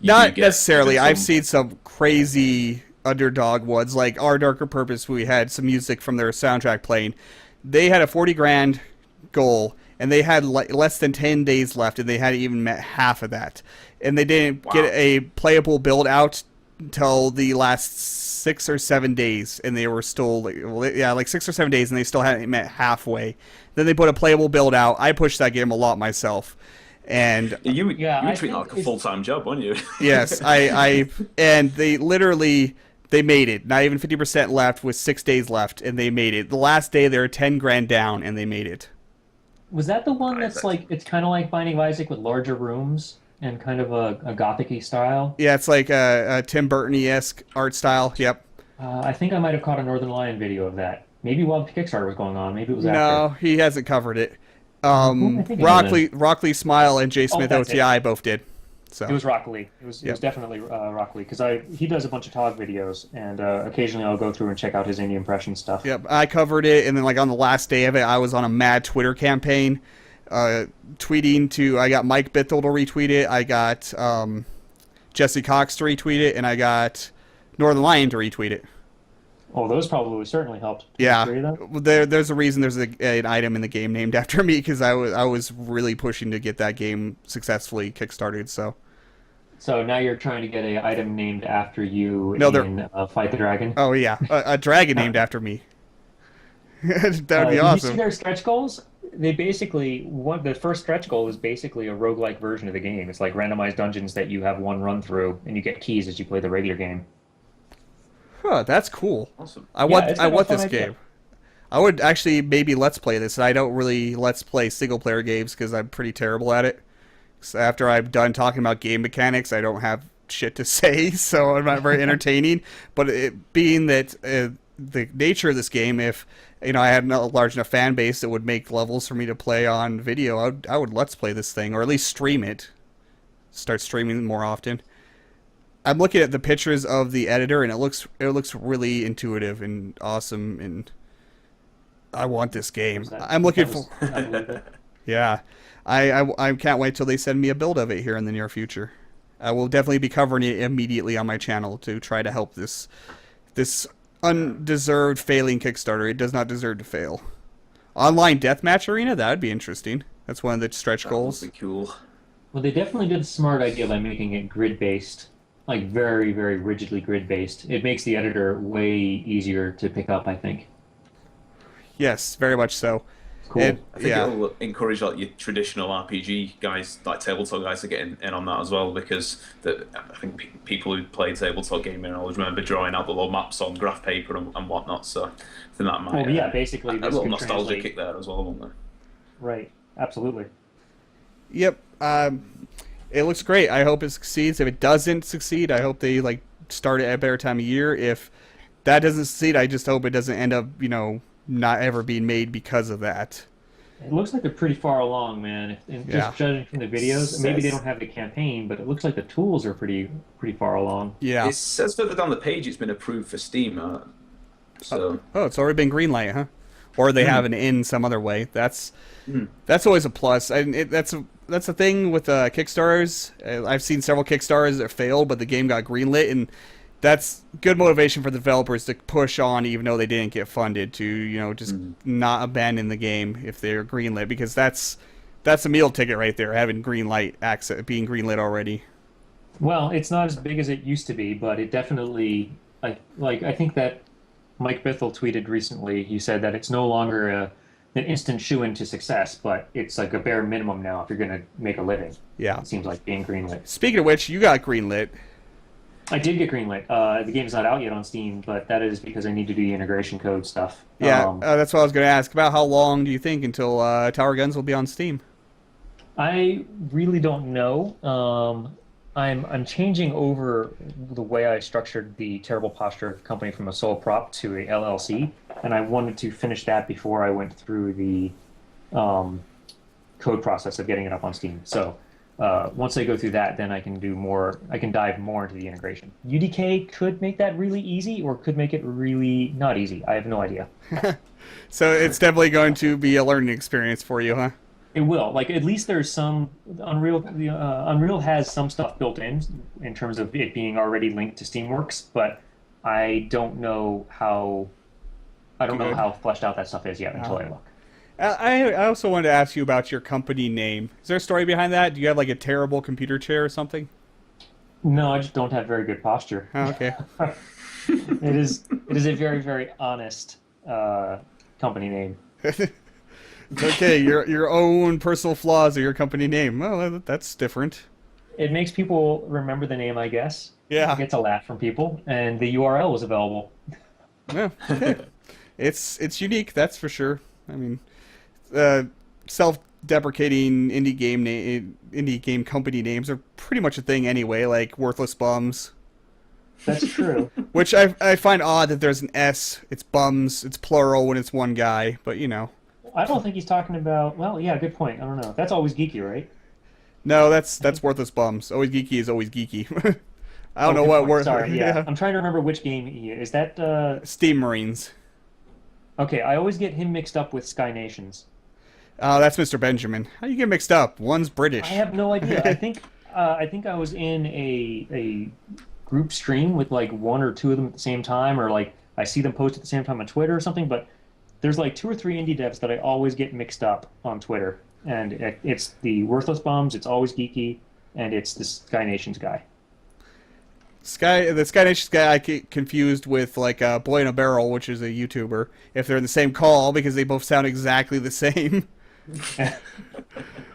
not necessarily. I've seen some crazy underdog ones, like Our Darker Purpose. We had some music from their soundtrack playing. They had a 40 grand goal, and they had less than 10 days left, and they hadn't even met half of that. And they didn't get a playable build out until the last 6 or 7 days, and they were still 6 or 7 days, and they still hadn't met halfway. Then they put a playable build out. I pushed that game a lot myself, and you were treating it like a full-time job, weren't you? Yes, and they made it. Not even 50% left with 6 days left, and they made it. The last day they were 10 grand down, and they made it. Was that the one that's it's kind of like Binding of Isaac with larger rooms and kind of a gothic-y style? Yeah, it's like a Tim Burton-esque art style. Yep. I think I might have caught a Northern Lion video of that. Maybe while Kickstarter was going on. Maybe it was after. No, he hasn't covered it. Rock Lee Smile and J. Smith OTI both did. So it was Rock Lee. It was definitely Rock Lee, because he does a bunch of TOG videos, and occasionally I'll go through and check out his indie impression stuff. Yep, I covered it, and then on the last day of it, I was on a mad Twitter campaign, tweeting to. I got Mike Bithell to retweet it. I got Jesse Cox to retweet it, and I got Northern Lion to retweet it. Oh, those probably certainly helped. Yeah, there's a reason there's an item in the game named after me, because I was really pushing to get that game successfully kickstarted. So now you're trying to get an item named after you in Fight the Dragon? Oh yeah, a dragon named after me. That would be awesome. Did you see their stretch goals? They basically the first stretch goal is basically a roguelike version of the game. It's like randomized dungeons that you have one run through, and you get keys as you play the regular game. Huh, that's cool. Awesome. I want this game. I would actually maybe let's play this. I don't really let's play single player games because I'm pretty terrible at it. So after I'm done talking about game mechanics, I don't have shit to say, so I'm not very entertaining. But it being that the nature of this game, if I had a large enough fan base that would make levels for me to play on video, I would let's play this thing, or at least stream it. Start streaming more often. I'm looking at the pictures of the editor, and it looks really intuitive and awesome, and I want this game. I'm looking for. Yeah, I can't wait till they send me a build of it here in the near future. I will definitely be covering it immediately on my channel to try to help this undeserved failing Kickstarter. It does not deserve to fail. Online deathmatch arena, that would be interesting. That's one of the stretch goals. That would be cool. Well, they definitely did a smart idea by making it grid-based. Like very, very rigidly grid-based. It makes the editor way easier to pick up, I think. Yes, very much so. Cool. I think it'll encourage your traditional RPG guys, like tabletop guys, to get in on that as well, because I think people who play tabletop gaming always remember drawing out the little maps on graph paper and whatnot. So I think that might basically a little nostalgia kick there as well, won't there? Right. Absolutely. Yep. It looks great. I hope it succeeds. If it doesn't succeed, I hope they start it at a better time of year. If that doesn't succeed, I just hope it doesn't end up, not ever being made because of that. It looks like they're pretty far along, man. Just judging from the videos, maybe they don't have the campaign, but it looks like the tools are pretty far along. Yeah. It says further down the page it's been approved for Steam. So. Oh, it's already been greenlight, huh? Or they have an in some other way. That's always a plus. And that's the thing with Kickstarters. I've seen several Kickstarters that failed, but the game got greenlit, and that's good motivation for the developers to push on, even though they didn't get funded, to just not abandon the game if they're greenlit, because that's a meal ticket right there, having green light access, being greenlit already. Well, it's not as big as it used to be, but it definitely, I think that Mike Bithell tweeted recently. He said that it's no longer an instant shoe-in to success, but it's like a bare minimum now if you're going to make a living. Yeah. It seems like being greenlit. Speaking of which, you got greenlit. I did get greenlit. The game's not out yet on Steam, but that is because I need to do the integration code stuff. Yeah, that's what I was going to ask about. How long do you think until Tower Guns will be on Steam? I really don't know. I'm changing over the way I structured the terrible posture of the company from a sole prop to a LLC, and I wanted to finish that before I went through the code process of getting it up on Steam. So once I go through that, then I can do more. I can dive more into the integration. UDK could make that really easy, or could make it really not easy. I have no idea. So it's definitely going to be a learning experience for you, huh? It will. Like, at least there's some Unreal. Unreal has some stuff built in terms of it being already linked to Steamworks, but I don't know how. I don't know how fleshed out that stuff is yet until I look. I also wanted to ask you about your company name. Is there a story behind that? Do you have like a terrible computer chair or something? No, I just don't have very good posture. Oh, okay. It is a very, very honest company name. Okay, your own personal flaws are your company name. Well, that's different. It makes people remember the name, I guess. Yeah. It gets a laugh from people, and the URL was available. Yeah. It's unique, that's for sure. I mean, self-deprecating indie game company names are pretty much a thing anyway, like Worthless Bums. That's true. Which I find odd that there's an S. It's bums. It's plural when it's one guy, but I don't think he's talking about. Well, yeah, good point. I don't know. That's Always Geeky, right? No, that's Worthless Bums. Always Geeky is Always Geeky. I don't know what word. Sorry, yeah. I'm trying to remember which game is that. Steam Marines. Okay, I always get him mixed up with Sky Nations. Oh, that's Mr. Benjamin. How do you get mixed up? One's British. I have no idea. I think I was in a group stream with like one or two of them at the same time, or like I see them post at the same time on Twitter or something. But there's like 2 or 3 indie devs that I always get mixed up on Twitter, and it's the Worthless Bums, it's Always Geeky, and it's the Sky Nations guy. The Sky Nations guy I get confused with like Boy in a Barrel, which is a YouTuber, if they're in the same call, because they both sound exactly the same.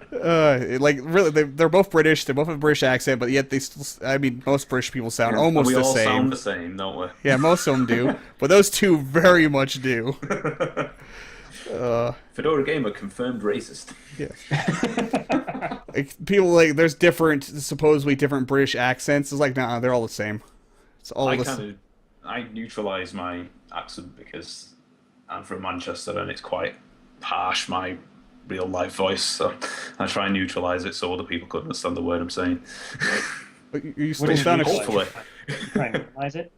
Like really, they're both British. They both have a British accent, but yet they still. I mean, most British people sound almost the same. We all sound the same, don't we? Yeah, most of them do, but those two very much do. Fedora Gamer confirmed racist. Yeah. Like, people there's supposedly different British accents. It's like, nah, they're all the same. It's all the same. I neutralise my accent because I'm from Manchester and it's quite harsh, my real life voice. So I try and neutralise it so other people can understand the word I'm saying. But you still sound hopefully. Try and normalize it.